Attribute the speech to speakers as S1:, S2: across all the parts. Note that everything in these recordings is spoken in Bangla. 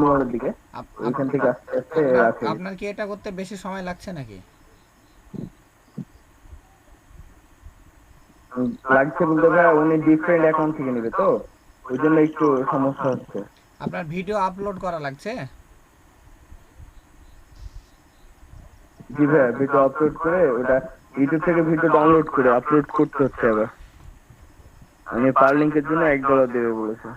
S1: মোড়ের দিকে,
S2: আপ- আপ-
S1: ওইখান থেকে আস্তে আস্তে
S2: আপনার
S1: রাজশাহী।
S2: আপনার কি এটা করতে বেশি সময় লাগছে নাকি?
S1: লাগছে বলতে ভাই উনি ডিফারেন্ট অ্যাকাউন্ট থেকে নেবে তো, ওই জন্য একটু সমস্যা হচ্ছে।
S2: আপনার ভিডিও আপলোড করা লাগছে?
S1: জি ভাই, ভিডিও আপলোড করে ওটা ইউটিউব থেকে ভিডিও ডাউনলোড করে আপলোড করতে হচ্ছে আবার। উনি পার লিঙ্কের জন্য $1 দেবে বলেছে।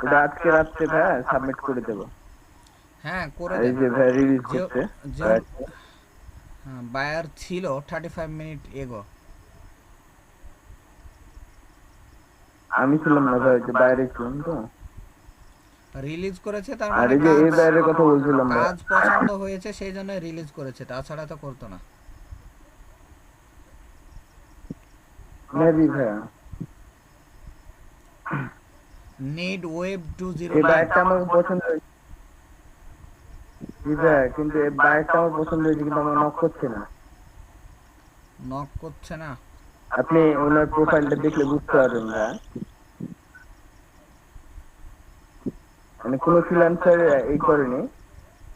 S1: ওটা আজকে রাত্রে ভাই সাবমিট করে দেবো।
S2: হ্যাঁ, করে
S1: আর এই
S2: দেন।
S1: যে ভাই রিলিজ
S2: যে
S1: করছে
S2: যেহেতু বায়ার ছিল 35 মিনিট এগো।
S1: আমি ছিলাম না ভাই, যে বাইরে ছিলাম তো।
S2: রিলিজ করেছে তার
S1: আর
S2: মানে
S1: এই যে
S2: কাজ
S1: এই বাইরের কথা বলছিলাম ভাই।
S2: কাজ পছন্দ হয়েছে সেই জন্য রিলিজ করেছে, তাছাড়া তো করতো না।
S1: মেবি ভাইয়া,
S2: নিড ওয়েব
S1: এই
S2: 209।
S1: বাইকটা আমার পছন্দ হয়েছে। জি ভাইয়া, কিন্তু এই বাইকটা আমার পছন্দ হয়েছে, কিন্তু আমার নক করছে না।
S2: নক করছে না?
S1: আপনি ওনার প্রোফাইলটা দেখলে বুঝতে পারবেন ভাইয়া। মানে কোনো ফ্রিল্যান্সার এই করেনি,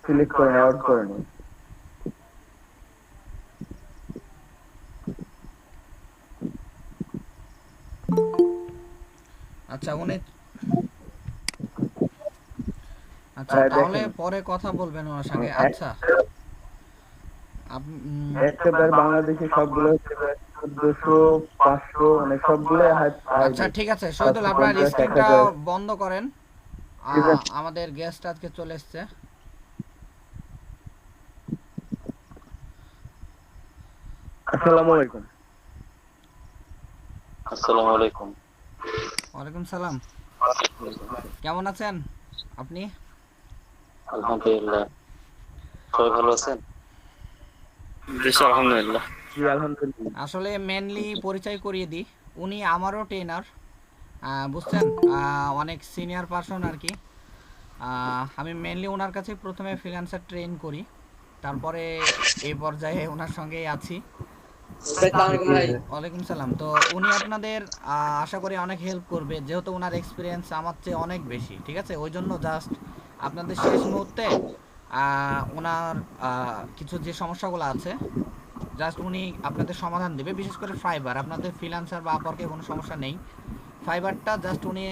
S1: সিলেক্ট করেনি, আউট করেনি।
S2: আচ্ছা উনি, আচ্ছা
S1: ভাই
S2: তাহলে
S1: দেখেন,
S2: পরে কথা বলবেন ওনার সঙ্গে।
S1: এক
S2: আচ্ছা
S1: একটা বার বাংলাদেশে সবগুলো হচ্ছে 1400, 500, মানে সবগুলো হাই হাই
S2: আচ্ছা
S1: রেট।
S2: ঠিক আছে শহীদুল, আপনার
S1: 550, এক
S2: স্ক্রিনটা
S1: হাজার
S2: বন্ধ করেন।
S1: ঠিক আছে।
S2: আমাদের গেস্ট আজকে চলে এসছে।
S1: আসসালামু আলাইকুম।
S3: আসসালামু আলাইকুম।
S2: ওয়ালাইকুম সালাম। কেমন আছেন আপনি?
S3: আলহামদুলিল্লাহ, সবাই ভালো আছেন? জি স্যার, আলহামদুলিল্লাহ।
S1: জি আলহামদুলিল্লাহ।
S2: আসলে মেনলি পরিচয় করিয়ে দিই, উনি আমারও ট্রেনার, বুঝছেন, অনেক সিনিয়র পারসন আর কি। আমি মেনলি ওনার কাছে প্রথমে ফ্রিল্যান্সার ট্রেন করি, তারপরে এই পর্যায়ে ওনার সঙ্গেই আছি।
S1: জি ভাই।
S2: ওয়ালাইকুম সালাম। তো উনি আপনাদের আশা করি অনেক হেল্প করবে, যেহেতু ওনার এক্সপিরিয়েন্স আমার চেয়ে অনেক বেশি, ঠিক আছে? ওই জন্য জাস্ট আপনাদের শেষ মুহূর্তে ওনার কিছু যে সমস্যাগুলো আছে জাস্ট উনি আপনাদের সমাধান দেবে। বিশেষ করে ফাইবার, আপনাদের ফ্রিল্যান্সার বা আপওয়ার্কে কোনো সমস্যা নেই। ফাইবারটা জাস্ট উনি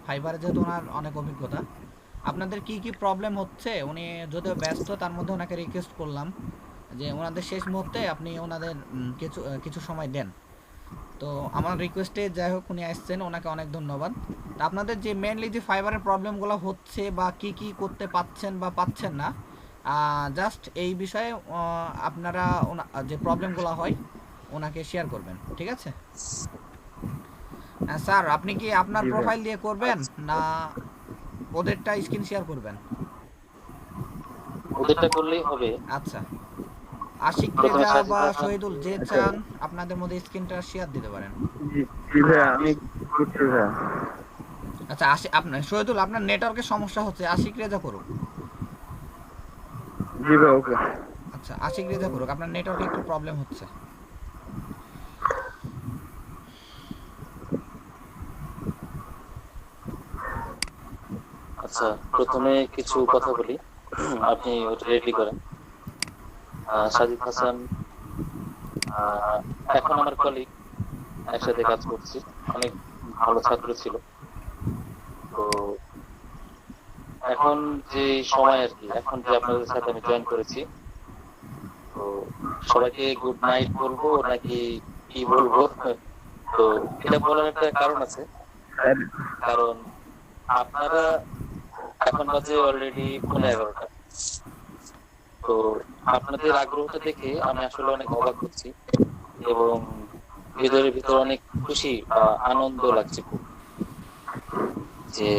S2: ফাইবারে যেহেতু ওনার অনেক অভিজ্ঞতা, আপনাদের কি কি প্রবলেম হচ্ছে উনি যদিও ব্যস্ত, তার মধ্যে ওনাকে রিকোয়েস্ট করলাম যে ওনাদের শেষ মুহূর্তে আপনি ওনাদের কিছু কিছু সময় দেন। তো আমার রিকোয়েস্টে যাই হোক উনি আসছেন, ওনাকে অনেক ধন্যবাদ। তা আপনাদের যে মেনলি যে ফাইবারের প্রবলেমগুলো হচ্ছে বা কি কি করতে পাচ্ছেন বা পাচ্ছেন না, জাস্ট এই বিষয়ে আপনারা যে প্রবলেমগুলো হয় ওনাকে শেয়ার করবেন, ঠিক আছে? স্যার আপনি কি আপনার
S1: জি ভাই।
S2: প্রোফাইল দিয়ে করবেন না ওদেরটা স্ক্রিন শেয়ার করবেন?
S3: ওদেরটা করলেই হবে।
S2: আচ্ছা, আশিক
S3: প্রথমে
S2: রেজা
S3: সাজিদ
S2: বা
S3: হাসান।
S2: শহীদুল যে
S1: আচ্ছা।
S2: চান আপনাদের মধ্যে স্ক্রিনটা শেয়ার দিতে পারেন।
S1: জি জি ভাই, আমি করছি ভাই।
S2: আচ্ছা আপনার শহীদুল, আপনার নেটওয়ার্কের সমস্যা হচ্ছে, আশিক রেজা করুক।
S1: জি ভাই, ওকে।
S2: আচ্ছা আশিক রেজা করুক, আপনার নেটওয়ার্কে একটু প্রবলেম হচ্ছে।
S3: আচ্ছা, প্রথমে কিছু কথা বলি। আপনি ওটা রেডি করেন। সাজিদ হাসান আহ, এখন আমার কলিগ, একসাথে কাজ করছি, অনেক ভালো ছাত্র ছিল। তো এখন যে সময় আর কি, এখন যে আপনাদের সাথে আমি জয়েন করেছি, তো সবাইকে গুড নাইট বলবো নাকি কি বলবো? তো এটা বলার একটা কারণ আছে।
S1: স্যার,
S3: কারণ আপনারা, এখন বাজে অলরেডি 11:30। তো আপনাদের আগ্রহটা দেখে আমি আসলে অনেক অবাক হচ্ছি এবং ভিতরে ভিতরে অনেক খুশি বা আনন্দ লাগছে খুব, যে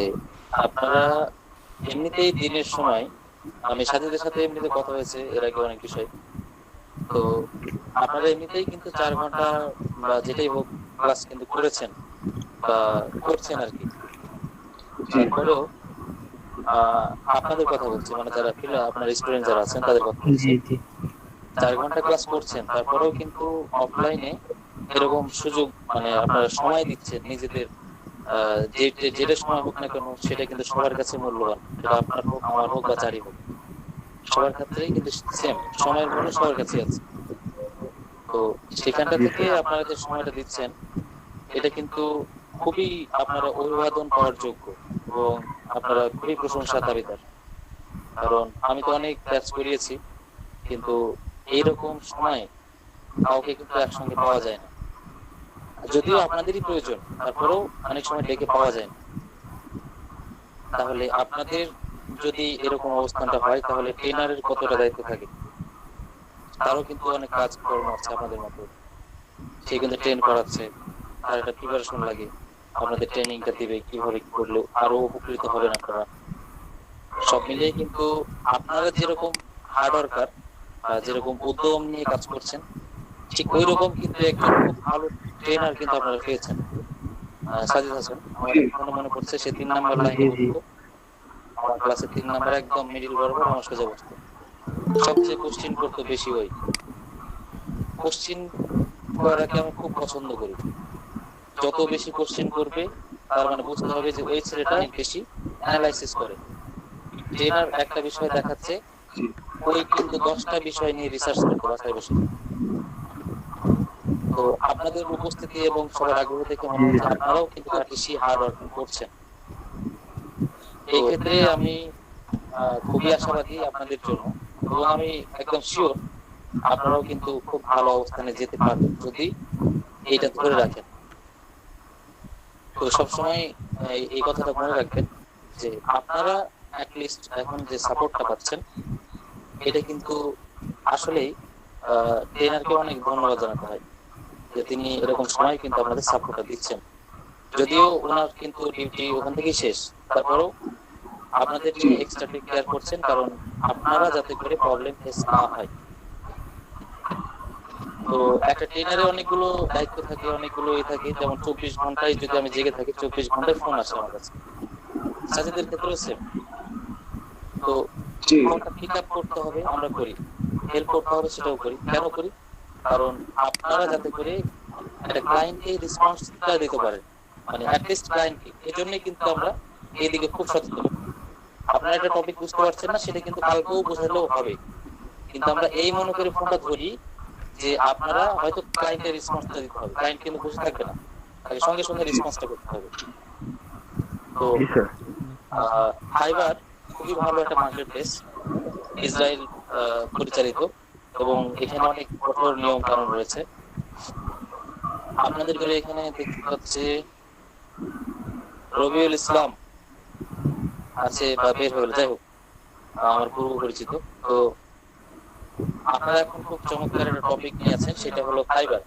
S3: আপনারা এমনিতেই দিনের সময়, আমি সাথীদের সাথে এমনিতে কথা হয়েছে এর আগে অনেক বিষয়, তো আপনারা এমনিতেই কিন্তু 4 ঘন্টা বা যেটাই হোক ক্লাস কিন্তু করেছেন বা করছেন আর কি।
S1: জি
S3: তারপরেও আহ, আপনাদের কথা বলছি, মানে যারা আপনার স্টুডেন্ট যারা আছেন তাদের কথা বলছি।
S4: জি জি
S3: 4 ঘন্টা ক্লাস করছেন, তারপরেও কিন্তু অফলাইনে এরকম সুযোগ, মানে আপনারা সময় দিচ্ছেন নিজেদের, যেটা সময় হোক না কেন সেটা কিন্তু সবার কাছে মূল্যবান, সেটা আপনার হোক আমার হোক বা যারই হোক, সবার ক্ষেত্রেই কিন্তু সেম সময়ের মূল্য সবার কাছে আছে। তো সেখানটা
S1: জি
S3: থেকে
S1: স্যার।
S3: আপনারা যে সময়টা দিচ্ছেন এটা কিন্তু খুবই আপনারা অভিবাদন পাওয়ার যোগ্য, এবং আপনারা খুবই প্রশংসা দাবিদার। কারণ আমি তো অনেক ব্যাচ করিয়েছি, কিন্তু এইরকম সময় কাউকে কিন্তু একসঙ্গে পাওয়া যায় না। যদিও আপনাদেরই প্রয়োজন, তারপরেও অনেক সময় ডেকে পাওয়া যায় না। তাহলে আপনাদের যদি এরকম অবস্থানটা হয় তাহলে ট্রেনারের কতটা দায়িত্ব থাকে, তারও কিন্তু অনেক কাজ কর্ম আছে আপনাদের মতো। সে কিন্তু ট্রেন করাচ্ছে, তার একটা প্রিপারেশন লাগে, আপনাদের ট্রেনিংটা দিবে, কিভাবে কি করলে আরো উপকৃত হবেন আপনারা। সব মিলিয়ে কিন্তু আপনারা যেরকম হার্ড ওয়ার্কার, যেরকম উদ্যম নিয়ে কাজ করছেন, ঠিক ওই রকম কিন্তু একজন খুব ভালো ট্রেনার কিন্তু আপনারা পেয়েছেন, সাজিদ হাসান। আমার এখনো মনে পড়ছে, সে 3 নাম্বার লাইনে
S4: জি জি
S3: বসতো, আমার ক্লাসে 3 নাম্বার একদম মিডিল বরাবর আমার সোজা বসতো। সবচেয়ে কোশ্চিন করতো বেশি ওই। কোশ্চিন করাকে আমি খুব পছন্দ করি। যত বেশি কোশ্চিন করবে তার মানে বুঝতে হবে যে ওই ছেলেটা অনেক বেশি অ্যানালাইসিস করে। ট্রেনার একটা বিষয় দেখাচ্ছে, ওই কিন্তু 10টা বিষয় নিয়ে রিসার্চ করতে বাসায় বসে। তো আপনাদের উপস্থিতি এবং সবার আগ্রহ দেখে মনে হচ্ছে আপনারাও কিন্তু তার বেশি হার্ড ওয়ার্ক করছেন। এই ক্ষেত্রে আমি খুবই আশাবাদী আপনাদের জন্য, এবং আমি একদম শিওর আপনারাও কিন্তু খুব ভালো অবস্থানে যেতে পারবেন যদি এইটা ধরে রাখেন। তো সবসময় এই কথাটা মনে রাখবেন যে আপনারা অ্যাটলিস্ট এখন যে সাপোর্টটা পাচ্ছেন এটা কিন্তু আসলেই ট্রেনারকে অনেক ধন্যবাদ জানাতে হয় যে তিনি এরকম সময় কিন্তু আপনাদের সাপোর্টটা দিচ্ছেন। যদিও ওনার কিন্তু ডিউটি ওখান থেকেই শেষ, তারপরেও আপনাদের জন্য এক্সট্রা কেয়ার করছেন, কারণ আপনারা যাতে করে প্রবলেম ফেস না হয়। তো একটা ট্রেনারে অনেকগুলো দায়িত্ব থাকে, অনেকগুলো থাকে, যেমন 24 ঘন্টায় যদি আমি জেগে থাকি 24 ঘন্টায় ফোন আসে আমার কাছে। সাজিদের ক্ষেত্রেও সেম। তো ফোনটা পিক আপ করতে হবে, আমরা করি, হেল্প করতে হবে সেটাও করি। কেন করি? কারণ আপনারা যাতে করে একটা ক্লায়েন্টকে রেসপন্সটা দিতে পারেন, মানে অ্যাটলিস্ট ক্লায়েন্টকে, এই জন্যই কিন্তু আমরা এইদিকে খুব সচেতন। আপনারা একটা টপিক বুঝতে পারছেন না, সেটা কিন্তু কালকেও বোঝালেও হবে, কিন্তু আমরা এই মনে করে ফোনটা ধরি যে আপনারা হয়তো ক্লায়েন্টের রেসপন্সটা দিতে হবে, ক্লায়েন্ট কিন্তু বসে থাকবে না, তাকে সঙ্গে সঙ্গে রেসপন্সটা করতে হবে। তো
S1: জি স্যার।
S3: ফাইবার খুবই ভালো একটা মার্কেট প্লেস, ইসরায়েল পরিচালিত, এবং এখানে অনেক কঠোর নিয়ম কানুন রয়েছে। আপনাদের ঘরে এখানে দেখতে পাচ্ছি রবিউল ইসলাম আছে বা বের হয়ে গেল, যাই হোক, আমার পূর্ব পরিচিত। তো আপনারা এখন খুব চমৎকার একটা টপিক নিয়ে আছেন, সেটা হলো ফাইবার।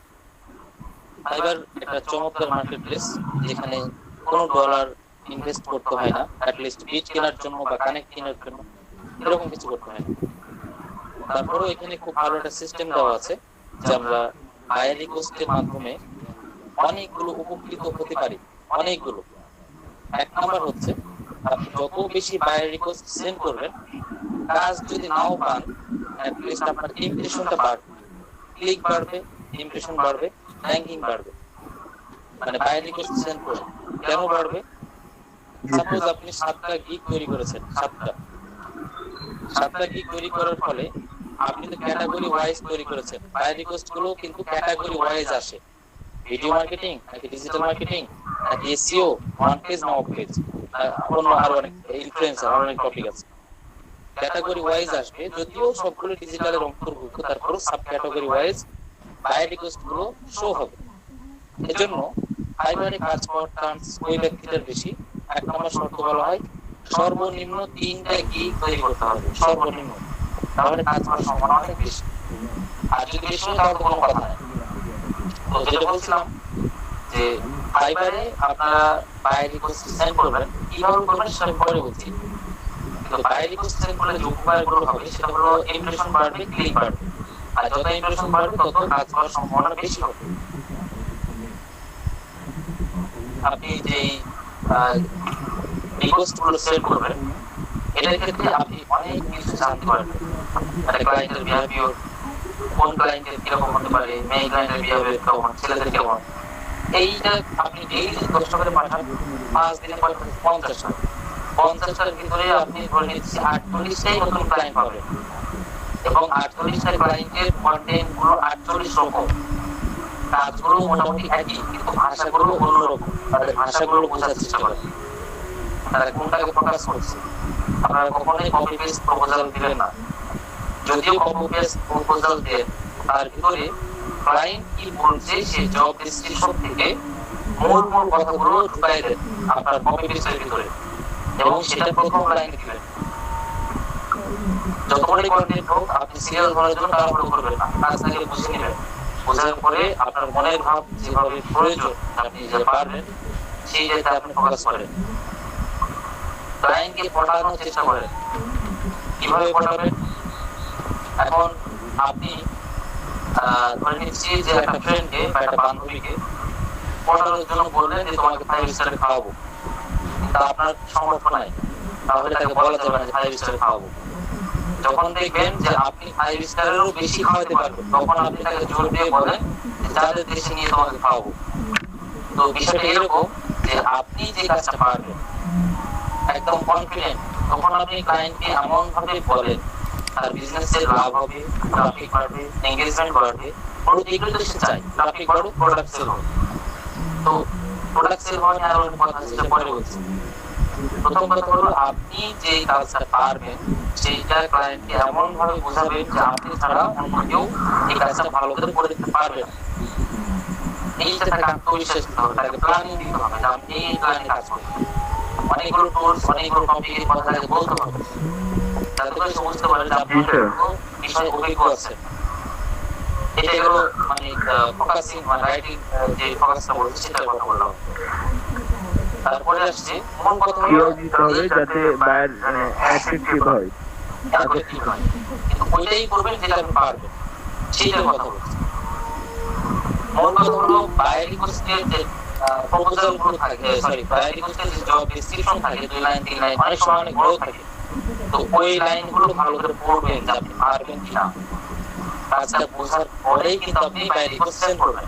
S3: ফাইবার একটা চমৎকার মার্কেট প্লেস, যেখানে কোনো ডলার ইনভেস্ট করতে হয় না, অ্যাটলিস্ট বিট কেনার জন্য বা কানেক্ট কেনার জন্য এরকম কিছু করতে হয় না। তারপরেও এখানে খুব ভালো একটা সিস্টেম দেওয়া আছে যে আমরা বায়ার রিকোয়েস্টের মাধ্যমে অনেকগুলো উপকৃত হতে পারি, অনেকগুলো। 1 নাম্বার হচ্ছে, আপনি যত বেশি বায়ার রিকোয়েস্ট সেন্ড করবেন, কাজ যদি নাও পান, অ্যাটলিস্ট আপনার ইমপ্রেশনটা বাড়বে, ক্লিক বাড়বে, ইমপ্রেশন বাড়বে, র্যাঙ্কিং বাড়বে। মানে বায়ার রিকোয়েস্ট সেন্ড করবেন, কেন বাড়বে? সাপোজ আপনি 7টা গিগ তৈরি করেছেন, 7টা গিগ তৈরি করার ফলে আপনি তো ক্যাটাগরি ওয়াইজ তৈরি করেছেন, বায়ার রিকোয়েস্ট গুলো কিন্তু ক্যাটাগরি ওয়াইজ আসে। ভিডিও মার্কেটিং নাকি ডিজিটাল মার্কেটিং নাকি এসইও, ওয়ান পেজ না অফ পেজ, অন্য আরো অনেক ইনফ্লুয়েন্সার, আরো অনেক টপিক আছে, ক্যাটাগরি ওয়াইজ আসবে। যদিও সবগুলো ডিজিটালের অন্তর্ভুক্ত, তারপরও sub category wise buyer request গুলো শো হবে। এজন্য ফাইবারে কাজ পাওয়ার চান্স ওই ব্যক্তিটার বেশি। 1 নম্বর শর্ত বলা হয়, সর্বনিম্ন 3টা গিগ তৈরি করতে হবে, সর্বনিম্ন, তাহলে কাজ পাওয়ার সম্ভাবনা অনেক বেশি। আর যদি বেশি হয় তাহলে কোনো কথা নেই। তো যেটা বলছিলাম যে ফাইবারে আপনারা বায়ার রিকোয়েস্ট সেন্ড করবেন, কিভাবে করবেন সেটা পরে বলছি। তো বায়ার রিকোয়েস্ট সেন্ড করলে যে উপকারগুলো হবে সেটা হলো ইমপ্রেশন বাড়বে, ক্লিক বাড়বে, আর যত ইমপ্রেশন বাড়বে তত কাজ পাওয়ার সম্ভাবনা বেশি হবে। আপনি যেই রিকোয়েস্ট গুলো সেন্ড করবেন এটার ক্ষেত্রে আপনি অনেক কিছু জানতে পারবেন, মানে ক্লায়েন্টের বিহেভিয়ার, কোন ক্লায়েন্টের কিরকম হতে পারে, মেয়ে ক্লায়েন্টের বিহেভিয়ার কেমন, ছেলেদের কেমন। এইটা আপনি ডেইলি 10টা করে পাঠান, 5 দিনে পাঠান 50টা। 50টার ভিতরে আপনি ধরে নিচ্ছি 48টাই নতুন ক্লায়েন্ট পাবেন, এবং 48টা ক্লায়েন্টের কন্টেন্ট গুলো 48 রকম, কাজগুলো মোটামুটি একই, কিন্তু ভাষাগুলো অন্যরকম। তাদের ভাষাগুলো বোঝার চেষ্টা করেন, তারা কোনটাকে ফোকাস করছে। আপনারা কখনোই কপি পেস্ট প্রপোজাল দিবেন না। যদিও কপি পেস্ট প্রপোজাল দেন, তার ভিতরে ক্লায়েন্ট কি বলছে সেই জব ডেসক্রিপশন থেকে মূল কথাগুলো ঢুকাই দেন আপনার কপি পেস্টের ভিতরে, এবং সেটা প্রথম লাইনে দিবেন। যতবারই কন্টেন্ট হোক আপনি সিরিয়াল ধরার জন্য তাড়াহুড়ো করবেন না, কাজটাকে বুঝে নেবেন। বোঝার পরে আপনার মনের ভাব যেভাবে প্রয়োজন, আপনি যে পারবেন সেই জায়গায় আপনি ফোকাস করেন। ক্লায়েন্টকে পটানোর চেষ্টা করেন। কিভাবে পটাবেন? এখন আপনি ধরে নিচ্ছি যে একটা ফ্রেন্ডকে বা একটা বান্ধবীকে পটানোর জন্য বললেন যে তোমাকে 5 স্টারে খাওয়াবো, তা আপনার সামর্থ্য নাই, তাহলে তাকে বলা যাবে না যে 5 স্টারে খাওয়াবো। যখন দেখবেন যে আপনি 5 স্টারেরও বেশি খাওয়াতে পারবেন, তখন আপনি তাকে জোর দিয়ে বলেন যাদের দেশে নিয়ে তোমাকে খাওয়াবো। তো বিষয়টা এরকম যে আপনি যে কাজটা পারবেন একদম কনফিডেন্ট, তখন আপনি ক্লায়েন্টকে এমন ভাবে বলেন তার বিজনেসের লাভ হবে, ট্রাফিক বাড়বে, এঙ্গেজমেন্ট বাড়বে। এগুলো তো সে চাই, ট্রাফিক বাড়ুক, প্রোডাক্ট সেল হোক। তো প্রোডাক্ট সেল হওয়া নিয়ে আরো অনেক কথা সেটা পরে বলছি। প্রথম কথা হলো আপনি যে কাজটা পারবেন সেইটা ক্লায়েন্টকে এমন ভাবে বোঝাবেন যে আপনি ছাড়া অন্য কেউ এই কাজটা ভালো করে করে দিতে পারবে না। এইটা তাকে আত্মবিশ্বাস দিতে হবে, তাকে প্ল্যানিং দিতে হবে যে আপনি এই প্ল্যানে কাজ করবেন। অনেকগুলো টুলস, অনেকগুলো টপিকের কথা তাকে বলতে হবে, যাতে করে সে বুঝতে পারে যে আপনি বিষয়ে অভিজ্ঞ আছেন। এটা হলো মানে ফোকাসিং, মানে রাইটিং যে ফোকাসটা বলছি সেটার কথা বললাম। তারপরে আসছে মূল কথা হলো
S1: যাতে বায়ার অ্যাট্রাকটিভ হয়,
S3: কিন্তু ওইটাই করবেন যেটা আপনি পারবেন, সেইটার কথা বলছি। মূল কথা হলো বায়ার রিকোয়েস্টের যে প্রপোজাল গুলো থাকে, সরি বায়ার রিকোয়েস্টের যে জব ডেসক্রিপশন থাকে 2 লাইন 3 লাইন, অনেক সময় অনেক বড় থাকে। তো ওই লাইন গুলো ভালো করে পড়বেন যে আপনি পারবেন কিনা। কাজটা বোঝার পরেই কিন্তু আপনি বায়ার রিকোয়েস্ট সেন্ড করবেন।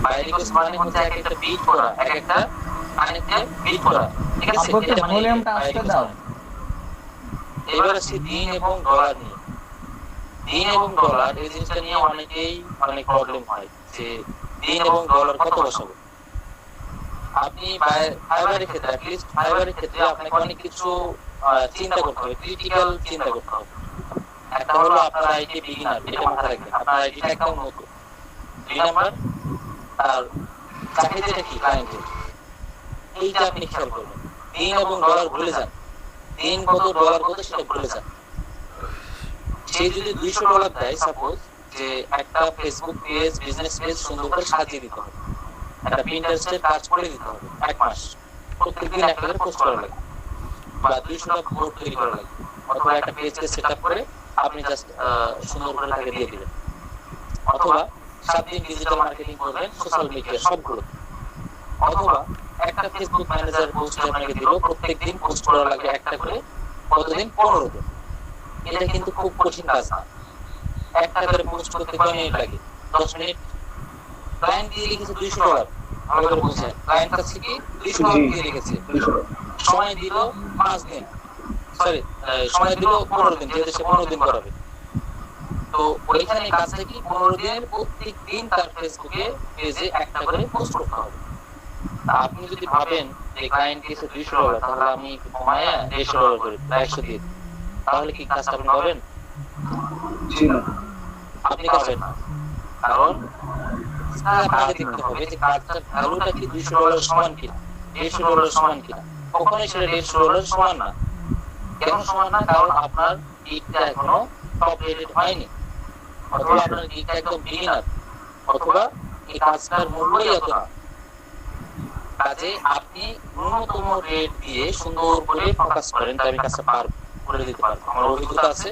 S3: বায়ার রিকোয়েস্ট মানে হচ্ছে এক একটা বিট করা, এক একটা আরেকটা বিট করা, ঠিক আছে? এটা মানে ভলিউমটা আস্তে দাও। এবার আসি দিন এবং ডলার নিয়ে। দিন এবং ডলার এই জিনিসটা নিয়ে অনেকেই অনেক প্রবলেম হয় যে দিন এবং ডলার কত বসাবো। আপনি ফাইবারের ক্ষেত্রে, অ্যাটলিস্ট ফাইবারের ক্ষেত্রে আপনাকে অনেক কিছু চিন্তা করতে হবে, ক্রিটিক্যাল চিন্তা করতে হবে। একটা হলো আপনার আইটি বিগিনার, এটা মাথায় রাখবেন, আপনার আইটিটা একদম নতুন। 2 নাম্বার আর চাহিদাটা কি ক্লায়েন্টের, এইটা আপনি খেয়াল করবেন। দিন এবং ডলার ভুলে যান, দিন কত ডলার কত সেটা ভুলে যান। সে যদি $200 দেয়, সাপোজ যে একটা ফেসবুক পেজ, বিজনেস পেজ সুন্দর করে সাজিয়ে দিতে হবে, একটা পিন্টারেস্টের কাজ করে দিতে হবে 1 মাস, প্রত্যেকদিন একটা করে পোস্ট করা লাগবে, বা 200 বোর্ড তৈরি করা লাগবে, অথবা একটা পেজকে সেটআপ করে আপনি জাস্ট সুন্দর করে লাগিয়ে দিয়ে দিবেন, অথবা 7 দিন ডিজিটাল মার্কেটিং করবেন সোশ্যাল মিডিয়া সবগুলো, অথবা একটা ফেসবুক ম্যানেজার পোস্ট আপনাকে দিল, প্রত্যেকদিন পোস্ট করা লাগবে একটা করে, কতদিন? 15 দিন। এটা কিন্তু খুব কঠিন কাজ না। একটা করে পোস্ট করতে কয় মিনিট লাগে? 10 মিনিট। ক্লায়েন্ট দিয়ে লিখেছে $200, ভালো করে বুঝেন, ক্লায়েন্ট কাছে কি $200 দিয়ে লিখেছে, সময় দিল 5 দিন, সরি সময় দিল 15 দিন, যেহেতু সে 15 দিন করাবে। তো ওইখানে কাজটা কি 15 দিনের প্রত্যেক দিন তার ফেসবুকে পেজে একটা করে পোস্ট করতে হবে। আপনি যদি ভাবেন যে ক্লায়েন্ট দিয়েছে $200, তাহলে আমি কমায় $150 করি, 100 দিই, তাহলে কি কাজটা আপনি পাবেন? আপনি পাবেন না। কারণ আপনাকে দেখতে হবে যে কাজটার ভ্যালুটা কি $200 সমান কিনা, $150 সমান কিনা। কখনোই সেটা $150 সমান না। কেন সমান না? কারণ আপনার গিগটা এখনো টপ রেটেড হয়নি, অথবা আপনার গিগটা একদম বিগিনার, অথবা এই কাজটার মূল্যই এত না। কাজে আপনি ন্যূনতম রেট দিয়ে সুন্দর করে ফোকাস করেন, আমি কাজটা করে দিতে পারবো, আমার অভিজ্ঞতা আছে,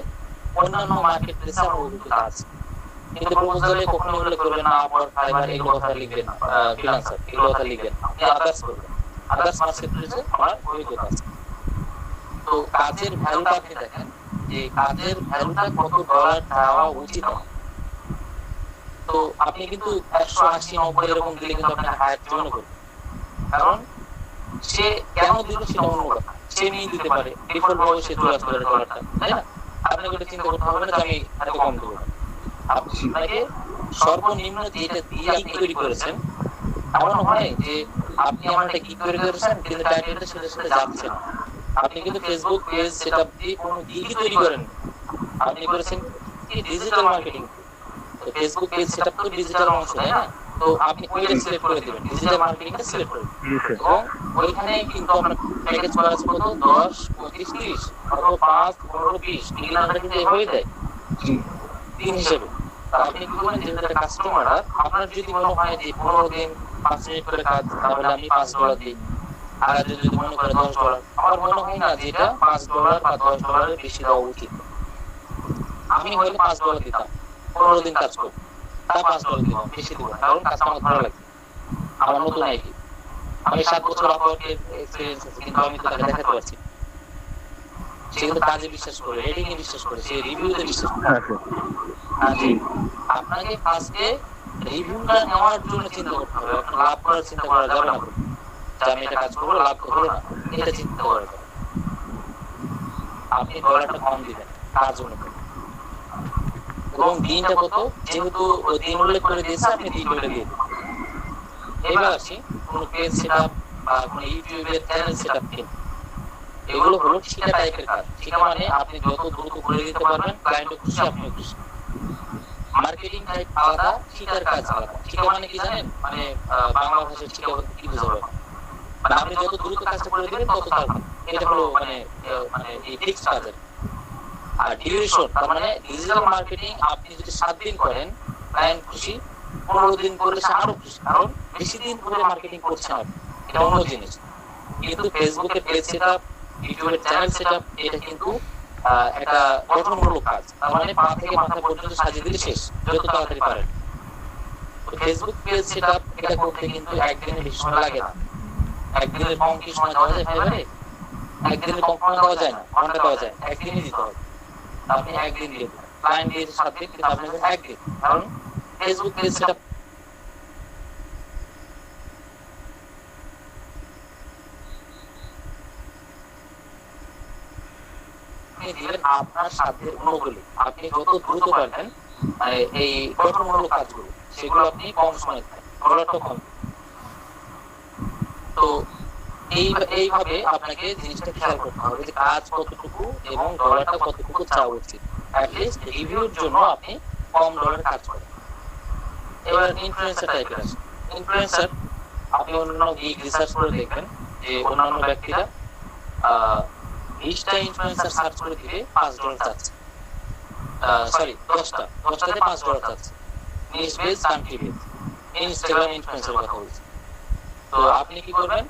S3: অন্যান্য মার্কেট প্লেসে আমার অভিজ্ঞতা আছে। কিন্তু প্রপোজালে কখনো এগুলো করবেন না, আপওয়ার্ক, ফাইবার এগুলো কথা লিখবেন না, ফ্রিল্যান্সার এগুলো কথা লিখবেন না, আপনি আদার্স করবেন, আদার্স মার্কেট প্লেসে আমার অভিজ্ঞতা আছে। তো তো কাজের ভ্যালুটা আপনি দেখেন যে কাজের ভ্যালুটা কত ডলার দেওয়া উচিত আমার। তো আপনি কিন্তু 180-90 এরকম দিলে কিন্তু আপনাকে হায়ার মনে করবেন, কারণ সে কেন দিল সেটা অন্য কথা, সে নিয়ে দিতে পারে, ডিফল্ট ভাবে সে চলে আসতে পারে ডলারটা, তাই না? আপনাকে ওটা চিন্তা করতে হবে না যে আমি এত কম দেবো। আপনাকে সর্বনিম্ন যেটা দিয়ে আপনি তৈরি করেছেন, এমন হয় যে আপনি আমার একটা গিগ তৈরি করেছেন কিন্তু টাইটেলটা সাথে সাথে যাচ্ছে না। আপনি কিন্তু ফেসবুক পেজ সেটআপ দিয়ে কোনো গিগই তৈরি করেন, আপনি করেছেন কি ডিজিটাল মার্কেটিং। তো ফেসবুক পেজ সেটআপ তো ডিজিটাল অংশ, তাই না? তো আপনি ওইটা সিলেক্ট করে দিবেন, ডিজিটাল মার্কেটিংটা সিলেক্ট করে দিবেন, এবং ওইখানে কিন্তু আপনার প্যাকেজ করা আছে কত 10, 25, 30 অথবা 5, 15, 20 ডিলাররা কিন্তু এভাবেই দেয় দিন হিসেবে। আপনি কি বলেন যে কাস্টমার আপনার যদি মনে হয় যে 15 দিন 5 মিনিট করে কাজ, তাহলে আমি $5 দিই। আর যদি মনে করে $10, আমার মনে হয় না যে এটা $5 বা $10 বেশি দেওয়া উচিত। আমি হলে $5 দিতাম, 15 দিন কাজ করব, তা $5 দিব, বেশি দিব, কারণ কাজটা আমার ভালো লাগে, আমার নতুন আইডি, আমি 7 বছর আপওয়ার্কের এক্সপেরিয়েন্স আছে, কিন্তু আমি তো তাকে দেখাতে পারছি সে কিন্তু কাজে বিশ্বাস করে, রেটিং এ বিশ্বাস করে, সে রিভিউতে বিশ্বাস করে। আপনাকে ফার্স্টে রিভিউটা নেওয়ার জন্য চিন্তা করতে হবে, আপনার লাভ করার চিন্তা করা যাবে না, যে আমি এটা কাজ করবো লাভ হলো না, এটা চিন্তা করা যাবে। আপনি ডলারটা কম দিবেন কাজ অনুযায়ী, এবং দিনটা কত, যেহেতু দিন উল্লেখ করে দিয়েছে আপনি দিন বলে দিয়ে দেবেন। এবার আসি কোনো পেজ সেটআপ বা কোনো ইউটিউবের চ্যানেল সেটআপ কিনা, এগুলো হলো ঠিকা টাইপের কাজ। ঠিকা মানে আপনি যত দ্রুত করে দিতে পারবেন, ক্লায়েন্টও খুশি, আপনিও খুশি। মার্কেটিং টাইপ আলাদা, ঠিকার কাজ আলাদা। ঠিকা মানে কি জানেন, মানে বাংলা ভাষায় ঠিকা বলতে কি বোঝাবে, মানে আপনি যত দ্রুত কাজটা করে দিবেন তত তার, এটা হলো মানে মানে এই ফিক্সড কাজের। আর ডিউরেশন তার মানে ডিজিটাল মার্কেটিং আপনি যদি 7 দিন করেন ক্লায়েন্ট খুশি, 15 দিন করলে সে আরো খুশি, কারণ বেশি দিন ধরে মার্কেটিং করছেন আপনি, এটা অন্য জিনিস। কিন্তু ফেসবুকের পেজ সেটআপ, ইউটিউবের চ্যানেল সেটআপ, এটা কিন্তু একটা গঠনমূলক কাজ, তার মানে পা থেকে মাথা পর্যন্ত সাজিয়ে দিলে শেষ, যত তাড়াতাড়ি পারেন। তো ফেসবুক পেজ সেটআপ এটা করতে কিন্তু একদিনের বেশি সময় লাগে না। একদিনের কম কি সময় দেওয়া যায় ফাইবারে? একদিনের কম সময় দেওয়া যায় না, ঘন্টা দেওয়া যায়, একদিনই দিতে হবে। আপনি একদিন দিয়ে দেবেন, ক্লায়েন্ট দিয়েছে 7 দিন, কিন্তু আপনি একদিন, কারণ ফেসবুক পেজ সেটআপ দিলেন আপনার সাধ্যের অনুকূলে। আপনি যত দ্রুত পারবেন এই গঠনমূলক কাজগুলো, সেগুলো আপনি কম সময় দেন, ডলারটা কম। তো এইভাবে আপনাকে জিনিসটা খেয়াল করতে হবে যে কাজ কতটুকু এবং ডলারটা কতটুকু চাওয়া উচিত। অ্যাটলিস্ট রিভিউর জন্য আপনি কম ডলার কাজ করেন। এবার ইনফ্লুয়েন্সার টাইপের আছে। ইনফ্লুয়েন্সার আপনি অন্যান্য গিগ রিসার্চ করে দেখবেন যে অন্যান্য ব্যক্তিরা 20টা ইনফ্লুয়েন্সার সার্চ করে দিলে $5 চাচ্ছে, সরি 10টাতে $5 চাচ্ছে, news base, country base, Instagram influencer কথা বলছি। তো আপনি কি করবেন,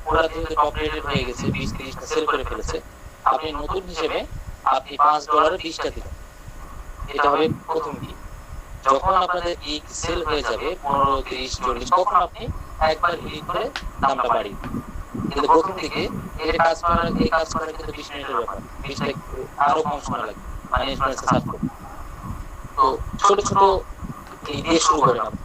S3: ওরা যেহেতু টপ রেটেড হয়ে গেছে, 20-30টা সেল করে ফেলেছে, আপনি নতুন হিসেবে আপনি $5 20টা দিবেন। এটা হবে প্রথম কি, যখন আপনাদের গিগ সেল হয়ে যাবে 15, 30, 40, তখন আপনি একবার ক্লিক করে দামটা বাড়িয়ে দিন। কিন্তু প্রথম দিকে এই কাজ করার কিন্তু 20 মিনিটের ব্যাপার, 20 মিনিট আরো কম সময় লাগে, মানে ইনফ্লুয়েন্সার সার্চ করতে। তো ছোট ছোট এই দিয়ে শুরু করেন, আপনি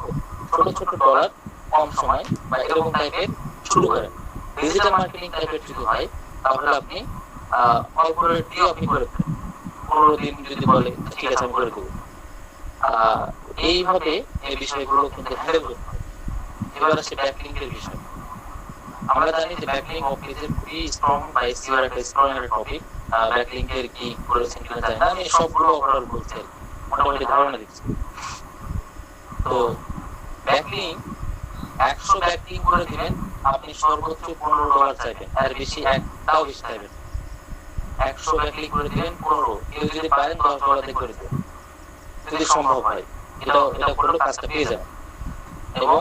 S3: ছোট ছোট ডলার কম সময় বা এরকম টাইপের শুরু করেন। ডিজিটাল মার্কেটিং টাইপের যদি হয় তাহলে আপনি অল্প রেট দিয়ে আপনি করে দেবেন, 15 দিন যদি বলে ঠিক আছে আমি করে দেবো। এইভাবে এই বিষয়গুলো কিন্তু হ্যান্ডেল করতে হবে। এবার আসে ব্যাকলিংকের বিষয়। আমরা জানি যে ব্যাকলিং অফিসের খুবই স্ট্রং বা এসইওর একটা স্ট্রং একটা টপিক। ব্যাকলিংকের কি করেছেন কিনা জানি না, আমি সবগুলো ওভারঅল বলছি, মোটামুটি ধারণা দিচ্ছি। তো ব্যাকলিং 100 ব্যাকলিং করে দিবেন, আপনি সর্বোচ্চ $15 চাইবেন, এর বেশি একটাও বেশি চাইবেন। 100 ব্যাকলিং করে দিবেন 15, কেউ যদি পারেন $10 দিয়ে করে দেবেন যদি সম্ভব হয়। এটা করলে কাজটা পেয়ে যাবেন। এবং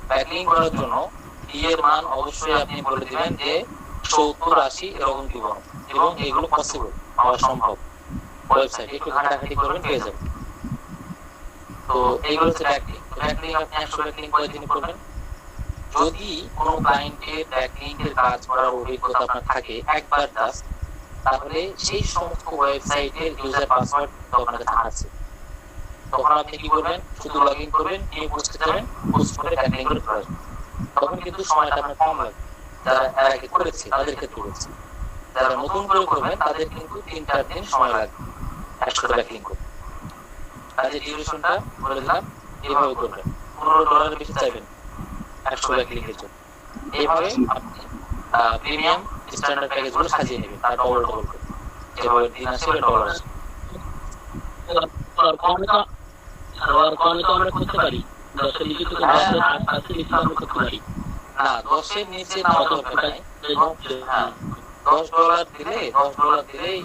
S3: ব্যাকলিং করার জন্য এর মান অবশ্যই আপনি বলে দিবেন যে 70-80 এরকম দিব, এবং এগুলো পসিবল, হওয়া সম্ভব। ওয়েবসাইট একটু ঘাটাঘাটি করবেন, পেয়ে যাবেন। তো এইগুলো হচ্ছে ব্যাকলিং। ব্যাকলিং আপনি 100 ব্যাকলিং করে দিন করবেন। যদি কোনো ক্লায়েন্টের ব্যাকলিংকের কাজ করার অভিজ্ঞতা আপনার থাকে একবার জাস্ট, তাহলে সেই সমস্ত ওয়েবসাইটের ইউজার পাসওয়ার্ড আপনার কাছে আছে। তখন আপনি কি করবেন, শুধু লগ ইন করবেন, নিউ পোস্টে যাবেন, পোস্ট করে ব্যাকলিংক করে চলে আসবেন। তখন কিন্তু সময়টা আপনার কম লাগবে। যারা এর আগে করেছে তাদের ক্ষেত্রে বলছি, যারা নতুন করে করবেন তাদের কিন্তু 3-4 দিন সময় লাগবে 100টা ব্যাকলিংক করতে। কাজে ডিউরেশনটা বলে দিলাম, এইভাবে করবেন। $15 বেশি চাইবেন 100 ব্যাকলিংকের জন্য। এইভাবে আপনি প্রিমিয়াম স্ট্যান্ডার্ড প্যাকেজগুলো সাজিয়ে নেবেন, তার ডবল করে যেভাবে দিন আসে ডলার আসে।
S4: আমরা করতে পারি 10 এর নিচে তো 10 পারি
S3: না, 10-এর নিচে না দরকার নাই। হ্যাঁ, $10 দিলে $10 দিলেই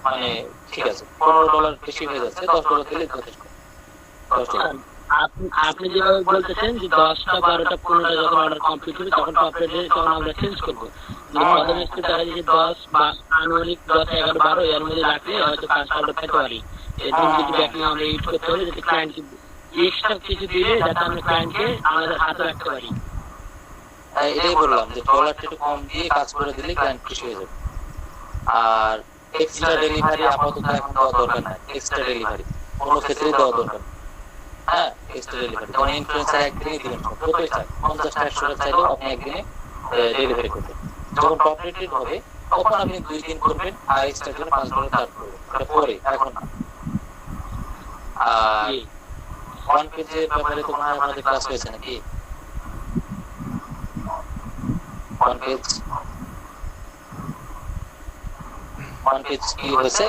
S3: মানে ঠিক আছে। $15 বেশি হয়ে যাচ্ছে, $10 দিলেই যথেষ্ট। $10
S4: আপনি যেভাবে বলতেছেন যে 10টা 12টা 15টা যখন অর্ডার কমপ্লিট হবে তখন অপারেটর তখন আমরা চেঞ্জ করবো। প্রথম স্টেজে দেখা যায় যে 10 বা আনুমানিক 10 11 12 এর মধ্যে রাখলে হয়তো 5টা অর্ডার পেতে পারি। এরকম যদি ব্যাকলিং আমরা ইউজ করতে হবে যাতে ক্লায়েন্ট এক্সট্রা কিছু দিলে যাতে আমরা ক্লায়েন্টকে আমাদের হাতে রাখতে পারি।
S3: এটাই বললাম যে ডলারটা একটু কম দিয়ে কাজ করে দিলে ক্লায়েন্ট খুশি হয়ে যাবে। আর এক্সট্রা ডেলিভারি আপাতত এখন দেওয়া দরকার নাই। এক্সট্রা ডেলিভারি কোনো ক্ষেত্রেই দেওয়া দরকার নেই। হ্যাঁ, এক্সট্রা ডেলিভারি যেমন ইনফ্লুয়েন্সার একদিনই দিবেন, যতই চাই 50টা 100টা চাইলেও আপনি একদিনে ডেলিভারি করবেন। যখন টপ রেটেড হবে তখন আপনি 2 দিন করবেন আর এক্সট্রা করে $5 চার্জ করবেন। এটা পরে, এখন না। আর ওয়ান পেজের ব্যাপারে তো মনে হয় আমাদের ক্লাস হয়েছে নাকি? ওয়ান পেজ কি হয়েছে?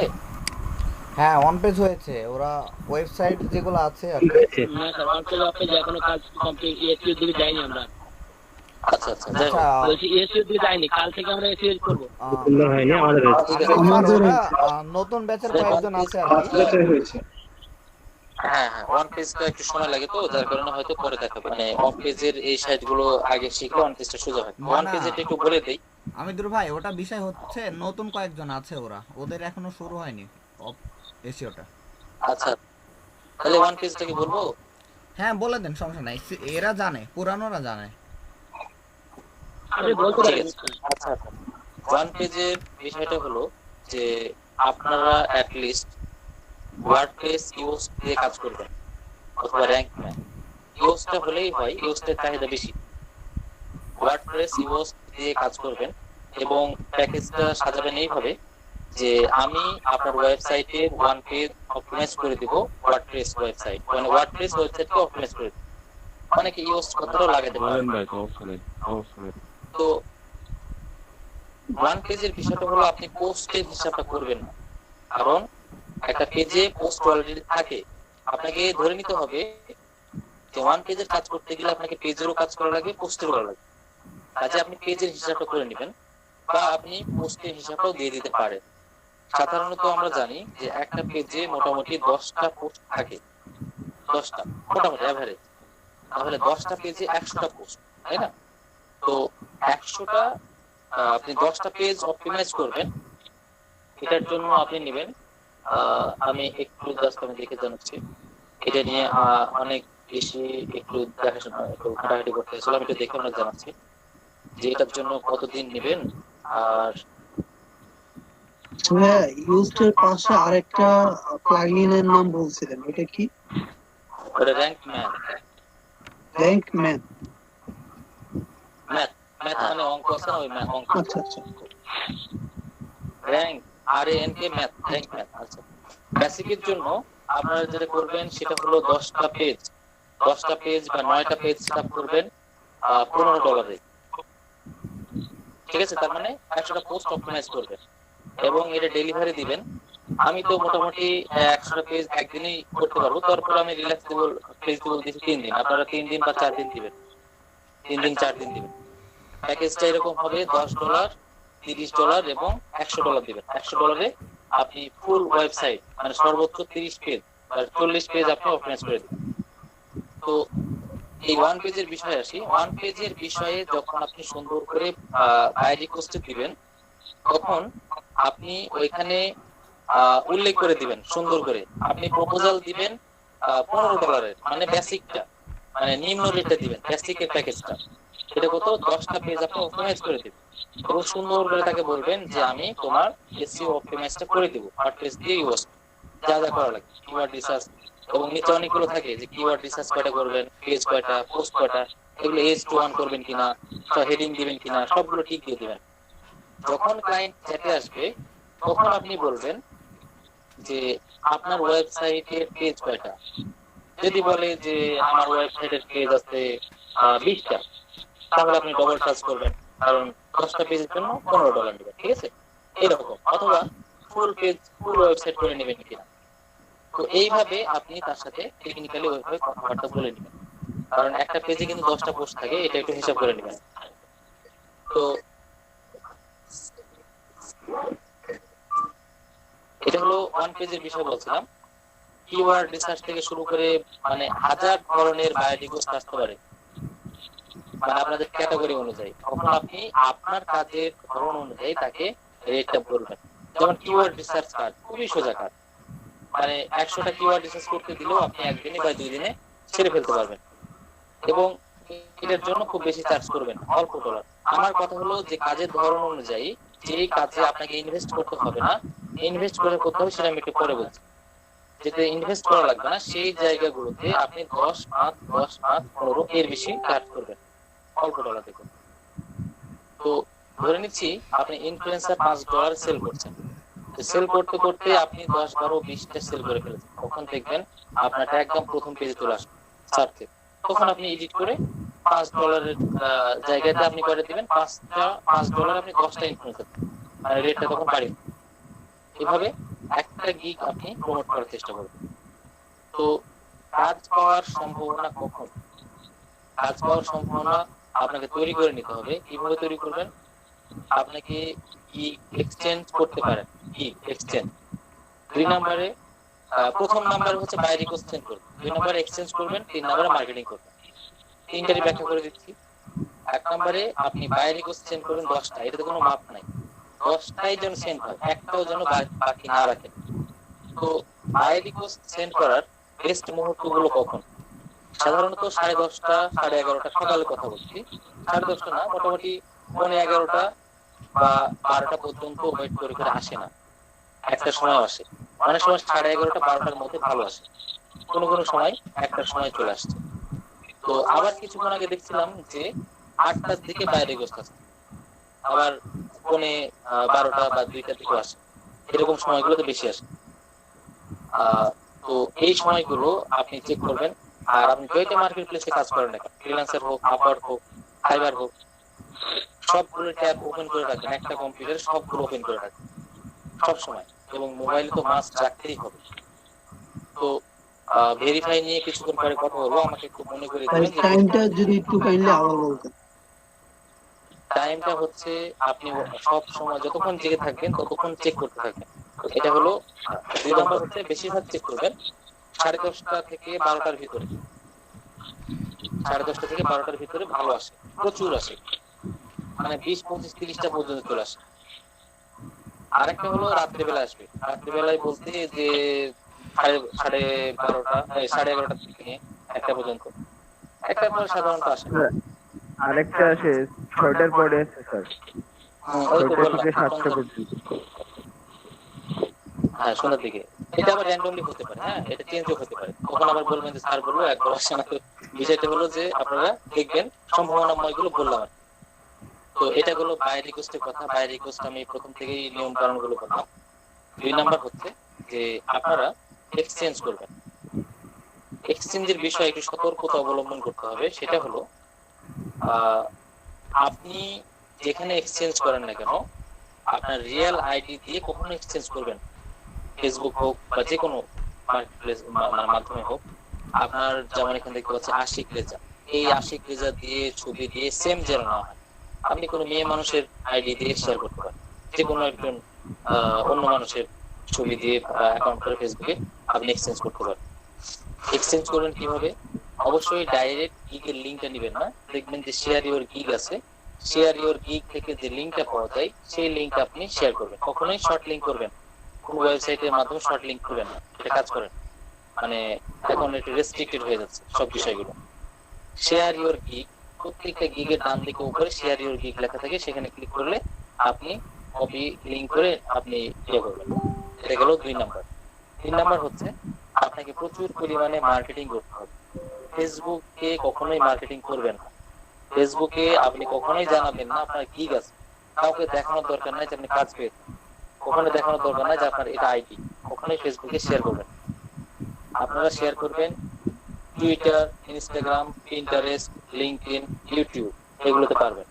S2: হ্যাঁ, অন পেজ হয়েছে। ওরা ওয়েবসাইট যেগুলো আছে আর কি।
S4: না স্যার, ওয়ার্কশপ আপনি যে এখনো কাজ কমপ্লিট এসইও দিকে যাইনি আমরা।
S3: আচ্ছা আচ্ছা, যাই হোক।
S2: আচ্ছা,
S4: বলছি এসইও দিকে যাইনি, কাল থেকে আমরা এসইও করব।
S5: সুন্দর হয়নি আমাদের
S2: ওরা নতুন ব্যাচের কয়েকজন আছে আর কি।
S3: হ্যাঁ হ্যাঁ, ওয়ান পেজটা একটু সময় লাগে তো, যার কারণে হয়তো পরে দেখাবে। মানে ওয়ান পেজের এই সাইটগুলো আগে শিখলে ওয়ান পেজটা সোজা হয়। ওয়ান পেজের একটু বলে দেই
S2: আমি দুর ভাই, ওটা বিষয় হচ্ছে নতুন কয়েকজন আছে, ওদের এখনো শুরু হয়নি এসিওটা।
S3: আচ্ছা, তাহলে ওয়ান পেজটা কি বলবো?
S2: হ্যাঁ বলে দেন, সমস্যা নাই। এরা জানে, পুরানোরা জানে।
S4: আপনি বলতে পারেন।
S3: আচ্ছা আচ্ছা, ওয়ান পেজের বিষয়টা হলো যে আপনারা অ্যাট লিস্ট ওয়ার্ডপ্রেস ইউজ দিয়ে কাজ করবেন অথবা র্যাঙ্কম্যান। ইউজটা হলেই হয়, ইউজটার চাহিদা বেশি। ওয়ার্ডপ্রেস ইউজ দিয়ে কাজ করবেন এবং প্যাকেজটা সাজাবেন এইভাবে যে আমি আপনার ওয়েবসাইটে ওয়ান পেজ অপটিমাইজ করে দিব ওয়ার্ডপ্রেস ওয়েবসাইট, মানে ওয়ার্ডপ্রেস ওয়েবসাইটকে অপটিমাইজ করে দিব। অনেকে ইউজ কথাটাও লাগাতে পারেন। তো ওয়ান পেজের বিষয়টা হলো আপনি পোস্টের হিসাবটা করবেন না, কারণ একটা পেজে পোস্ট অলরেডি থাকে। আপনাকে ধরে নিতে হবে যে ওয়ান পেজের কাজ করতে গেলে আপনাকে পেজেরও কাজ করা লাগবে, পোস্টেরও করা লাগবে। কাজে আপনি পেজের হিসাবটা করে নেবেন বা আপনি পোস্টের হিসাবটাও দিয়ে দিতে পারেন। সাধারণত আমরা জানি যে একটা পেজে মোটামুটি 10টা পোস্ট থাকে, 10টা মোটামুটি এভারেজ। তাহলে 10টা পেজে 100টা পোস্ট, তাই না? তো 100টা আপনি 10টা পেজ অপটিমাইজ করবেন। এটার জন্য আপনি নেবেন, আমি একটু জাস্ট আমি দেখে জানাচ্ছি, এটা নিয়ে অনেক বেশি একটু দেখাশোনা একটু ঘাটাঘাটি করতে হয়েছিল। আমি একটু দেখে আপনাকে জানাচ্ছি যে এটার জন্য কতদিন নেবেন। আর
S6: ইউজের পাশে আরেকটা প্লাগইনের নাম বলছিলেন, এটা কি?
S3: ওটা র্যাঙ্কম্যান।
S6: র্যাঙ্কম্যান,
S3: ম্যাথ মানে অঙ্ক আছে না, ওই অঙ্ক।
S6: আচ্ছা আচ্ছা।
S3: র্যাঙ্ক RANK ম্যাথ, র্যাঙ্কম্যান। আচ্ছা, বেসিকের জন্য আপনারা যেটা করবেন সেটা হলো 10টা পেজ বা 9টা পেজ সেটআপ করবেন $15। ঠিক আছে, তার মানে 100টা পোস্ট অপটিমাইজ করবেন এবং এটা ডেলিভারি দিবেন। আমি তো মোটামুটি 100টা পেজ একদিনই করতে পারবো, তারপর আমি রিল্যাক্সেবল ফ্লেক্সিবল দিচ্ছি 3 দিন। আপনারা 3 দিন বা 4 দিন দিবেন, 3 দিন 4 দিন দিবেন। প্যাকেজটা এরকম হবে $10, $30 এবং $100 দিবেন। $100 আপনি ফুল ওয়েবসাইট মানে সর্বোচ্চ 30 পেজ বা 40 পেজ আপনি অপটিমাইজ করে দিবেন। তো এই ওয়ান পেজের বিষয়ে আসি। ওয়ান পেজের বিষয়ে যখন আপনি সুন্দর করে বাই রিকোয়েস্ট দিবেন, তখন আপনি ওইখানে উল্লেখ করে দিবেন সুন্দর করে। আপনি প্রপোজাল দিবেন $15, মানে বেসিকটা, মানে নিম্ন রেটে দিবেন বেসিকের প্যাকেজটা। সেটা কত 10টা পেজ আপনি অপটিমাইজ করে দিবেন এবং সুন্দর করে তাকে বলবেন যে আমি তোমার এসইও অপটিমাইজটা করে দেবো ওয়ার্ডপ্রেস দিয়ে ইউজ যা যা করা লাগে কিওয়ার্ড রিসার্চ এবং নিচে অনেকগুলো থাকে যে কিওয়ার্ড রিসার্চ কয়টা করবেন পেজ কয়টা পোস্ট কয়টা এগুলো H1 করবেন কিনা হেডিং দিবেন কিনা সবগুলো ঠিক দিয়ে দিবেন যখন ক্লায়েন্ট চ্যাটে আসবে তখন আপনি বলবেন যে আপনার ওয়েবসাইটের পেজ কয়টা যদি বলে যে আমার ওয়েবসাইটের পেজ আছে 20টা তাহলে আপনি ডবল চার্জ করবেন কারণ 10টা পেজের জন্য $15 নেবেন ঠিক আছে এরকম অথবা ফুল পেজ ফুল ওয়েবসাইট করে নেবেন কিনা তো এইভাবে আপনি তার সাথে টেকনিক্যালি ওইভাবে কথাবার্তা বলে নেবেন কারণ একটা পেজে কিন্তু 10টা পোস্ট থাকে এটা একটু হিসাব করে নেবেন তো এটা হলো ওয়ান পেজের বিষয় বলছিলাম কিওয়ার্ড রিসার্চ থেকে শুরু করে মানে হাজার ধরনের বায়োডিকোস্ট আসতে পারে মানে আপনাদের ক্যাটাগরি অনুযায়ী তখন আপনি আপনার কাজের ধরন অনুযায়ী তাকে রেটটা বলবেন যেমন কিওয়ার্ড রিসার্চ কাজ খুবই সোজা কাজ মানে 100টা কিওয়ার্ড রিসার্চ করতে দিলেও আপনি একদিনে বা 2 দিনে ছেড়ে ফেলতে পারবেন এবং এটার জন্য খুব বেশি চার্জ করবেন অল্প ডলার আমার কথা হলো যে কাজের ধরন অনুযায়ী যেই কাজে আপনাকে ইনভেস্ট করতে হবে না ইনভেস্ট করে করতে হবে সেটা আমি একটু পরে বলছি যেতে ইনভেস্ট করা লাগবে না সেই জায়গাগুলোতে আপনি 10, 5, 10, 5, 15 এর বেশি কাজ করবেন অল্প ডলার দেখুন তো ধরে নিচ্ছি আপনি ইনফ্লুয়েন্সার $5 সেল করছেন সেল করতে করতে আপনি 10, 12, 20টা সেল করে ফেলেছেন তখন দেখবেন আপনারটা একদম প্রথম পেজে চলে আসবে সার্চে তখন আপনি এডিট করে $5 জায়গাতে আপনি করে দিবেন $5 আপনি 10টা ইনফ্লুয়েন্সার মানে রেটটা তখন বাড়বে এভাবে একটা গিগ আপনি প্রমোট করার চেষ্টা করবেন তো কাজ পাওয়ার সম্ভাবনা কখন কাজ পাওয়ার সম্ভাবনা আপনাকে তৈরি করে নিতে হবে কিভাবে তৈরি করবেন আপনাকে কি এক্সচেঞ্জ করতে পারেন কি এক্সচেঞ্জ 2 নম্বরে প্রথম নাম্বার হচ্ছে বাই রিকোয়েস্ট সেন্ড করবেন 2 নম্বরে এক্সচেঞ্জ করবেন 3 নম্বরে মার্কেটিং করবেন তিনটারই ব্যাখ্যা করে দিচ্ছি 1 নম্বরে আপনি বাই রিকোয়েস্ট সেন্ড করবেন 10টা এটাতে কোনো মাপ নাই 10টাই যেন সেন্ড হয় একটাও যেন বাকি না রাখেন তো বাই রিকোয়েস্ট সেন্ড করার বেস্ট মুহূর্তগুলো কখন সাধারণত 10:30টা 11:30টা সকালে কথা বলছি 10:30টা না মোটামুটি 11:30টা বা 12টা পর্যন্ত ওয়েট করে করে আসে না একটা সময় আসে অনেক সময় 11:30টা 12টার মধ্যে ভালো আসে কোনো কোনো সময় একটার সময় চলে আসছে তো আবার কিছুক্ষণ আগে দেখছিলাম যে 8টার দিকে বাইরে গোস্ত আসছে আবার 12টা বা 2টার দিকে আসে এরকম সময়গুলোতে বেশি আসে তো এই সময়গুলো আপনি চেক করবেন আর আপনি যেটা মার্কেট প্লেসে কাজ করেন না ফ্রিল্যান্সার হোক আপওয়ার্ক হোক ফাইবার হোক সবগুলো ট্যাব ওপেন করে রাখবেন একটা কম্পিউটারে সবগুলো ওপেন করে রাখবেন সব সময় এবং মোবাইলে তো মাস্ট রাখতেই হবে তো ভেরিফাই নিয়ে কিছুক্ষণ পরে কথা বলবো আমাকে একটু মনে করে দিবেন
S6: টাইমটা যদি একটু কাইন্ডলি আবার বলতেন
S3: টাইমটা হচ্ছে আপনি সব সময় যতক্ষণ জেগে থাকবেন ততক্ষণ চেক করতে থাকবেন এটা হলো 2 নাম্বার হচ্ছে বেশিরভাগ চেক করবেন 10:30টা থেকে 12টার ভিতরে 10:30টা থেকে 12টার ভিতরে ভালো আসে প্রচুর আসে মানে 20, 25, 30টা পর্যন্ত চলে আসে আরেকটা হলো রাত্রিবেলা আসবে রাত্রিবেলায় বলতে যে 11:30 থেকে 1টা পর্যন্ত একটা পর সাধারণত আসে
S1: আরেকটা আসে 6টার পরে আছে স্যার
S3: ওই তো
S1: 6টা
S3: বললাম
S1: থেকে 7টা পর্যন্ত
S3: হ্যাঁ সন্ধ্যার দিকে এটা আবার র্যান্ডমলি হতে পারে হ্যাঁ এটা চেঞ্জও হতে পারে তখন আবার বলবেন যে স্যার বলবো একবার আসে না বিষয়টা হলো যে আপনারা দেখবেন সম্ভাবনাময়গুলো বললাম তো এটা হলো বাই রিকোয়েস্টের কথা বাই রিকোয়েস্ট আমি প্রথম থেকেই নিয়ম কানুনগুলো বললাম 2 নাম্বার হচ্ছে যে আপনারা এক্সচেঞ্জ করবেন এক্সচেঞ্জের বিষয়ে একটু সতর্কতা অবলম্বন করতে হবে সেটা হলো আপনি যেখানে এক্সচেঞ্জ করেন না কেন আপনার রিয়েল আইডি দিয়ে কখনো এক্সচেঞ্জ করবেন ফেসবুক হোক বা যে কোনো মার্কেটপ্লেস মাধ্যমে হোক আপনার যেমন এখানে দেখতে পাচ্ছি আশিক রেজা এই আশিক রেজা দিয়ে ছবি দিয়ে সেম যেন না হয় আপনি কোনো মেয়ে মানুষের আইডি দিয়ে শেয়ার করতে পারেন যে কোনো একজন অন্য মানুষের ছবি দিয়ে অ্যাকাউন্ট করে ফেসবুকে আপনি এক্সচেঞ্জ করতে পারেন এক্সচেঞ্জ করবেন কিভাবে অবশ্যই ডাইরেক্ট গিগের লিংকটা নেবেন না দেখবেন যে শেয়ার ইওর গিগ আছে শেয়ার ইওর গিগ থেকে যে লিংকটা পাওয়া যায় সেই লিংক আপনি শেয়ার করবেন কখনোই শর্ট লিংক করবেন কোন ওয়েবসাইটের মাধ্যমে শর্ট লিংক করবেন না এটা কাজ করেন মানে এখন একটু রেস্ট্রিক্টেড হয়ে যাচ্ছে সব বিষয়গুলো শেয়ার ইওর গিগ প্রত্যেকটা গিগের ডান দিকে উপরে শেয়ার ইউর গিগ লেখা থাকে, সেখানে ক্লিক করলে আপনি কপি লিংক করে আপনি ইয়ে করবেন। এটা গেল 2 নাম্বার। 3 নাম্বার হচ্ছে আপনাকে প্রচুর পরিমাণে মার্কেটিং করতে হবে। ফেসবুকে কখনোই মার্কেটিং করবেন না। ফেসবুকে আপনি কখনোই জানাবেন না আপনার গিগ আছে, কাউকে দেখানোর দরকার নাই যে আপনি কাজ পেয়েছেন, কখনো দেখানোর দরকার নাই যে আপনার এটা আইডি, কখনোই ফেসবুকে শেয়ার করবেন। আপনারা শেয়ার করবেন Twitter, Instagram, Pinterest, LinkedIn, YouTube, এগুলোতে পারবেন,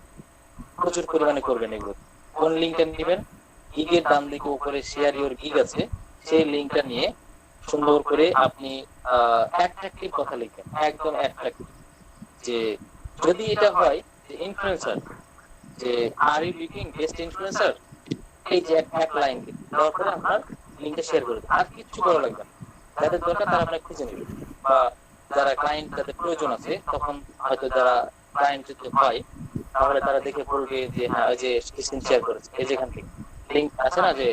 S3: প্রচুর পরিমাণে করবেন এগুলো। কোন লিঙ্কটা নেবেন? গিগের ডান দিকে উপরে শেয়ার ইউর গিগ আছে, সেই লিঙ্কটা নিয়ে সুন্দর করে আপনি অ্যাট্রাকটিভ কথা লিখবেন, একদম অ্যাট্রাকটিভ। যে যদি এটা হয় যে ইনফ্লুয়েন্সার, যে are you looking best influencer, এই যে এক লাইন দেওয়ার পরে আপনার লিঙ্কটা শেয়ার করে দেবেন। আর কিছু করা লাগবে না, যাদের দরকার তারা আপনাকে খুঁজে নেবে, বা যারা ক্লায়েন্ট যাদের প্রয়োজন আছে, তখন হয়তো যারা ক্লায়েন্ট যদি হয় তাহলে তারা দেখে বলবে যে হ্যাঁ ওই যে স্ক্রিন শেয়ার করেছে, এই যেখান থেকে লিঙ্ক আছে না যে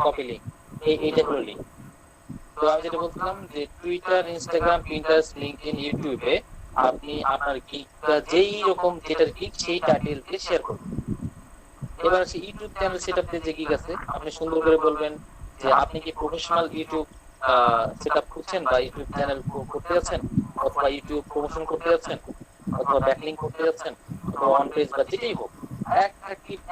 S3: কপি লিঙ্ক, এইটা হলো লিঙ্ক। তো আমি যেটা বলছিলাম যে টুইটার, ইনস্টাগ্রাম, পিন্টারেস্ট, লিঙ্কডইন, ইউটিউবে আপনি আপনার গিগটা যেই রকম যেটার গিগ সেই টাইটেল দিয়ে শেয়ার করবেন। এবার আছে ইউটিউব চ্যানেল সেটআপ দিয়ে যে গিগ আছে, আপনি সুন্দর করে বলবেন যে আপনি কি প্রফেশনাল ইউটিউব সেটআপ করছেন, বা ইউটিউব চ্যানেল করতে যাচ্ছেন, অথবা ইউটিউব প্রমোশন করতে যাচ্ছেন, অথবা ব্যাকলিংক করতে যাচ্ছেন, অথবা অন পেজ বা যেটাই হোক,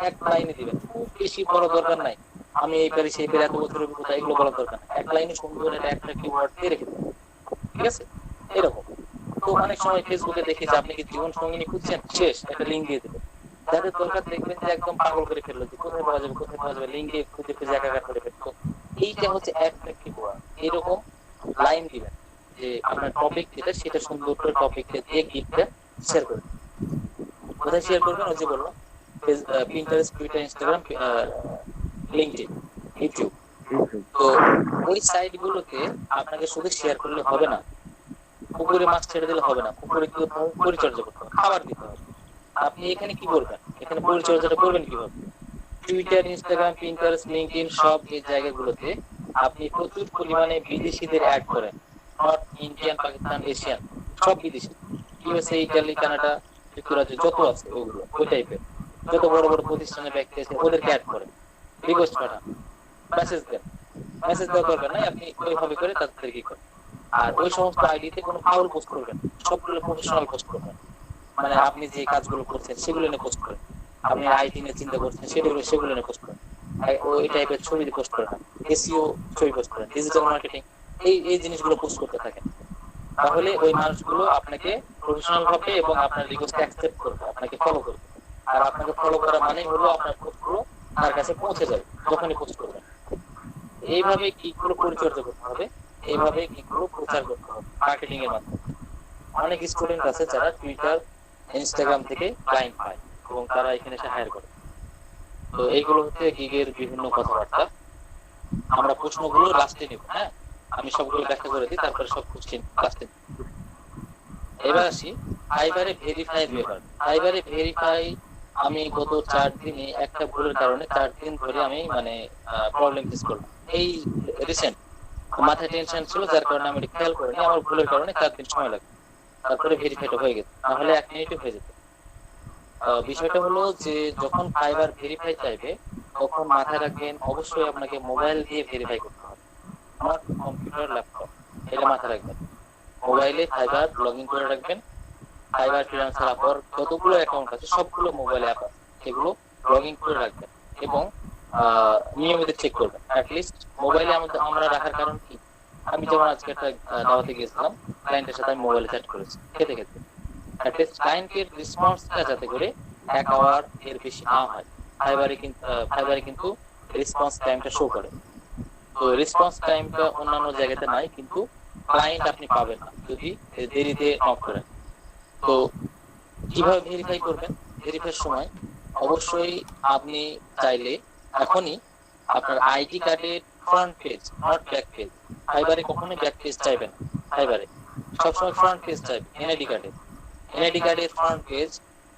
S3: এক লাইনে দিবেন। খুব বেশি বড় দরকার নাই আমি এই পারি সেই পারি এত বছর অভিজ্ঞতা, এগুলো বলার দরকার নাই। এক লাইনে সুন্দর একটা অ্যাট্রাকটিভ ওয়ার্ড দিয়ে রেখে দেবেন, ঠিক আছে? এরকম। তো অনেক সময় ফেসবুকে দেখি যে আপনি কি জীবন সঙ্গিনী খুঁজছেন, শেষ একটা লিঙ্ক দিয়ে দেবেন। যাদের দরকার দেখবেন যে একদম পাগল করে ফেললো যে কোথায় পাওয়া যাবে, কোথায় পাওয়া যাবে, লিঙ্কে খুঁজে খুঁজে একাকার করে ফেলতো। এইটা হচ্ছে অ্যাট্রাকটিভ ওয়ার্ড। এরকম লাইন দিবেন যে আপনার টপিক যেটা, সেটা সুন্দর করে টপিকটা দিয়ে গিগটা শেয়ার করবেন। কোথায় শেয়ার করবেন? ওই যে বললাম Pinterest, Twitter, Instagram, LinkedIn, YouTube. তো ওই সাইট গুলোতে আপনাকে শুধু শেয়ার করলে হবে না, পুকুরে মাছ ছেড়ে দিলে হবে না, পুকুরে কিন্তু পরিচর্যা করতে হবে, খাবার দিতে হবে। আপনি এখানে কি করবেন? এখানে পরিচর্যাটা করবেন কিভাবে? টুইটার, ইনস্টাগ্রাম, পিন্টারেস্ট, লিঙ্কডইন, সব এই জায়গাগুলোতে আপনি প্রচুর পরিমাণে বিদেশিদের অ্যাড করেন। নর্থ ইন্ডিয়ান, পাকিস্তান, এশিয়ান, সব বিদেশি, ইউএসএ, ইটালি, কানাডা, যুক্তরাজ্য, যত আছে ওগুলো, ওই টাইপের যত বড় বড় প্রতিষ্ঠানের ব্যক্তি আছে ওদেরকে অ্যাড করেন, রিকোয়েস্ট পাঠান, মেসেজ দেন। মেসেজ দেওয়ার দরকার নাই, আপনি ওইভাবে করে তাদের কি করেন। আর ওই সমস্ত আইডিতে কোনো ফাউল পোস্ট করবেন, সবগুলো প্রফেশনাল পোস্ট করবেন। মানে আপনি যে কাজগুলো করছেন সেগুলো নিয়ে পোস্ট করেন, আপনি আইটি নিয়ে চিন্তা করছেন সেগুলো নিয়ে পোস্ট করেন, ওই টাইপের ছবি পোস্ট করেন, এসইও ছবি পোস্ট করেন, ডিজিটাল মার্কেটিং, এই জিনিসগুলো পোস্ট করতে থাকেন। তাহলে ওই মানুষগুলো আপনাকে প্রফেশনাল ভাবে এবং আপনার রিকোয়েস্ট অ্যাকসেপ্ট করবে, আপনাকে ফলো করবে। আর আপনাকে ফলো করা মানে হলো আপনার পোস্টগুলো তার কাছে পৌঁছে যাবে যখনই পোস্ট করবেন। এইভাবে গিগগুলো পরিচর্যা করতে হবে, এইভাবে গিগগুলো প্রচার করতে হবে মার্কেটিং এর মাধ্যমে। অনেক স্টুডেন্ট আছে যারা টুইটার, ইনস্টাগ্রাম থেকে ক্লায়েন্ট পায় এবং তারা এখানে এসে হায়ার করে। তো এইগুলো হচ্ছে গিগের বিভিন্ন কথাবার্তা। আমরা প্রশ্নগুলো লাস্টে নিব, হ্যাঁ আমি সবগুলো ব্যাখ্যা করে দিই, তারপরে সব কোশ্চেন লাস্টে। এবার আসি ফাইবারে ভেরিফাই ব্যাপার। ফাইবারে ভেরিফাই আমি গত 4 দিনে একটা ভুলের কারণে 4 দিন ধরে আমি মানে প্রবলেম ফেস করলাম। এই রিসেন্ট মাথায় টেনশন ছিল, যার কারণে আমি খেয়াল করিনি, আমার ভুলের কারণে 4 দিন সময় লাগে, তারপরে ভেরিফাইটা হয়ে গেছে, নাহলে 1 মিনিটে হয়ে যেত। বিষয়টা হলো যে যখন ফাইবার ভেরিফাই চাইবে তখন মাথায় রাখবেন অবশ্যই আপনাকে মোবাইল দিয়ে ভেরিফাই করতে হবে, আমার কম্পিউটার, ল্যাপটপ, এটা মাথায় রাখবেন। মোবাইলে ফাইবার লগ ইন করে রাখবেন, ফাইবার ফ্রিল্যান্সার অ্যাপ যতগুলো অ্যাকাউন্ট আছে সবগুলো মোবাইল অ্যাপ আছে সেগুলো লগ ইন করে রাখবেন এবং নিয়মিত চেক করবেন। অ্যাটলিস্ট মোবাইলে আমরা রাখার কারণ কি, আমি যেমন আজকে একটা দাওয়াতে গিয়েছিলাম, ক্লায়েন্টের সাথে আমি মোবাইলে চ্যাট করেছি খেতে খেতে। অ্যাটলিস্ট ক্লায়েন্টের রেসপন্সটা যাতে করে 1 আওয়ার এর বেশি না হয়, ফাইবারে কিন্তু রেসপন্স টাইমটা শো করে। তো রেসপন্স টাইমটা অন্যান্য জায়গাতে নাই, কিন্তু ক্লায়েন্ট আপনি পাবেন না যদি দেরিতে নক করেন। তো কিভাবে ভেরিফাই করবেন? ভেরিফাইয়ের সময় অবশ্যই আপনি চাইলে এখনই আপনার আইডি কার্ডের front page, not back page, ফাইবারে কখনোই ব্যাক পেজ চাইবেন না, ফাইবারে সবসময় ফ্রন্ট পেজ চাইবেন। এনআইডি কার্ডের ফ্রন্ট পেজ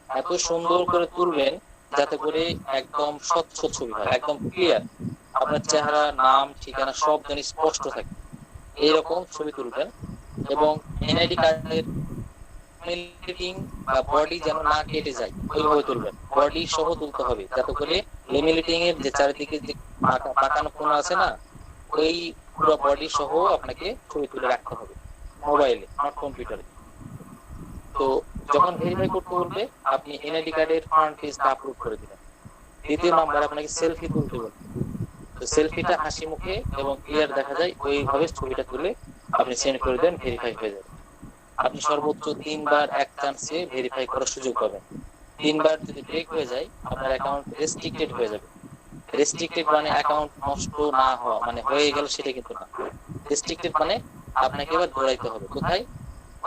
S3: এত সুন্দর করে তুলবেন যাতে করে একদম স্বচ্ছ ছবি হয়, একদম ক্লিয়ার, আপনার চেহারা, নাম, ঠিকানা সব যেন স্পষ্ট থাকে, এইরকম ছবি তুলবেন। এবং এনআইডি কার্ডের লেমিনেটিং বা বডি যেন না কেটে যায় ওইভাবে তুলবেন, বডি সহ তুলতে হবে, যাতে করে লেমিনেটিং এর যে চারিদিকে যে পাকানো কোণ আছে না, ওই পুরো বডি সহ আপনাকে ছবি তুলে রাখতে হবে মোবাইলে, নট কম্পিউটারে। তো যখন ভেরিফাই করতে বলবে আপনি এনআইডি কার্ডের ফ্রন্ট পেজটা আপলোড করে দিবেন। দ্বিতীয় নাম্বার আপনাকে সেলফি তুলতে বলবে, তো সেলফিটা হাসি মুখে এবং ক্লিয়ার দেখা যায় ওইভাবে ছবিটা তুলে আপনি সেন্ড করে দেন, ভেরিফাই হয়ে যাবে। আপনি সর্বোচ্চ 3 বার এক চান্সে ভেরিফাই করার সুযোগ পাবেন। 3 বার যদি ব্রেক হয়ে যায় আপনার অ্যাকাউন্ট রেস্ট্রিক্টেড হয়ে যাবে। রেস্ট্রিক্টেড মানে অ্যাকাউন্ট নষ্ট না হওয়া, মানে হয়ে গেল সেটা কিন্তু না। রেস্ট্রিক্টেড মানে আপনাকে এবার দৌড়াইতে হবে কোথায়,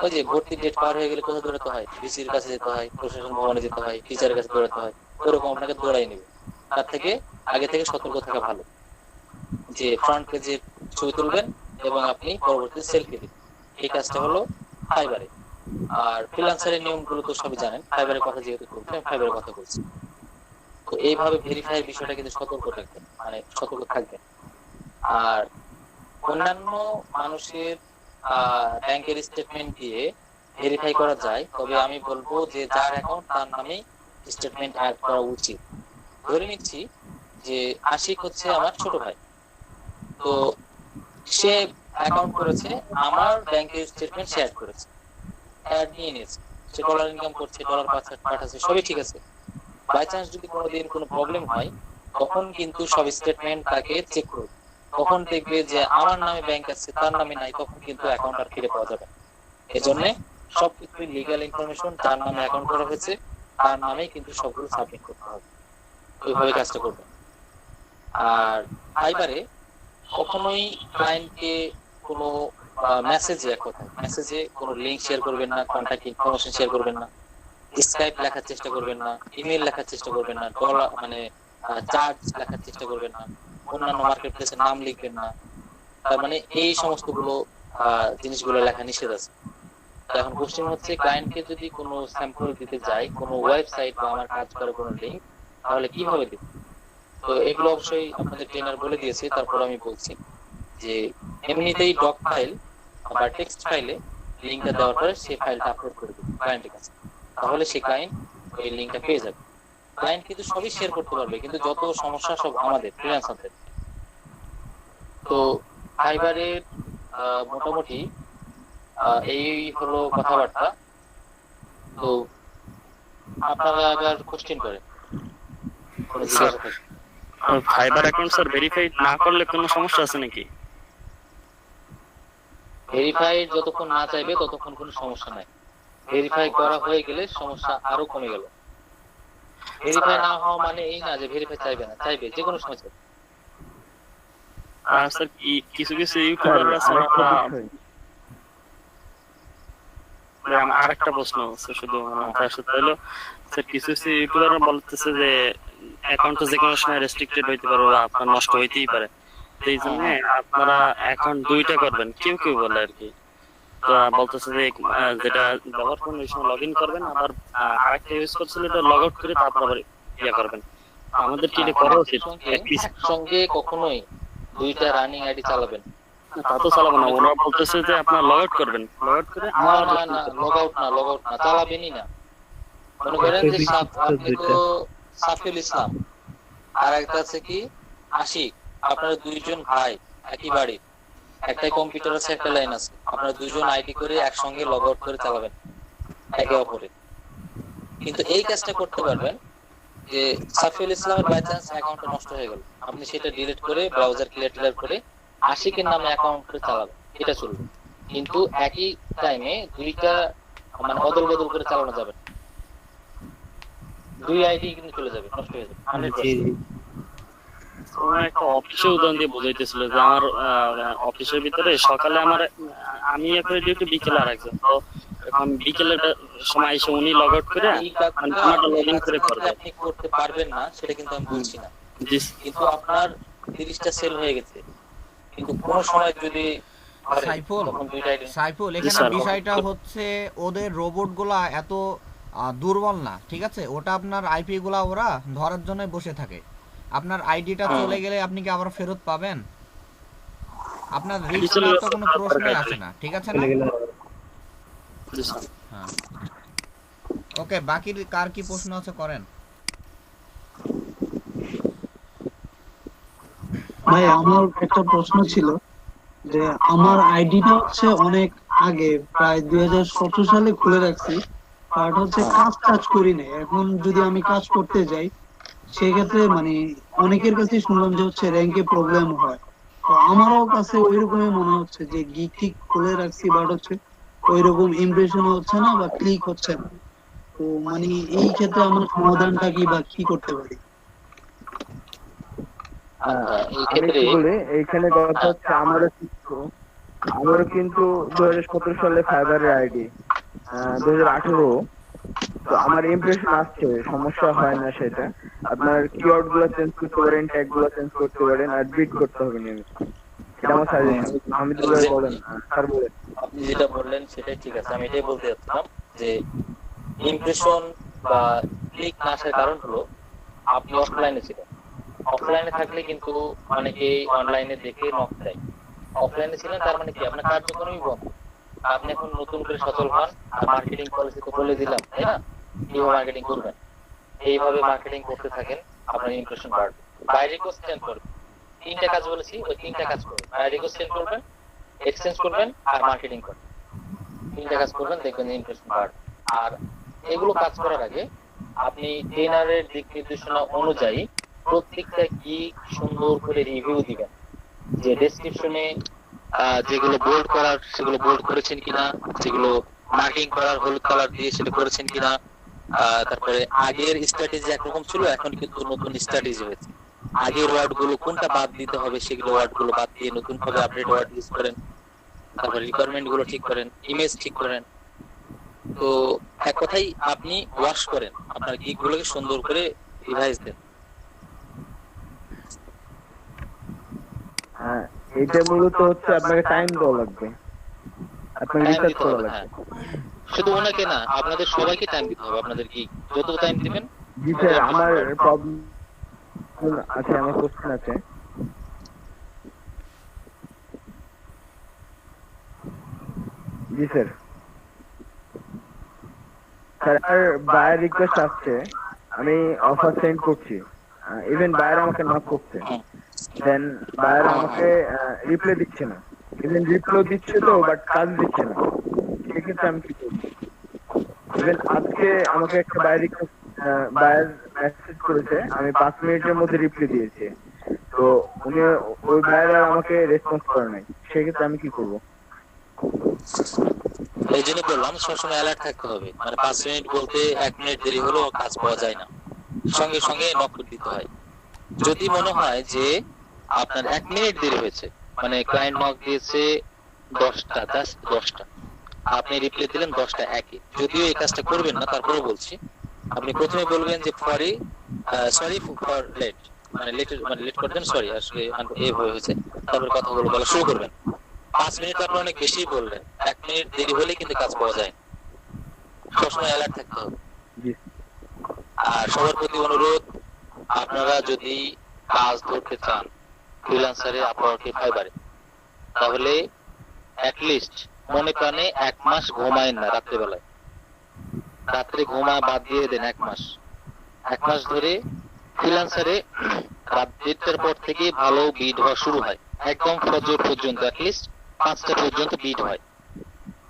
S3: ওই যে ভর্তির ডেট পার হয়ে গেলে কোথায় দৌড়াতে হয়, ভিসির কাছে যেতে হয়, প্রশাসন ভবনে যেতে হয়, টিচারের কাছে দৌড়াতে হয়, ওরকম আপনাকে দৌড়াই নেবে। তার থেকে আগে থেকে সতর্ক থাকা ভালো যে ফ্রন্ট পেজে ছবি তুলবেন এবং আপনি পরবর্তীতে সেলফি দিবেন। এই কাজটা হলো ফাইবারে। আর ফ্রিল্যান্সারের নিয়মগুলো তো সবই জানেন, ফাইবারের কথা যেহেতু বলছেন ফাইবারের কথা বলছি। তো এইভাবে ভেরিফাইয়ের বিষয়টা কিন্তু সতর্ক থাকবেন, মানে সতর্ক থাকবেন। আর অন্যান্য মানুষের ব্যাংকের স্টেটমেন্ট দিয়ে ভেরিফাই করা যায়, তবে আমি বলবো যে যার অ্যাকাউন্ট তার নামে স্টেটমেন্ট অ্যাড করা উচিত। ধরে নিচ্ছি যে আশিক হচ্ছে আমার ছোট ভাই, তো সে অ্যাকাউন্ট করেছে, আমার ব্যাংকের স্টেটমেন্ট সে অ্যাড করেছে, অ্যাড নিয়ে নিয়েছে, সে ডলার ইনকাম করছে, ডলার পাঠাচ্ছে, সবই ঠিক আছে। বাই চান্স যদি কোনোদিন কোনো প্রবলেম হয় তখন কিন্তু সব স্টেটমেন্ট তাকে চেক করবে, তখন দেখবে যে আমার নামে ব্যাংক আছে তার নামে নাই, তখন কিন্তু অ্যাকাউন্ট আর ফিরে পাওয়া যাবে। এজন্য সবকিছু লিগ্যাল ইনফরমেশন তার নামে অ্যাকাউন্ট করা হয়েছে, তার নামেই কিন্তু সবগুলো সাবমিট করতে হবে, ওইভাবে কাজটা করবে। আর ফাইবারে কখনোই ক্লায়েন্টকে কোনো মেসেজে, এক কথা মেসেজে কোনো লিংক শেয়ার করবেন না, কন্ট্যাক্ট ইনফরমেশন শেয়ার করবেন না, স্কাইপ লেখার চেষ্টা করবেন না, ইমেল লেখার চেষ্টা করবেন না, ডলার মানে চার্জ লেখার চেষ্টা করবেন না, অন্যান্য মার্কেট প্লেসের নাম লিখবেন না। তার মানে এই সমস্তগুলো জিনিসগুলো লেখা নিষেধ আছে। এখন কোশ্চেন হচ্ছে ক্লায়েন্টকে যদি কোনো স্যাম্পল দিতে যায়, কোনো ওয়েবসাইট বা আমার কাজ করে কোনো লিংক, তাহলে কিভাবে দিব? তো এগুলো অবশ্যই আপনাদের ট্রেনার বলে দিয়েছে, তারপর আমি বলছি যে এমনিতেই ডক ফাইল বা টেক্সট ফাইলে লিংকটা দেওয়ার পরে সেই ফাইলটা আপলোড করে দিন ক্লায়েন্টের কাছে, তাহলে সেই ক্লায়েন্ট ওই লিংকটা পেয়ে যাবে। ক্লায়েন্ট কিন্তু সবই শেয়ার করতে পারবে, কিন্তু যত সমস্যা সব আমাদের ফ্রিল্যান্সারদের। তো ফাইবারের মোটামুটি এই হলো কথাবার্তা। তো আপনারা আবার কোশ্চেন করেন, কোনো জিজ্ঞাসা থাকে?
S5: ফাইবার অ্যাকাউন্ট স্যার ভেরিফাই না করলে কোনো সমস্যা আছে নাকি?
S3: ভেরিফাই যতক্ষণ না চাইবে ততক্ষণ কোনো সমস্যা নাই, ভেরিফাই করা হয়ে গেলে সমস্যা আরো কমে গেল। ভেরিফাই না হওয়া মানে এই না যে ভেরিফাই চাইবে না, চাইবে, যে কোনো সময় চাইবে।
S5: আর স্যার কিছু কিছু ইউটিউবার আছে, আরেকটা প্রশ্ন হচ্ছে শুধু সেটা হলো স্যার, কিছু কিছু ইউটিউবার বলতেছে যে অ্যাকাউন্টটা যে কোনো সময় রেস্ট্রিক্টেড হইতে পারে বা আপনার নষ্ট হইতেই পারে, এই জন্য আপনারা অ্যাকাউন্ট দুইটা করবেন, কেউ কেউ বলে আর কি। তো বলতেছে যে যেটা ব্যবহার করবেন ওই সময় লগ ইন করবেন, আবার আরেকটা ইউজ করছিল এটা লগ আউট করে তারপর আবার ইয়া করবেন। আমাদের কি এটা করা উচিত?
S3: একসঙ্গে কখনোই দুইটা রানিং আইডি চালাবেন
S5: তা তো চালাবো না, ওরা বলতেছে যে আপনার লগ আউট করবেন, লগ আউট করে
S3: না না না, লগ আউট না, চালাবেনই না। মনে করেন যে আপনি তো সাফিউল ইসলাম, আর একটা আছে কি আশিক, আপনারা দুইজন ভাই, একই বাড়ি, একটাই কম্পিউটার আছে, একটা লাইন আছে, আপনারা দুইজন আইডি করে একসঙ্গে লগ আউট করে চালাবেন একে অপরে। কিন্তু এই কাজটা করতে পারবেন যে সাফিউল ইসলামের বাই চান্স অ্যাকাউন্টটা নষ্ট হয়ে গেল, আপনি সেটা ডিলিট করে ব্রাউজার ক্লিয়ার করে আশিকের নামে অ্যাকাউন্ট করে চালাবেন, এটা চলবে। কিন্তু একই টাইমে দুইটা মানে অদল বদল করে চালানো যাবে, দুই আইডি কিন্তু চলে যাবে, নষ্ট হয়ে যাবে।
S5: একটা অফিসে উদাহরণ দিয়ে বোঝাইতেছিল যে আমার অফিসের ভিতরে সকালে আমি একটা ডিউটি, বিকেলে আরেকজন, তো এখন বিকেলের সময় এসে উনি লগ আউট করে লগ ইন করে করবে।
S3: আপনি করতে পারবেন না সেটা কিন্তু আমি বলছি না, কিন্তু আপনার 30টা সেল হয়ে গেছে, কিন্তু কোন সময় যদি
S2: সাইফুল এখানে বিষয়টা হচ্ছে ওদের রোবট গুলা এত দুর্বল না, ঠিক আছে? ওটা আপনার আইপি গুলা ওরা ধরার জন্য বসে থাকে। আপনার আইডিটা চলে গেলে আপনি কি আবার ফেরত পাবেন? আপনার রিস্ক নেওয়ার তো কোনো প্রশ্নই আসে না, ঠিক আছে না? হ্যাঁ ওকে, বাকি কার কি প্রশ্ন আছে করেন।
S6: ভাই আমার একটা প্রশ্ন ছিল যে আমার আইডিটা হচ্ছে অনেক আগে, প্রায় 2017 সালে খুলে রাখছি, বাট হচ্ছে কাজ করি নাই। এখন যদি আমি কাজ করতে যাই সেক্ষেত্রে মানে অনেকের কাছে শুনলাম যে হচ্ছে র্যাঙ্কে প্রবলেম হয়। তো আমারও কাছে ওইরকমই মনে হচ্ছে যে গিগ টিক খুলে রাখছি, বাট হচ্ছে ওইরকম ইমপ্রেশন হচ্ছে না বা ক্লিক হচ্ছে না। তো মানে এই ক্ষেত্রে আমার সমাধানটা কি বা কি করতে পারি?
S3: আচ্ছা, এই
S1: আমি
S3: ক্ষেত্রে
S1: কি বলি, এইখানে কথা হচ্ছে আমারও কিন্তু 2017 সালে ফাইবারের আইডি, 2018, তো আমার ইমপ্রেশন আসছে, সমস্যা হয় না সেটা। আপনার কিওয়ার্ড গুলো চেঞ্জ করতে পারেন, ট্যাগ গুলো চেঞ্জ করতে পারেন, আর বিট করতে হবে নিয়মিত। এটা আমার সাজেশন। হামিদুল ভাই বলেন, স্যার বলেন।
S3: আপনি যেটা বললেন সেটাই ঠিক আছে, আমি এটাই বলতে চাচ্ছিলাম যে ইমপ্রেশন বা ক্লিক না আসার কারণ হলো আপনি অফলাইনে ছিলেন। অফলাইনে থাকলে কিন্তু অনেকেই অনলাইনে দেখে নক দেয়। অফলাইনে ছিলেন তার মানে কি আপনার কার্যক্রমই বন্ধ। আপনি এখন নতুন করে সচল হন, আর মার্কেটিং পলিসি তো বলে দিলাম, তাই না? কিভাবে মার্কেটিং করবেন, এইভাবে মার্কেটিং করতে থাকেন, আপনার ইমপ্রেশন বাড়বে। বাই রিকোয়েস্ট সেন্ড করবেন, 3টা কাজ বলেছি, ওই 3টা কাজ করবেন। বাই রিকোয়েস্ট সেন্ড করবেন, এক্সচেঞ্জ করবেন, আর মার্কেটিং করবেন। 3টা কাজ করবেন, দেখবেন ইমপ্রেশন বাড়বে। আর এগুলো কাজ করার আগে আপনি ট্রেনারের দিক নির্দেশনা অনুযায়ী প্রত্যেকটা গিগ সুন্দর করে রিভিউ দিবেন, যে ডেসক্রিপশনে যেগুলো বোল্ড করার সেগুলো বোল্ড করেছেন কিনা, যেগুলো মার্কিং করার হলুদ কালার দিয়ে সেটা করেছেন কিনা। তারপরে আগের স্ট্র্যাটেজি একরকম ছিল, এখন কিন্তু নতুন স্ট্র্যাটেজি হয়েছে। আগের ওয়ার্ড গুলো কোনটা বাদ দিতে হবে সেগুলো ওয়ার্ড গুলো বাদ দিয়ে নতুন ভাবে আপডেট ওয়ার্ড ইউজ করেন। তারপরে রিকোয়ারমেন্ট গুলো ঠিক করেন, ইমেজ ঠিক করেন। তো এক কথাই আপনি ওয়াশ করেন, আপনার গিগ গুলোকে সুন্দর করে রিভাইজ দেন।
S1: হ্যাঁ, এটা মূলত হচ্ছে আপনাকে টাইম দেওয়া লাগবে, আপনাকে
S3: টাইম
S1: রিসার্চ
S3: দিতে
S1: করা
S3: হবে,
S1: লাগবে।
S3: হ্যাঁ। শুধু ওনাকে না, আপনাদের সবাইকে টাইম দিতে হবে। আপনাদের গিগ যত টাইম দিবেন
S1: জি স্যার, আমার প্রবলেম আছে, আমার কোশ্চেন আছে। জি স্যার। স্যার বায়ার রিকোয়েস্ট আসছে, আমি অফার সেন্ড করছি, ইভেন বায়ার আমাকে নক করছে, দেন বায়ার আমাকে রিপ্লাই দিচ্ছে না, ইভেন রিপ্লাই দিচ্ছে তো বাট কাজ দিচ্ছে না। সেক্ষেত্রে আমি কি করবো? ইভেন আজকে আমাকে একটা বায়ার মেসেজ করেছে, আমি 5 মিনিটের মধ্যে রিপ্লাই দিয়েছি, তো উনি ওই বায়ার আর আমাকে রেসপন্স করে নাই। সেক্ষেত্রে আমি কি করবো?
S3: এই জন্য বললাম সবসময় অ্যালার্ট থাকতে হবে। মানে 5 মিনিট বলতে 1 মিনিট দেরি হলেও কাজ পাওয়া যায় না, সঙ্গে সঙ্গে নক করে দিতে হয়। যদি মনে হয় যে আপনার 1 মিনিট দেরি হয়েছে, মানে ক্লায়েন্ট নক দিয়েছে 10টা, জাস্ট 10টা, আপনি রিপ্লাই দিলেন 10টা একে, যদিও এই কাজটা করবেন না, তারপরে বলছি আপনি প্রথমে বলবেন যে সরি ফর লেট, মানে লেট করবেন, সরি আসলে এইভাবে হয়েছে, তারপর কথাগুলো বলা শুরু করবেন। 5 মিনিট আপনি অনেক বেশি বললেন, 1 মিনিট দেরি হলে কিন্তু কাজ পাওয়া যায়। সবসময় অ্যালার্ট থাকতে হবে।
S1: জি।
S3: আর সবার প্রতি অনুরোধ, আপনারা যদি কাজ ধরতে চান ফ্রিল্যান্সারে, আপওয়ার্কে, ফাইবারে, তাহলে অ্যাটলিস্ট মনে প্রাণে 1 মাস ঘুমায়েন না রাত্রেবেলায়। রাত্রে ঘুমা বাদ দিয়ে দেন 1 মাস। 1 মাস ধরে ফ্রিল্যান্সারে রাত 1:30টার পর থেকে ভালো বিড হওয়া শুরু হয়, একদম ফজর পর্যন্ত, অ্যাটলিস্ট 5টা পর্যন্ত বিড হয়।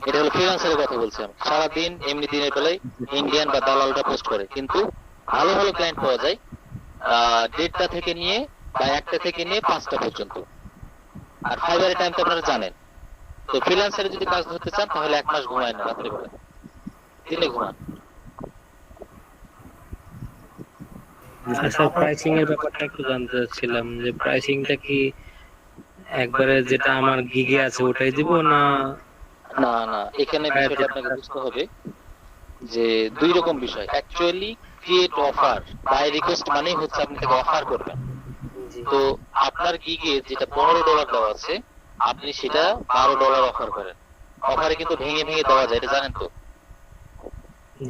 S3: এটা হলো ফ্রিল্যান্সারের কথা বলছি আমি। সারাদিন এমনি দিনের বেলায় ইন্ডিয়ান বা দালালরা পোস্ট করে, কিন্তু ভালো ভালো ক্লায়েন্ট পাওয়া যায় 1:30টা থেকে নিয়ে বা 1টা থেকে নিয়ে 5টা পর্যন্ত। আর ফাইবারের টাইম তো আপনারা জানেন। তো ফ্রিল্যান্সারে যদি কাজ ধরতে চান তাহলে 1 মাস ঘুমায় না রাত্রিবেলা, দিনে ঘুমান।
S4: আচ্ছা, প্রাইসিং এর ব্যাপারটা একটু জানতে চাচ্ছিলাম যে প্রাইসিংটা কি একবারে যেটা আমার গিগে আছে ওটাই দিব না?
S3: না না, এখানে বিষয়টা আপনাকে বুঝতে হবে যে 2 রকম বিষয়। Actually create offer by request মানেই হচ্ছে আপনি তাকে অফার করবেন। তো আপনার গিগে যেটা $15 দেওয়া আছে, আপনি সেটা $12 অফার করেন। অফারে কিন্তু ভেঙে ভেঙে দেওয়া যায়, এটা জানেন তো?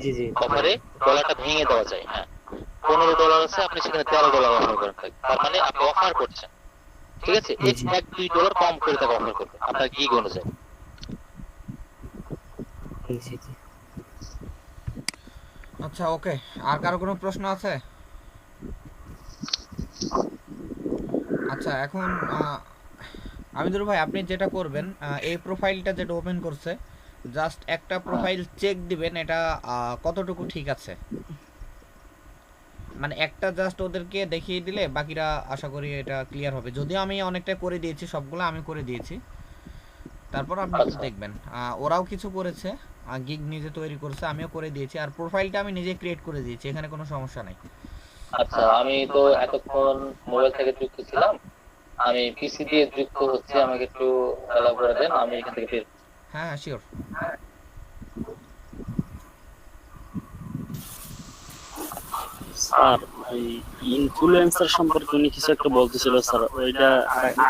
S4: জি জি।
S3: অফারে ডলারটা ভেঙে দেওয়া যায়, হ্যাঁ। $15 আছে, আপনি সেখানে $13 অফার করেন, তার মানে আপনি অফার করছেন, ঠিক আছে? $1-2 কম করে তাকে অফার করবেন আপনার গিগ অনুযায়ী।
S4: জি জি।
S2: আচ্ছা ওকে, আর কারো কোনো প্রশ্ন আছে? আচ্ছা এখন আমিদুল ভাই আপনি যেটা করবেন, এই প্রোফাইলটা যেটা ওপেন করছে জাস্ট একটা প্রোফাইল চেক দিবেন এটা কতটুকু ঠিক আছে, মানে একটা জাস্ট ওদেরকে দেখিয়ে দিলে বাকিরা আশা করি এটা ক্লিয়ার হবে। যদিও আমি অনেকটা করে দিয়েছি, সবগুলো আমি করে দিয়েছি, তারপর আপনি একটু দেখবেন। ওরাও কিছু করেছে, গিগ নিজে তৈরি করেছে, আমিও করে দিয়েছি, আর প্রোফাইলটা আমি নিজে ক্রিয়েট করে দিয়েছি, এখানে কোনো সমস্যা নাই।
S3: আচ্ছা, আমি তো এতক্ষণ মোবাইল থেকে যুক্ত ছিলাম, আমি পিসি দিয়ে যুক্ত হচ্ছে, আমাকে একটু অ্যালাউ করে দেন, আমি এখান থেকে বের।
S2: হ্যাঁ হ্যাঁ শিওর।
S5: স্যার এই ইনফ্লুয়েন্সার সম্পর্কে উনি কিছু একটা বলতেছিল স্যার, ওইটা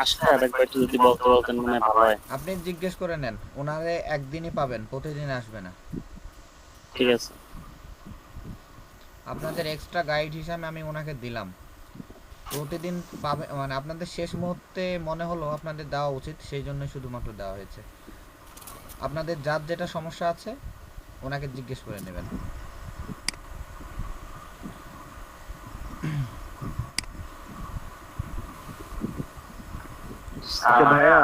S5: আসলে আরেকবার একটু যদি বলতে বলতেন মনে হয় ভালো হয়।
S2: আপনি জিজ্ঞেস করে নেন, ওনারে একদিনই পাবেন, প্রতিদিন আসবে না।
S5: ঠিক আছে।
S2: আপনাদের এক্সট্রা গাইড হিসাবে আমি ওনাকে দিলাম, প্রতিদিন পাবে, মানে আপনাদের শেষ মুহূর্তে মনে হলো আপনাদের দেওয়া উচিত, সেই জন্য শুধুমাত্র দেওয়া হয়েছে। আপনাদের যার যেটা সমস্যা আছে ওনাকে জিজ্ঞেস করে নেবেন।
S1: আচ্ছা ভাইয়া,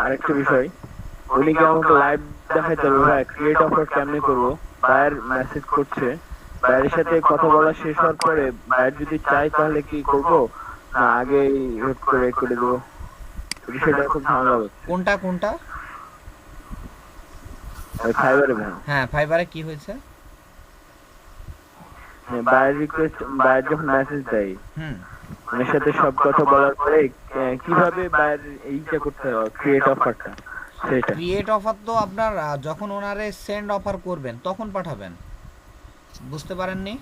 S1: আরেকটা বিষয়, উনি কি আমাকে লাইভ দেখাইতে হবে ভাই? ক্রিয়েট অফার কেমনে করবো? ভাইয়ের মেসেজ করছে, ভাইয়ের সাথে কথা বলা শেষ হওয়ার পরে ভাইয়ের যদি চাই তাহলে কি করব, না আগে রেড করে দেবো? বিষয়টা খুব ঝামেলা হচ্ছে।
S2: কোনটা কোনটা?
S1: ফাইবারে ভাই,
S2: হ্যাঁ ফাইবারে কি হয়েছে?
S1: ভাইয়ের রিকোয়েস্ট, ভাইয়ের যখন মেসেজ দেয়
S2: হুম,
S1: ওনার সাথে সব কথা বলার পরে কিভাবে ভাইয়ের এইটা করতে হবে, ক্রিয়েট অফারটা, সেটা।
S2: ক্রিয়েট অফার তো আপনার যখন ওনারে সেন্ড অফার করবেন তখন পাঠাবেন, বুঝতে পারেননি?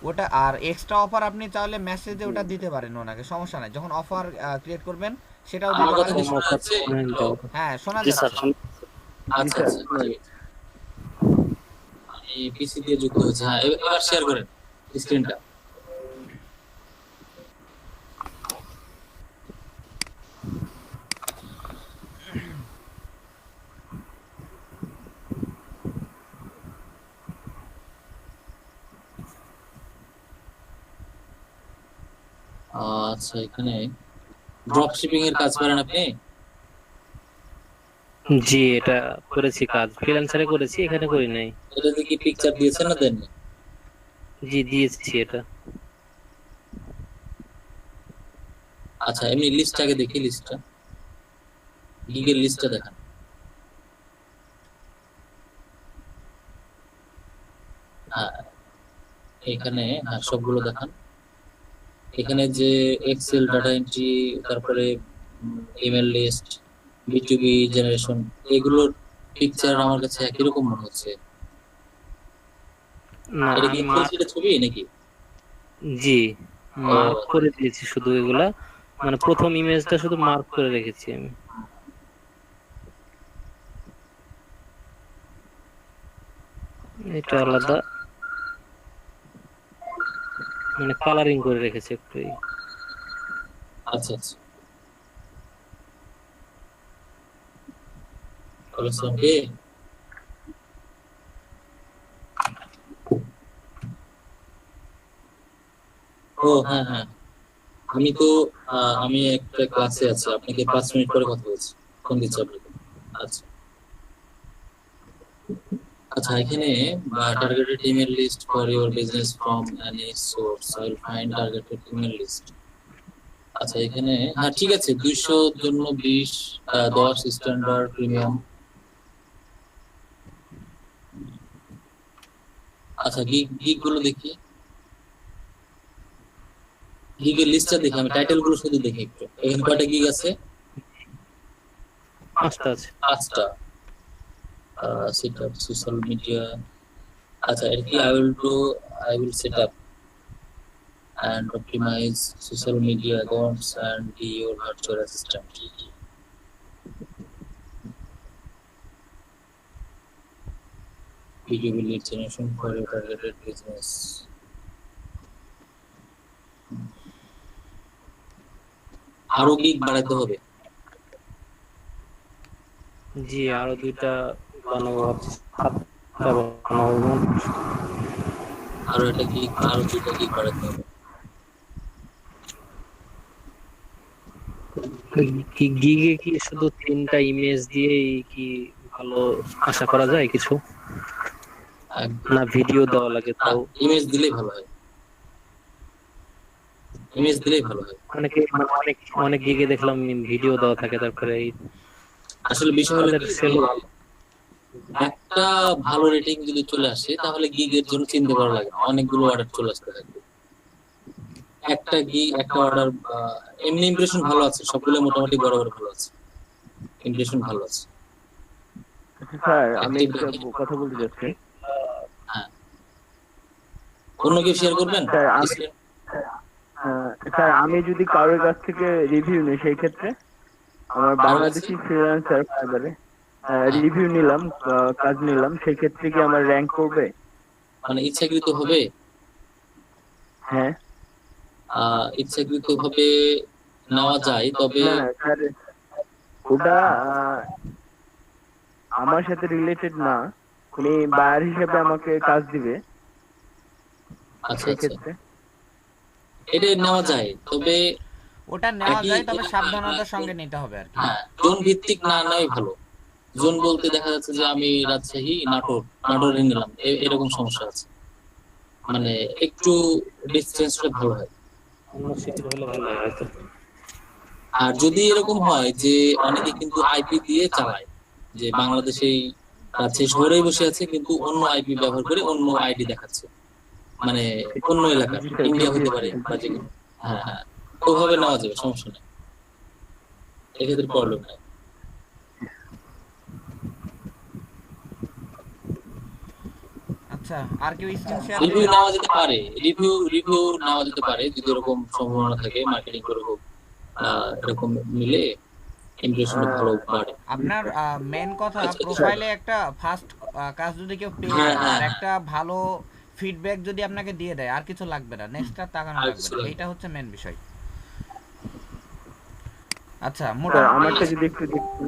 S2: ওটা আর এক্সট্রা অফার আপনি চাইলে মেসেজে ওটা দিতে পারেন ওনাকে, সমস্যা নাই। যখন অফার ক্রিয়েট করবেন সেটাও
S4: আমার
S2: দিতে
S4: কথা
S2: পারেন।
S4: কি শোনা যাচ্ছে?
S2: হ্যাঁ শোনা
S5: জি স্যার।
S2: যাচ্ছে।
S4: আচ্ছা আচ্ছা, ঠিক আছে। আমি পিসি দিয়ে যুক্ত হয়েছে। হ্যাঁ, এবার শেয়ার করেন স্ক্রিনটা। আচ্ছা, এখানে ড্রপ শিপিং এর কাজ করেন আপনি?
S7: জি, এটা করেছি, কাজ ফ্রিল্যান্সারে করেছি, এখানে করি নাই।
S4: এটাতে কি পিকচার দিয়েছেন না দেননি?
S7: জি দিয়েছি এটা।
S4: আচ্ছা, এমনি লিস্টটাকে দেখি, লিস্টটা, গিগের লিস্টটা দেখান। হ্যাঁ, এখানে হ্যাঁ সবগুলো দেখান। এখানে যে এক্সেল, ডাটা এন্ট্রি, তারপরে ইমেল লিস্ট, বিটুবি জেনারেশন, এগুলোর পিকচার আমার কাছে একই রকম মনে হচ্ছে।
S7: না
S4: এটা কি
S7: আমি
S4: এক্সেল শিটের ছবি নাকি?
S7: জি মার্ক করে দিয়েছি শুধু এগুলা, মানে প্রথম ইমেজটা শুধু মার্ক করে রেখেছি আমি। এটা আলাদা, মানে কালারিং করে রেখেছি একটু।
S4: আচ্ছা আচ্ছা, বলেছিলাম কি ও হ্যাঁ হ্যাঁ, আমি তো আমি একটা ক্লাসে আছি, আপনাকে 5 মিনিট পরে কথা বলছি, ফোন দিচ্ছি আপনাকে। আচ্ছা আচ্ছা, এখানে targeted email list for your business from any source, I will find targeted email list. আচ্ছা, এখানে হ্যাঁ ঠিক আছে, 200 জন্য 20, 10 স্ট্যান্ডার্ড প্রিমিয়াম। আচ্ছা, গিগ গুলো দেখি, গিগের লিস্টটা দেখি, আমি টাইটেল গুলো শুধু দেখি একটু। এখানে কয়টা গিগ আছে?
S7: 5টা আছে।
S4: 5টা। Set up social media. আচ্ছা, এর কি I will set up and optimize social media accounts and be your virtual assistant. Video lead generation for your targeted business. আরো গিগ বাড়াতে হবে।
S7: জি আরো 2টা বানাবো, 7টা বানাবো।
S3: আরো একটা গিগ, আরো 2টা গিগ বাড়াতে হবে।
S7: গিগে কি শুধু 3টা ইমেজ দিয়েই কি ভালো আশা করা যায় কিছু, না ভিডিও দেওয়া লাগে? তাও
S3: ইমেজ দিলেই ভালো হয়, ইমেজ দিলেই ভালো হয়।
S7: অনেকে মানে অনেক অনেক গিগে দেখলাম ভিডিও দেওয়া থাকে, তারপরে
S3: আসলে বিষয় হলো
S7: তাদের
S3: কি,
S7: সেল
S3: একটা ভালো রেটিং যদি চলে আসে তাহলে গিগের জন্য চিন্তা করা লাগে না, অনেকগুলো অর্ডার চলে আসতে থাকবে। একটা গিগ, একটা অর্ডার, এমনি ইমপ্রেশন ভালো আছে, সবগুলো মোটামুটি বরাবর ভালো আছে, ইমপ্রেশন ভালো আছে।
S1: স্যার আমি একটা কথা বলতে চাচ্ছি।
S3: হ্যাঁ, অন্য কেউ শেয়ার করবেন?
S1: স্যার স্যার আমি যদি কারোর কাছ থেকে রিভিউ নিই, সেই ক্ষেত্রে আমার বাংলাদেশি ফ্রিল্যান্সার ফাইবারে রিভিউ নিলাম, কাজ নিলাম, সেই ক্ষেত্রে কি আমার র্যাঙ্ক করবে?
S3: মানে ইচ্ছাকৃত হবে?
S1: হ্যাঁ।
S3: ইচ্ছাকৃত ভাবে নেওয়া যায়, তবে
S1: না না স্যার, ওটা আমার সাথে রিলেটেড না, উনি বায়ার হিসেবে আমাকে কাজ দিবে,
S3: আচ্ছা
S1: সেই
S3: আচ্ছা,
S1: ক্ষেত্রে
S3: এটা নেওয়া যায়, তবে
S2: ওটা নেওয়া যায়, তবে সাবধানতার সঙ্গে নিতে হবে আর কি।
S3: হ্যাঁ, জোন ভিত্তিক না নেওয়াই ভালো। জোন বলতে দেখা যাচ্ছে যে আমি রাজশাহী, নাটোরে নিলাম, এরকম সমস্যা আছে, মানে একটু ডিসটেন্সটা ভালো হয়।
S7: অন্য সিটির হলে ভালো হয় হয়তো।
S3: আর যদি এরকম হয় যে অনেকে কিন্তু আইপি দিয়ে চালায়, যে বাংলাদেশেই রাজশাহী শহরেই বসে আছে কিন্তু অন্য আইপি ব্যবহার করে অন্য আইডি দেখাচ্ছে, মানে অন্য এলাকার, ইন্ডিয়া হতে পারে বা যে কোনো। হ্যাঁ হ্যাঁ, ওভাবে নেওয়া যাবে, সমস্যা নেই, এক্ষেত্রে প্রবলেম নেই।
S2: আচ্ছা, আর কেউ স্ক্রিন শেয়ার
S3: রিভিউ
S2: দিবেন?
S3: নেওয়া যেতে পারে, রিভিউ নেওয়া যেতে পারে যদি এরকম সম্ভাবনা থাকে, মার্কেটিং করে হোক, এরকম মিলে ইমপ্রেশন ভালো বাড়ে।
S2: আপনার মেন কথা,
S3: আচ্ছা,
S2: প্রোফাইলে একটা ফার্স্ট কাজ যদি কেউ পেয়ে
S3: হ্যাঁ,
S2: যায়
S3: হ্যাঁ,
S2: আর একটা ভালো ফিডব্যাক যদি আপনাকে দিয়ে দেয়, আর কিছু লাগবে না, নেক্সট আর তাকানো
S3: আর
S2: লাগবে
S3: কিছু
S2: না,
S3: লাগবে না।
S2: এইটা হচ্ছে মেন বিষয়। আচ্ছা,
S1: স্যার
S2: মোটামুটি।
S1: আমারটা যদি একটু দেখুন।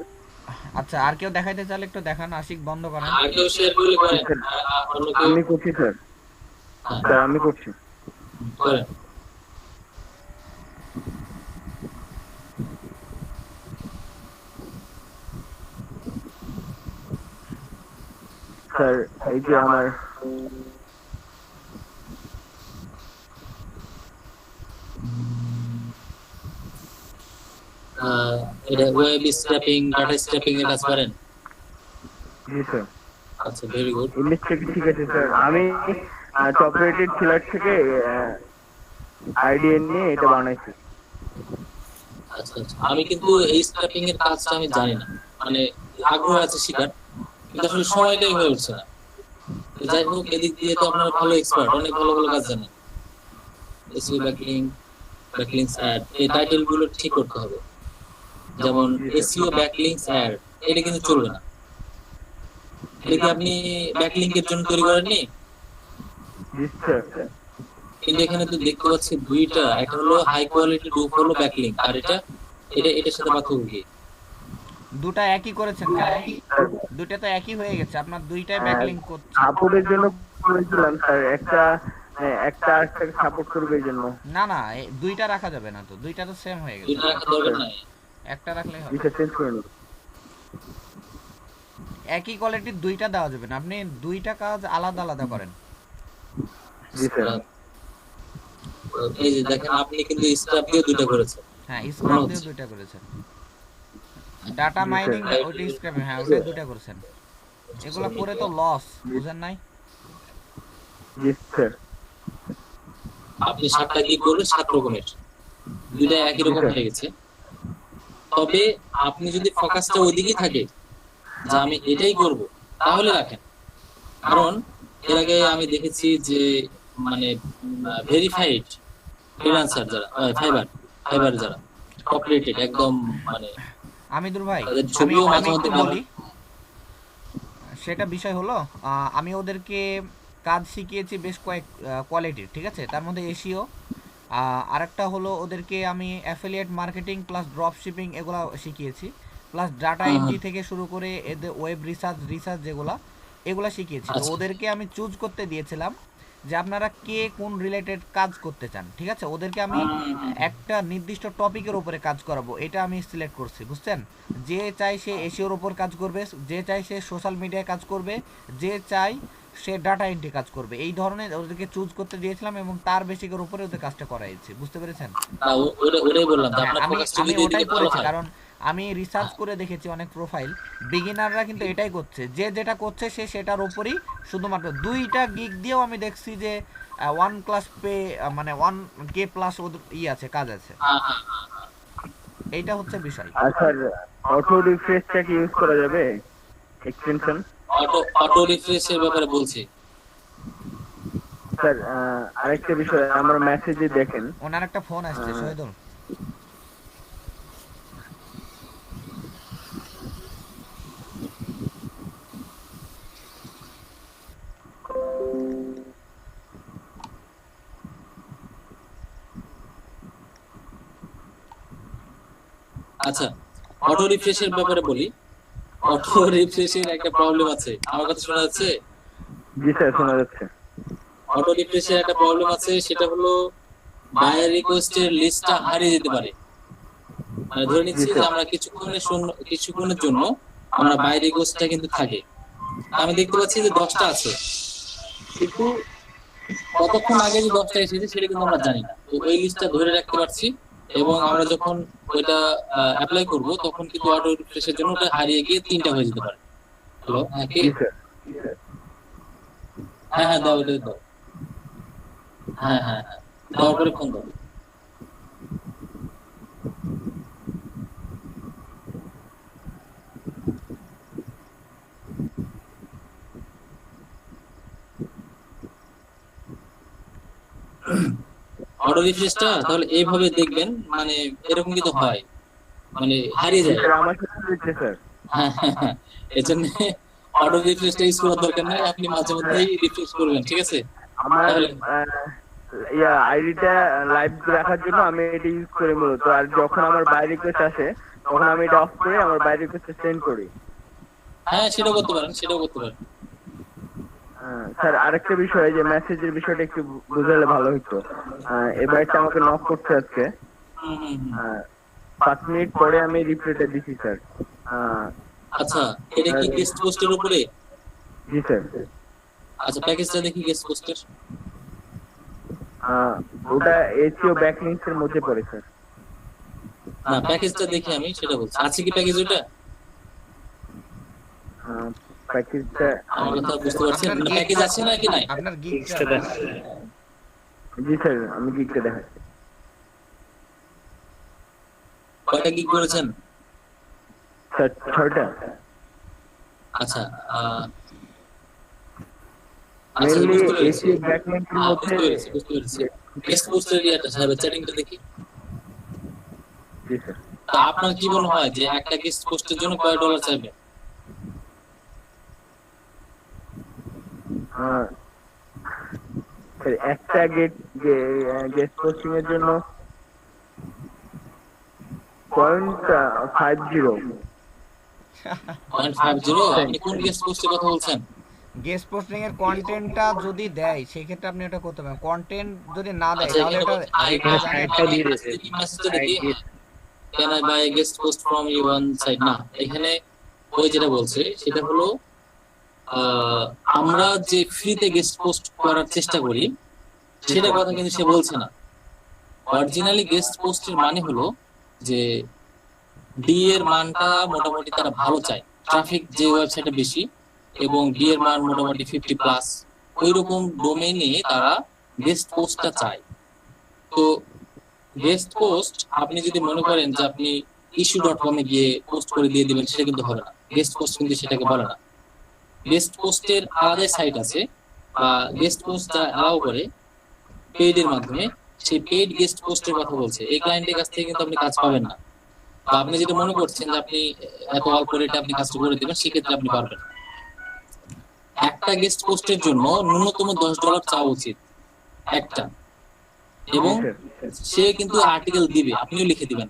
S2: আচ্ছা, আর কেউ দেখাইতে চাইলে একটু দেখান, আশিক বন্ধ করেন।
S3: আর কেউ শেয়ার করলে করেন, অন্য কেউ
S1: আমি করছি স্যার, স্যার আমি করছি।
S3: করেন।
S1: স্যার এই যে আমার
S3: এটা ওয়েব স্ক্র্যাপিং, ডাটা স্ক্র্যাপিং এর কাজ করেন?
S1: জি স্যার,
S3: আচ্ছা, ভেরি গুড।
S1: ইমেজ থেকে ঠিক আছে স্যার। আমি টপ রেটেড সিলার থেকে আইডিয়া নিয়ে এটা বানাইছি।
S3: আচ্ছা আচ্ছা, আমি কিন্তু এই স্ক্র্যাপিং এর কাজটা আমি জানি না, মানে আগ্রহ আছে শিখার, কিন্তু আসলে সময়টাই হয়ে উঠছে না। যাই হোক, এদিক দিয়ে তো আপনারা ভালো এক্সপার্ট, অনেক ভালো ভালো কাজ জানেন। এসইও ব্যাকলিংকস অ্যাড, এই টাইটেল গুলো ঠিক করতে হবে, যেমন এসইও ব্যাকলিংকস অ্যাড, এটা কিন্তু চলবে না। এটা কি আপনি ব্যাকলিংকের জন্য তৈরি করেননি?
S1: জি স্যার।
S3: কিন্তু এখানে তো দেখতে পাচ্ছি দুইটা, একটা হলো হাই কোয়ালিটি রূপ হলো ব্যাকলিংক, আর এটার সাথে পার্থক্য কি?
S2: দুটা একই করেছেন কেন? দুইটা তো একই হয়ে গেছে, আপনার দুইটাই ব্যাকলিংক করছে।
S1: সাপোর্টের জন্য করেছিলাম স্যার, একটা আরেকটাকে সাপোর্ট করবে এই জন্য।
S2: না না, দুইটা রাখা যাবে না তো, দুইটা তো সেম হয়ে গেছে,
S3: দুইটা রাখা দরকার নাই।
S2: একটা রাখলেই হবে।
S1: এটা চেঞ্জ করে নেব।
S2: একই কোয়ালিটির দুইটা দেওয়া যাবে না, আপনি দুইটা কাজ আলাদা আলাদা করেন।
S1: জি স্যার।
S3: এই যে দেখেন, আপনি কিন্তু স্ক্র্যাপ দিয়ে দুইটা করেছেন।
S2: হ্যাঁ, স্ক্র্যাপ দিয়ে দুইটা করেছেন, ডাটা মাইনিং ওইটা স্ক্র্যাপ, হ্যাঁ ওইটা দুইটা করেছেন। এগুলো করে তো লস, বুঝেন নাই?
S1: জি স্যার।
S3: আপনি 7টা কি করলে 7 রকমের, দুইটা একই রকম হয়ে গেছে। তবে আপনি যদি ফোকাসটা ওইদিকেই থাকে যে আমি এটাই করব, তাহলে রাখেন। কারণ এর আগে আমি দেখেছি যে মানে ভেরিফাইড ফ্রিল্যান্সার যারা, ফাইবার যারা টপ রেটেড একদম, মানে
S2: আমিদুল ভাই,
S3: তাদের
S2: আমি
S3: ছবিও মাঝে
S2: আমি একটু
S3: মধ্যে
S2: বলি। সেটা বিষয় হলো, আমি ওদেরকে কাজ শিখিয়েছি বেশ কয়েক কোয়ালিটির, ঠিক আছে? তার মধ্যে এসইও, আরেকটা হলো ওদেরকে আমি affiliate marketing plus drop shipping এগুলো শিখিয়েছি, প্লাস ডাটা এন্ট্রি থেকে শুরু করে এদের ওয়েব রিসার্চ যেগুলো, এগুলো শিখিয়েছি। তো
S3: আচ্ছা।
S2: ওদেরকে আমি চুজ করতে দিয়েছিলাম যে আপনারা কে কোন রিলেটেড কাজ করতে চান, ঠিক আছে? ওদেরকে আমি একটা নির্দিষ্ট টপিকের উপরে কাজ করাবো, এটা আমি সিলেক্ট করছি, বুঝছেন? যে চাই সে এসিওর উপর কাজ করবে, যে চাই সে সোশ্যাল মিডিয়ায় কাজ করবে, যে চাই সে ডাটা এন্ট্রি কাজ করবে, এই ধরনের ওদেরকে চুজ করতে দিয়েছিলাম এবং তার বেসিকের উপরে ওদের কাজটা করাইছি, বুঝতে পেরেছেন?
S3: ওটাই বললাম যে
S2: হ্যাঁ,
S3: আপনার
S2: আমি
S3: ফোকাসটা
S2: আমি
S3: যদি
S2: ওটাই
S3: এদিকে ভালো
S2: করেছি,
S3: হয়।
S2: কারণ আমি রিসার্চ করে দেখেছি অনেক প্রোফাইল বিগিনাররা কিন্তু এটাই করছে, যে যেটা করছে সে সেটার উপরই শুধুমাত্র 2টা গিগ দিয়েও আমি দেখছি যে 1 ক্লাস পে মানে 1K প্লাস ওদের আছে, কাজ আছে। এইটা হচ্ছে বিষয়।
S1: আর স্যার অটো রিফ্রেশটা কি ইউজ করা যাবে এক্সটেনশন?
S3: অটো রিফ্রেশের ব্যাপারে বলছি
S1: স্যার আরেকটা বিষয়, আমার মেসেজে দেখেন
S2: ওনার একটা ফোন আসছে শহীদুল।
S3: আচ্ছা, অটো রিফ্রেশের ব্যাপারে বলি। অটো রিফ্রেশের একটা প্রবলেম আছে, আমার কথা শোনা যাচ্ছে?
S1: জি স্যার, শোনা যাচ্ছে।
S3: অটো রিফ্রেশের একটা প্রবলেম আছে, সেটা হলো বায়ার রিকোয়েস্টের লিস্টটা হারিয়ে যেতে পারে। মানে ধরে নিচ্ছি যে আমরা কিছুক্ষণের জন্য আমরা বায়ার রিকোয়েস্টটা কিন্তু থাকে, আমি দেখতে পাচ্ছি যে 10টা আছে, কিন্তু কতক্ষণ আগে যে 10টা এসেছে সেটা কিন্তু আমরা জানি না। তো ওই লিস্টটা ধরে রাখতে পারছি এবং আমরা যখন ওইটা অ্যাপ্লাই করব তখন কিন্তু অটো রিফ্রেশের জন্য ওটা হারিয়ে গিয়ে 3টা হয়ে যেতে পারে। হ্যালো, হ্যাঁ কে?
S1: জি স্যার।
S3: হ্যাঁ দাও, ওটা দাও। হ্যাঁ দেওয়ার পরে ফোন দাও। অটো রিফ্রেশটা তাহলে এইভাবে দেখবেন, মানে এরকম কিন্তু হয়, মানে হারিয়ে যায়।
S1: স্যার আমার সাথে হচ্ছে স্যার।
S3: হ্যাঁ, এজন্য অটো রিফ্রেশটা ইউজ করার দরকার নাই, আপনি মাঝে মধ্যেই রিফ্রেশ করবেন, ঠিক আছে?
S1: আমার
S3: তাহলে
S1: আইডিটা লাইভ রাখার জন্য আমি এটা ইউজ করি মূলত, আর যখন আমার বাইরে রিকোয়েস্ট আসে তখন আমি এটা অফ করে আমার বাইরে রিকোয়েস্ট সেন্ড করি।
S3: হ্যাঁ, সেটাও করতে পারেন।
S1: স্যার আরেকটা বিষয়, যে মেসেজের বিষয়টা একটু বুঝালে ভালো হতো। এবারটা আমাকে নক করছে আজকে, 5 মিনিট পরে আমি রিপ্লাইটা দিছি স্যার।
S3: আচ্ছা, এটা কি গেস্ট পোস্টের উপরে?
S1: জি স্যার।
S3: আচ্ছা, প্যাকেজটা দেখি গেস্ট পোস্টের।
S1: ওটা এসইও ব্যাকলিংকস এর মধ্যে পড়ে স্যার।
S3: না, প্যাকেজটা দেখি, আমি সেটা বলছি। আছে কি প্যাকেজ ওটা?
S1: প্যাকেজটা
S3: আমার কথা বুঝতে পারছেন?
S2: আপনার
S3: প্যাকেজ আছে নাকি নাই?
S2: আপনার
S7: Gigs-টা দেখ।
S1: জি স্যার, আমি গিগটা দেখাচ্ছি।
S3: কয়টা গিগ করেছেন?
S1: স্যার 6টা।
S3: আচ্ছা,
S1: মেইনলি
S3: বুঝতে পেরেছি।
S1: এসইও ব্যাকলিংকস এর মধ্যে।
S3: বুঝতে পেরেছি। গেস্ট পোস্টের ইয়েটা সাহেব চ্যাটিংটা দেখি।
S1: জি স্যার।
S3: তা আপনার কি মনে হয় যে একটা গেস্ট পোস্টের জন্য কয় ডলার চাইবে?
S1: স্যার একটা গেস্ট পোস্টিং এর জন্য 0.50।
S3: 0.50? আপনি কোন গেস্ট পোস্টের কথা বলছেন?
S2: গেস্ট পোস্টিং এর কন্টেন্টটা যদি দেয় সেই ক্ষেত্রে আপনি এটা করতে পারেন। কন্টেন্ট যদি না দেয়
S3: আচ্ছা,
S2: তাহলে এটা
S7: এখানে ট্যাগটা দিয়ে দিয়েছে।
S3: মেসেজটা দেখি। Can I buy a guest post from you on site? না, এখানে ওই যেটা বলছে সেটা হলো আমরা যে ফ্রিতে গেস্ট পোস্ট করার চেষ্টা করি সেটা কথা কিন্তু সে বলছে না। অরিজিনালি গেস্ট পোস্টের মানে হলো যে ডি এর মানটা মোটামুটি তারা ভালো চায়, ট্রাফিক যে ওয়েবসাইটে বেশি এবং ডি এর মান মোটামুটি 50+, ওইরকম ডোমেইনে তারা গেস্ট পোস্টটা চায়। তো গেস্ট পোস্ট আপনি যদি মনে করেন যে আপনি issue.com এ গিয়ে পোস্ট করে দিয়ে দিবেন, সেটা কিন্তু হবে না। গেস্ট পোস্ট কিন্তু সেটাকে বলে না। গেস্ট পোস্টের আলাদা সাইট আছে, বা গেস্ট পোস্ট যারা অ্যালাউ করে পেইড এর মাধ্যমে, সেই পেইড গেস্ট পোস্টের কথা বলছে। এই ক্লায়েন্টের কাছ থেকে কিন্তু আপনি কাজ পাবেন না। বা আপনি যেটা মনে করছেন যে আপনি এত অল্প রেটে আপনি কাজটা করে দেবেন, সেক্ষেত্রে আপনি পারবেন। একটা গেস্ট পোস্টের জন্য ন্যূনতম $10 চাওয়া উচিত একটা, এবং সে কিন্তু আর্টিকেল দিবে, আপনিও লিখে দিবেন।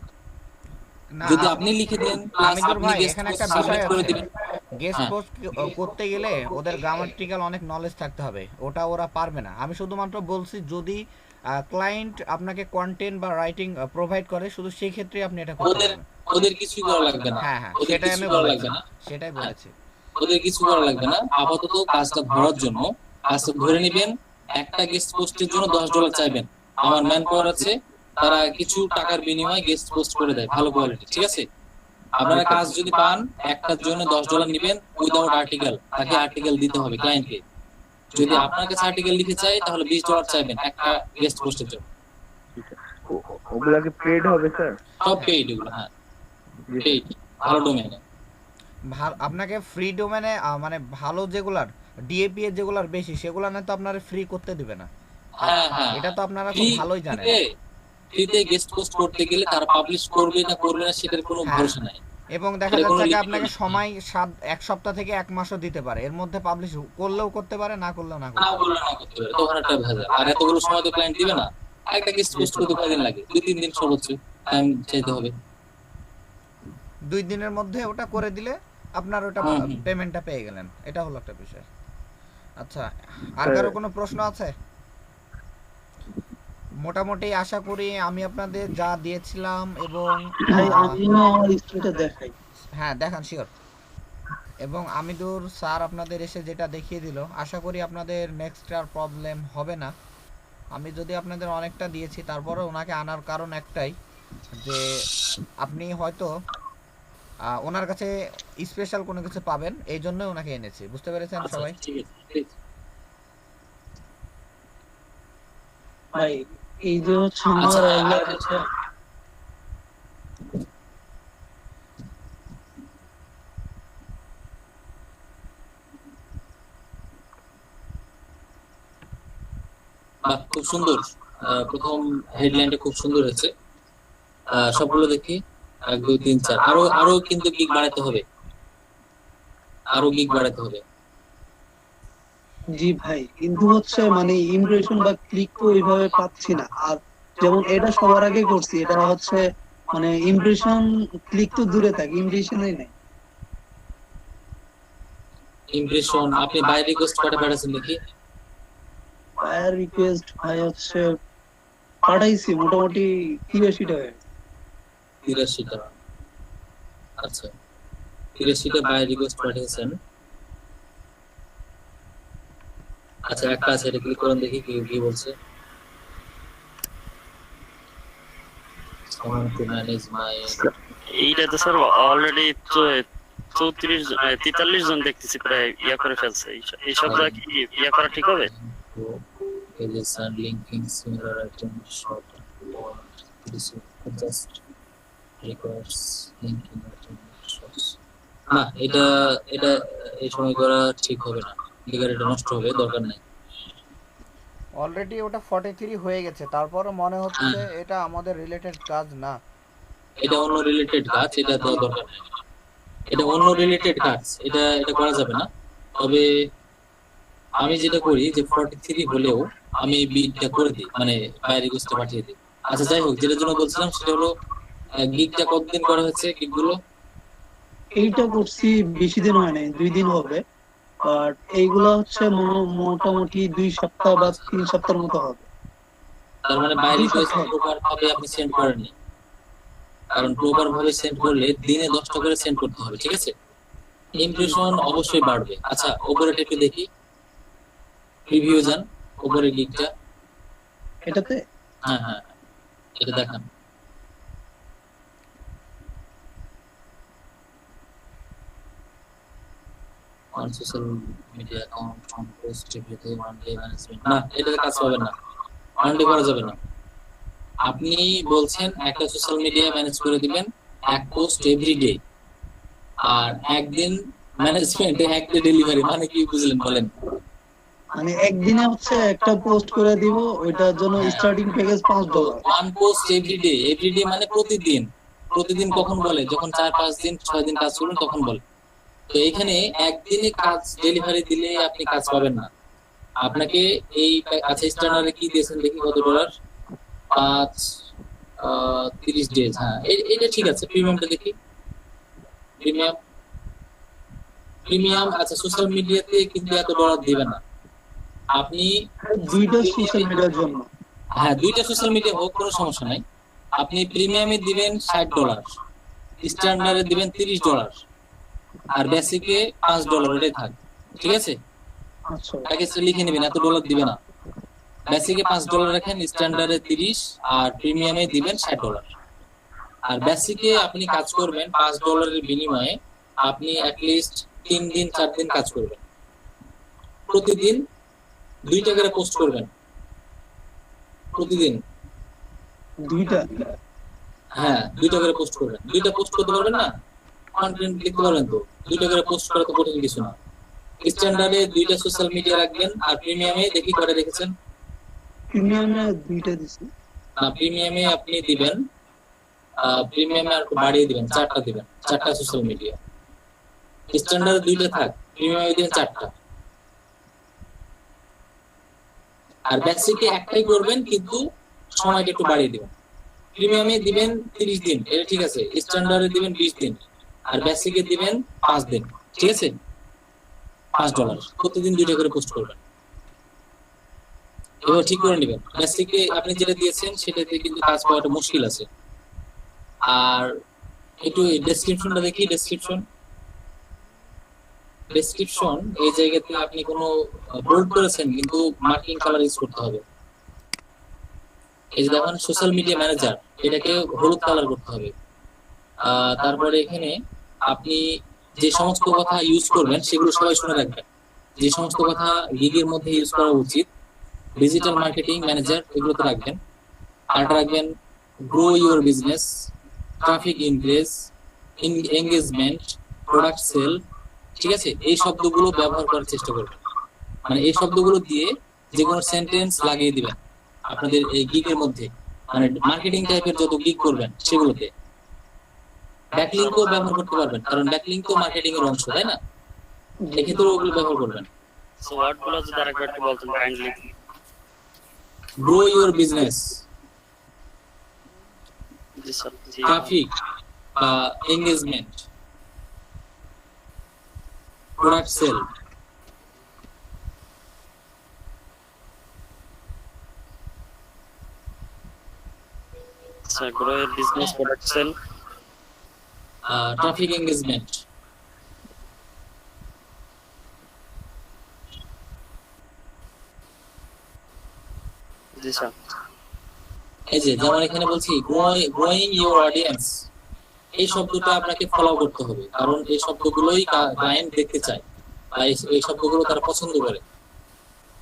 S2: না
S3: যদি আপনি লিখে দেন প্লাস
S2: আমিদুর
S3: আপনি
S2: ভাই,
S3: গেস্ট
S2: এখানে
S3: পোস্ট
S2: একটা
S3: সাবমিট
S2: বিষয়
S3: করে
S2: আছে।
S3: দিবেন।
S2: গেস্ট
S3: হ্যাঁ
S2: পোস্ট করতে গেলে ওদের গ্রামাটিক্যাল অনেক নলেজ থাকতে হবে, ওটা ওরা পারবে না। আমি শুধুমাত্র বলছি যদি ক্লায়েন্ট আপনাকে কন্টেন্ট বা রাইটিং প্রোভাইড করে, শুধু সেই ক্ষেত্রে আপনি এটা করতে
S3: ওদের
S2: পারবেন।
S3: ওদের কিছুই করা লাগবে না,
S2: হ্যাঁ হ্যাঁ,
S3: ওদের
S2: সেটাই
S3: কিছু
S2: আমি
S3: করা
S2: বলেছি,
S3: লাগবে না।
S2: সেটাই
S3: হ্যাঁ,
S2: বলেছি।
S3: ওদের কিছু করা লাগবে না। আপাতত কাজটা ধরার জন্য কাজটা ধরে নেবেন, একটা গেস্ট পোস্টের জন্য $10 চাইবেন। আমার ম্যান পাওয়ার আছে, তারা কিছু টাকার বিনিময়ে গেস্ট পোস্ট করে দেয় ভালো কোয়ালিটি, ঠিক আছে? আপনারা কাজ যদি পান একটার জন্য $10 নেবেন উইদাউট আর্টিকেল, তাকে আর্টিকেল দিতে হবে ক্লায়েন্টকে। যদি আপনার কাছে আর্টিকেল লিখে চাই তাহলে $20 চাইবেন একটা গেস্ট পোস্টের জন্য।
S1: ওগুলা কি পেড হবে স্যার?
S3: সব পেইড এগুলো, হ্যাঁ
S1: জি
S3: পেইড, ভালো ডোমেইনে।
S2: আপনাকে ফ্রি ডোমেনে মানে ভালো যেগুলার ডিএপি এর যেগুলার বেশি সেগুলা না তো আপনারা ফ্রি করতে দিবে না।
S3: হ্যাঁ হ্যাঁ,
S2: এটা তো আপনারা খুব ভালোই জানেন।
S3: ফ্রিতে গেস্ট পোস্ট করতে গেলে তারা পাবলিশ করবে না করবে না সেটার কোনো
S2: হ্যাঁ,
S3: ভরসা নাই।
S2: এবং দেখা
S3: এটা কোনো
S2: যাচ্ছে কি
S3: লিমিট
S2: আপনাকে
S3: নেই।
S2: সময় 1 সপ্তাহ থেকে 1 মাসও দিতে পারে, এর মধ্যে পাবলিশ করলেও করতে পারে, না করলেও না করতে
S3: না
S2: পারে।
S3: বললে না করতে পারে, তখন একটা ভেজাল। আর এতগুলো সময় তো ক্লায়েন্ট দিবে না, একটা গেস্ট পোস্ট করতে কয়দিন লাগে? 2-3 দিন সর্বোচ্চ টাইম চাইতে হবে।
S2: 2 দিনের মধ্যে ওটা করে দিলে আপনার ওটা
S3: হুম, হুম।
S2: পেমেন্টটা পেয়ে গেলেন, এটা হলো একটা বিষয়। আচ্ছা, আর
S1: স্যার,
S2: কারো কোনো প্রশ্ন আছে? মোটামুটি আশা করি আমি আপনাদের যা দিয়েছিলাম এবং
S6: ভাই আমি না আমার স্ক্রিনটা দেখাই।
S2: হ্যাঁ দেখান, শিওর। এবং আমিদুর স্যার আপনাদের এসে যেটা দেখিয়ে দিল, আশা করি আপনাদের নেক্সট আর প্রবলেম হবে না। আমি যদি আপনাদের অনেকটা দিয়েছি, তারপরে ওনাকে আনার কারণ একটাই, যে আপনি হয়তো ওনার কাছে স্পেশাল কোনো কিছু পাবেন, এই জন্য ওনাকে এনেছি। বুঝতে পেরেছেন
S3: আচ্ছা
S2: সবাই?
S3: ঠিক আছে, ঠিক আছে।
S6: ভাই এই যে হচ্ছে আমার
S3: আচ্ছা,
S6: এগুলা
S3: আর-
S6: হচ্ছে
S3: বাহ, খুব সুন্দর। প্রথম হেডলাইনটা খুব সুন্দর হয়েছে। সবগুলো দেখি 1 2 3 4, আরো আরো কিন্তু গিগ বাড়াতে হবে, আরো গিগ বাড়াতে হবে।
S6: জি ভাই, কিন্তু হচ্ছে মানে ইমপ্রেশন বা ক্লিক তো ওইভাবে পাচ্ছি না। আর যেমন এটা সবার আগে করছি, এটা হচ্ছে মানে ইমপ্রেশন ক্লিক তো দূরে থাকে, ইমপ্রেশনই নাই।
S3: ইমপ্রেশন আপনি বাই রিকোয়েস্ট কয়টা পাঠাচ্ছেন দেখি?
S6: ফায়ার রিকোয়েস্ট ভাই হচ্ছে পাঠাইছি মোটামুটি 83টা হয়ে গেছে।
S3: 83টা। আচ্ছা, 83টা বাই রিকোয়েস্ট পাঠিয়েছেন। আচ্ছা, একটা আছে, এটা ক্লিক করুন দেখি কি কি বলছে। Someone to manage my
S5: এইটা তো স্যার অলরেডি 43 জন দেখতেছি প্রায় ইয়া করে ফেলছে। এই সবগুলা কি ইয়া করা ঠিক হবে?
S3: pages and linking similar items short this just requires linking items shorts. না, এটা এটা এই সময় করা ঠিক হবে না, লিগার এটা নষ্ট হবে, দরকার নাই।
S2: অলরেডি ওটা 43 হয়ে গেছে, তারপরও মনে হচ্ছে এটা আমাদের রিলেটেড কাজ না।
S3: এটা অন্য রিলেটেড কাজ, এটা তো দরকার নাই। এটা অন্য রিলেটেড কাজ, এটা এটা করা যাবে না। তবে আমি যেটা করি যে 43 হলেও আমি বিটটা করে দিই, মানে বাই রিকোয়েস্টে পাঠিয়ে দিই। আচ্ছা যাই হোক, যেটার জন্য বলছিলাম সেটা হলো গিগটা কতদিন করা হয়েছে গিগগুলো?
S6: এইটা করছি বেশি দিন হয় নাই, 2 দিন হবে। বাট এইগুলা হচ্ছে মোটামুটি 2 সপ্তাহ বা 3 সপ্তাহের মতো হবে।
S3: তার মানে বাই
S6: 2
S3: রিকোয়েস্ট
S6: সপ্তাহ।
S3: প্রপার ভাবে আপনি সেন্ড করেননি, কারণ প্রপার ভাবে সেন্ড করলে দিনে 10টা করে সেন্ড করতে হবে, ঠিক আছে? ইমপ্রেশন অবশ্যই বাড়বে। আচ্ছা, ওপরেটা একটু দেখি, প্রিভিউ যান, ওপরের গিগটা।
S6: এটাতে
S3: হ্যাঁ হ্যাঁ, এটা দেখান। on social media account on post everyday one day management, না এটাতে কাজ পাবেন না, ওয়ান ডে করা যাবে না। আপনি বলছেন একটা সোশ্যাল মিডিয়া ম্যানেজ করে দিবেন, এক পোস্ট এভরিডে, আর একদিন ম্যানেজমেন্ট, একদিন ডেলিভারি, মানে কি বুঝলেন বলেন?
S6: মানে একদিনে হচ্ছে একটা পোস্ট করে দিব, ওইটার জন্য starting package $5।
S3: One post everyday, everyday মানে প্রতিদিন। প্রতিদিন কখন বলে? যখন 4 5 দিন 6 দিন কাজ করবেন তখন বলে। তো এখানে একদিনে কাজ ডেলিভারি দিলে আপনি কাজ পাবেন না। আপনাকে এই, আচ্ছা স্টার্নারে কি দিয়েছেন দেখি, কত $5 30 ডেজ, হ্যাঁ এটা ঠিক আছে। প্রিমিয়ামটা দেখি। প্রিমিয়াম আচ্ছা, সোশ্যাল মিডিয়াতে কিন্তু এত ডলার দিবে না আপনি।
S6: দুইটা সোশ্যাল মিডিয়ার জন্য।
S3: হ্যাঁ, দুইটা সোশ্যাল মিডিয়া হোক, কোনো সমস্যা নাই। আপনি প্রিমিয়ামে দিবেন $60, স্ট্যান্ডার্ডে দিবেন $30, আর বেসিকে $5, এটাই থাক, ঠিক আছে?
S6: আচ্ছা
S3: প্যাকেজটা লিখে নেবেন, এত ডলার দিবে না। বেসিকে $5 রাখেন, স্ট্যান্ডার্ডে 30, আর প্রিমিয়ামে দিবেন $60। আর বেসিকে আপনি কাজ করবেন $5 বিনিময়ে আপনি অ্যাটলিস্ট 3 দিন 4 দিন কাজ করবেন। প্রতিদিন 2টা করে পোস্ট করবেন, প্রতিদিন।
S6: দুইটা।
S3: হ্যাঁ, 2টা করে পোস্ট করবেন। 2টা পোস্ট করতে পারবেন না? কন্টেন্ট লিখতে পারবেন তো? 2টা করে পোস্ট করা তো কঠিন কিছু না। স্ট্যান্ডার্ডে 2টা সোশ্যাল মিডিয়া রাখবেন, আর প্রিমিয়ামে দেখি করে রেখেছেন।
S6: প্রিমিয়ামে দুইটা দিছি।
S3: না, প্রিমিয়ামে আপনি দিবেন, প্রিমিয়ামে আর একটু বাড়িয়ে দিবেন, 4টা দিবেন, 4টা সোশ্যাল মিডিয়া। স্ট্যান্ডার্ডে 2টা থাক, প্রিমিয়ামে দিবেন 4টা। আর বেসিকে একটাই করবেন, কিন্তু সময়টা একটু বাড়িয়ে দিবেন। প্রিমিয়ামে দিবেন 30 দিন, এটা ঠিক আছে। স্ট্যান্ডার্ডে দিবেন 20 দিন, আর বেসিকে দিবেন 5 দিন, ঠিক আছে? $5 প্রতিদিন 2টা করে পোস্ট করবেন। এবার ঠিক করে নেবেন। বেসিকে আপনি যেটা দিয়েছেন সেটাতে কিন্তু কাজ পাওয়াটা মুশকিল আছে। আর একটু ডেসক্রিপশনটা দেখি। ডেসক্রিপশন এই জায়গাতে আপনি কোনো বোল্ড করেছেন, কিন্তু মার্কিং কালার ইউজ করতে হবে। এই যে দেখুন সোশ্যাল মিডিয়া ম্যানেজার, এটাকে হলুদ কালার করতে হবে। তারপরে এখানে আপনি যে সমস্ত কথা ইউজ করবেন সেগুলো সবাই শুনে রাখবেন। যে সমস্ত কথা গিগের মধ্যে ইউজ করা উচিত, ডিজিটাল মার্কেটিং ম্যানেজার, এগুলোতে রাখবেন। আর রাখবেন grow your business, traffic increase, engagement, product sale, ঠিক আছে? এই শব্দগুলো ব্যবহার করার চেষ্টা করবেন। মানে এই শব্দগুলো দিয়ে যে কোনো সেন্টেন্স লাগিয়ে দিবেন আপনাদের এই গিগের মধ্যে, মানে মার্কেটিং টাইপের যত গিগ করবেন সেগুলোতে। ব্যাকলিংকও ব্যবহার করতে পারবেন, কারণ ব্যাকলিংক তো মার্কেটিং এর অংশ, তাই না? এক্ষেত্রে ওগুলো ব্যবহার করবেন।
S5: সো ওয়ার্ডগুলো যদি আরেকবার একটু বলতেন কাইন্ডলি।
S3: গ্রো ইউর বিজনেস,
S5: জি স্যার। জি
S3: ট্রাফিক বা engagement, product sale.
S5: Sir, grow এর business, product sale,
S3: traffic engagement.
S5: জি স্যার।
S3: এই যে যেমন এখানে বলছি গ্রোয়িং ইউর অডিয়েন্স, এই শব্দটা আপনাকে ফলো করতে হবে, কারণ এই শব্দগুলোই ক্লায়েন্ট দেখতে চায়, বা এই শব্দগুলো তারা পছন্দ করে।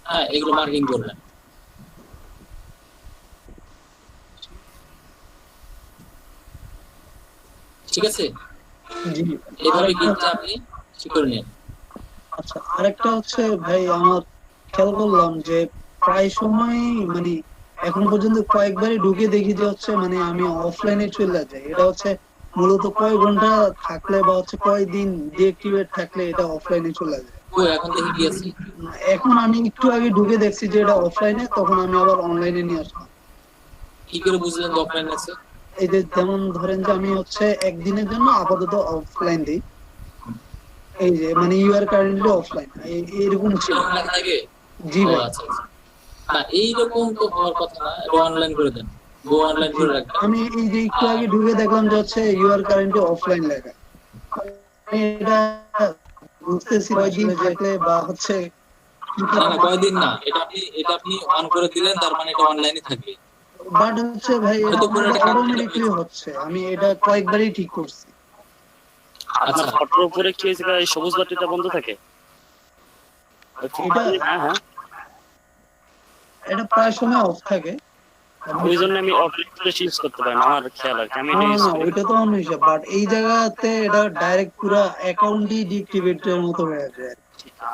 S3: হ্যাঁ, এগুলো মার্কিং করবেন, ঠিক আছে?
S6: জি।
S3: এইভাবে গিগটা আপনি ঠিক করে নিন।
S6: আচ্ছা, আরেকটা হচ্ছে ভাই, আমার খেয়াল করলাম যে প্রায় সময় মানে এখন পর্যন্ত কয়েকবারই ঢুকে দেখি যে হচ্ছে মানে আমি অফলাইনে চলে যাই। এটা হচ্ছে মূলত কয় ঘন্টা থাকলে বা হচ্ছে কয়দিন ডিএক্টিভেট থাকলে এটা অফলাইনে চলে যায়।
S3: ও এখন দেখি কি আছে।
S6: এখন আমি একটু আগে ঢুকে দেখছি যে এটা অফলাইনে, তখন আমি আবার অনলাইনে নিয়ে আসলাম।
S3: কি করে বুঝলেন যে অফলাইন আছে?
S6: এই যে যেমন ধরেন যে আমি হচ্ছে একদিনের জন্য আপাতত অফলাইন দিই, এই যে মানে ইউ আর কারেন্টলি অফলাইন, এরকম ছিল।
S3: এরকম লেখা থাকে?
S6: জি
S3: ও
S6: ভাই।
S3: আচ্ছা আচ্ছা। না, এইরকম তো হওয়ার কথা না, এটা অনলাইন করে দেন, গো অনলাইন করে রাখবেন।
S6: আমি এই যে একটু আগে ঢুকে দেখলাম যে হচ্ছে ইউ আর কারেন্টলি অফলাইন লেখা। আমি এটা বুঝতেছি কয়দিন থাকলে বা হচ্ছে
S3: না না, কয়দিন না, এটা আপনি অন করে দিলেন, তার মানে এটা অনলাইনে থাকবে।
S6: বাট হচ্ছে ভাই এটা
S3: হয়তো কোনো একটা
S6: অটোমেটিকলি হচ্ছে, আমি এটা কয়েকবারই ঠিক করছি।
S5: আপনার
S3: আচ্ছা,
S5: ফটোর উপরে কি হয়েছে, এই সবুজ বাতিটা বন্ধ থাকে? হ্যাঁ হ্যাঁ,
S6: এটা প্রায় সময় অফ থাকে।
S5: ওই জন্য আমি অটোরিফ্রেশ ইউজ করতে পারি না, আমার খেয়াল আর কি, আমি এটা
S6: না
S5: ইউজ
S6: না,
S5: করি।
S6: ওইটা তো অন্য হিসাব, বাট এই জায়গাতে এটা ডাইরেক্ট পুরো অ্যাকাউন্টই ডিএক্টিভেটের মতো হয়ে যায়।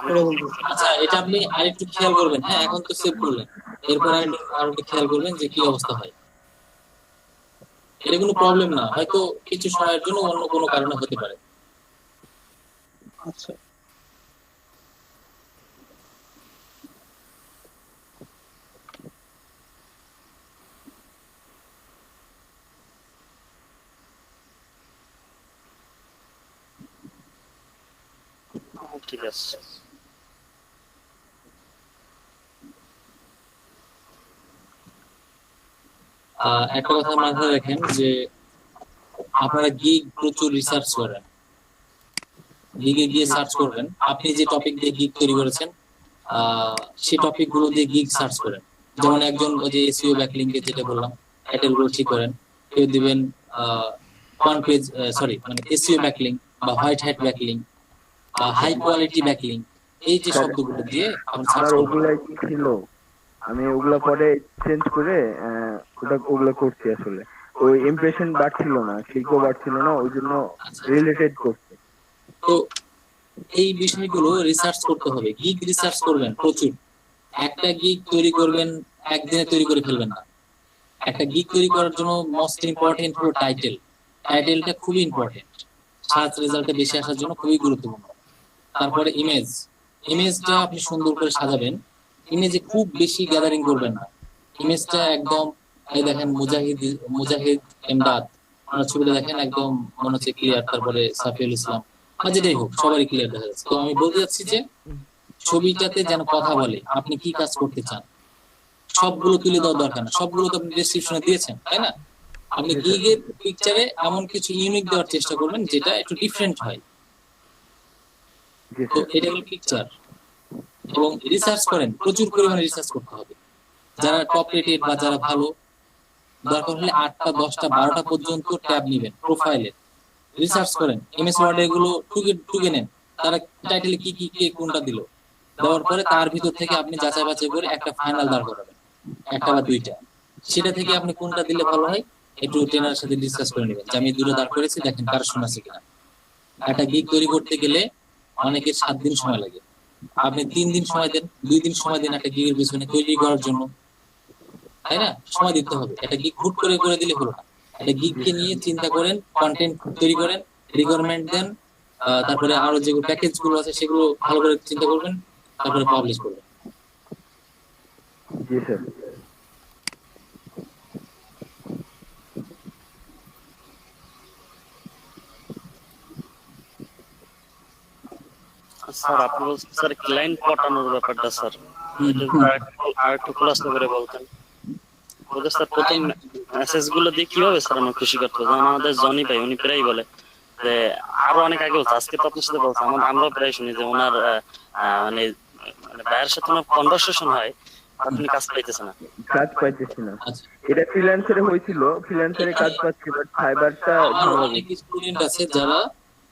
S6: এটা বলতেছি।
S3: আচ্ছা, এটা আপনি আরেকটু খেয়াল করবেন। হ্যাঁ, এখন তো সেভ করলেন, এরপর আরেকটু খেয়াল করবেন যে কি অবস্থা হয়। এটা কোনো প্রবলেম না, হয়তো কিছু সময়ের জন্য অন্য কোনো কারণে হতে পারে।
S6: আচ্ছা,
S5: ঠিক আছে।
S3: একটা কথা মাথায় রাখেন যে আপনারা গিগ প্রচুর রিসার্চ করেন, গিগে গিয়ে সার্চ করবেন, আপনি যে টপিক দিয়ে গিগ তৈরি করেছেন সেই টপিক গুলো দিয়ে গিগ সার্চ করেন। যেমন একজন ওই যে এসইও ব্যাকলিংকে যেটা বললাম টাইটেল গুলো ঠিক করেন, কেউ দিবেন ওয়ান পেজ মানে এসইও ব্যাকলিং বা হোয়াইট হ্যাট ব্যাকলিং বা হাই কোয়ালিটি ব্যাকলিং, এই যে শব্দগুলো দিয়ে আপনি সার্চ
S1: আমার
S3: করবেন।
S1: ওগুলাই কি ছিল, আমি ওগুলা পরে চেঞ্জ করে ওগুলা করছি আসলে। ওই ইমপ্রেশন বাড়ছিল না, ক্লিকও বাড়ছিল না, ওই জন্য রিলেটেড করছি।
S3: তো এই বিষয়গুলো রিসার্চ করতে হবে, গিগ রিসার্চ করবেন প্রচুর। একটা গিগ তৈরি করবেন, একদিনে তৈরি করে ফেলবেন না। একটা গিগ তৈরি করার জন্য মোস্ট ইম্পর্টেন্ট হলো টাইটেল। টাইটেলটা খুবই ইম্পর্টেন্ট, সার্চ রেজাল্টে বেশি আসার জন্য খুবই গুরুত্বপূর্ণ। তারপরে ইমেজটা আপনি সুন্দর করে সাজাবেন। ইমেজে খুব বেশি গ্যাদারিং করবেন না, ইমেজটা একদম এই দেখেন মুজাহিদ এমদাদ, আপনার ছবিটা দেখেন একদম মনে হচ্ছে ক্লিয়ার, তারপরে সাফিউল ইসলাম বা যেটাই হোক সবারই ক্লিয়ার দেখা যাচ্ছে। তো আমি বলতে যাচ্ছি যে ছবিটাতে যেন কথা বলে আপনি কি কাজ করতে চান, সবগুলো তুলে দেওয়ার দরকার না, সবগুলো তো আপনি ডেসক্রিপশনে দিয়েছেন, তাই না? আপনি গিগের পিকচারে এমন কিছু ইউনিক দেওয়ার চেষ্টা করবেন যেটা একটু ডিফারেন্ট হয়। তো এটা হলো পিকচার। এবং রিসার্চ করেন, প্রচুর পরিমাণে রিসার্চ করতে হবে। যারা টপ রেটেড বা যারা ভালো, দরকার হলে 8টা 10টা 12টা পর্যন্ত ট্যাব নেবেন প্রোফাইলে, রিসার্চ করেন, এমএস ওয়ার্ড এগুলো টুকে নেন, তারা টাইটেলে কি কি কে কোনটা দিল, দেওয়ার পরে তার ভিতর থেকে আপনি যাচাই বাছাই করে একটা ফাইনাল দাঁড় করাবেন, একটা বা দুইটা। সেটা থেকে আপনি কোনটা দিলে ভালো হয় একটু ট্রেনারের সাথে ডিসকাস করে নেবেন যে আমি দুটো দাঁড় করেছি, দেখেন কার শোনা আছে কিনা। একটা গিগ তৈরি করতে গেলে অনেকের 7 দিন সময় লাগে, আপনি 3 দিন সময় দেন, 2 দিন সময় দেন একটা গিগের পিছনে তৈরি করার জন্য, তাই না? সময় দিতে হবে। একটা গিগ হুট করে দিলে হলো না। একটা গিগকে নিয়ে চিন্তা করেন, কন্টেন্ট তৈরি করেন, রিকোয়ারমেন্ট দেন, তারপরে আরো যেগুলো প্যাকেজ গুলো আছে সেগুলো ভালো করে চিন্তা করবেন, তারপরে পাবলিশ করবেন।
S1: জি স্যার।
S5: স্যার আপনি বলছেন স্যার ক্লায়েন্ট পটানোর ব্যাপারটা স্যার আর একটু খোলাসা করে বলতেন। ওদের স্যার প্রথম মেসেজ গুলো দিয়ে কিভাবে স্যার আমার খুশি করতে হবে? যেমন আমাদের জনি ভাই উনি প্রায় বলে যে আরো অনেক আগে বলছে, আজকে তো আপনার সাথে বলছে, আমরা প্রায় শুনি যে ওনার মানে ভাইয়ের সাথে ওনার কনভারসেশন হয়, আপনি কাজ পাইতেছে না,
S1: কাজ পাইতেছি না। এটা ফ্রিল্যান্সারে হয়েছিল, ফ্রিল্যান্সারে কাজ পাচ্ছি, বাট ফাইবারটা
S3: অনেক স্টুডেন্ট আছে যারা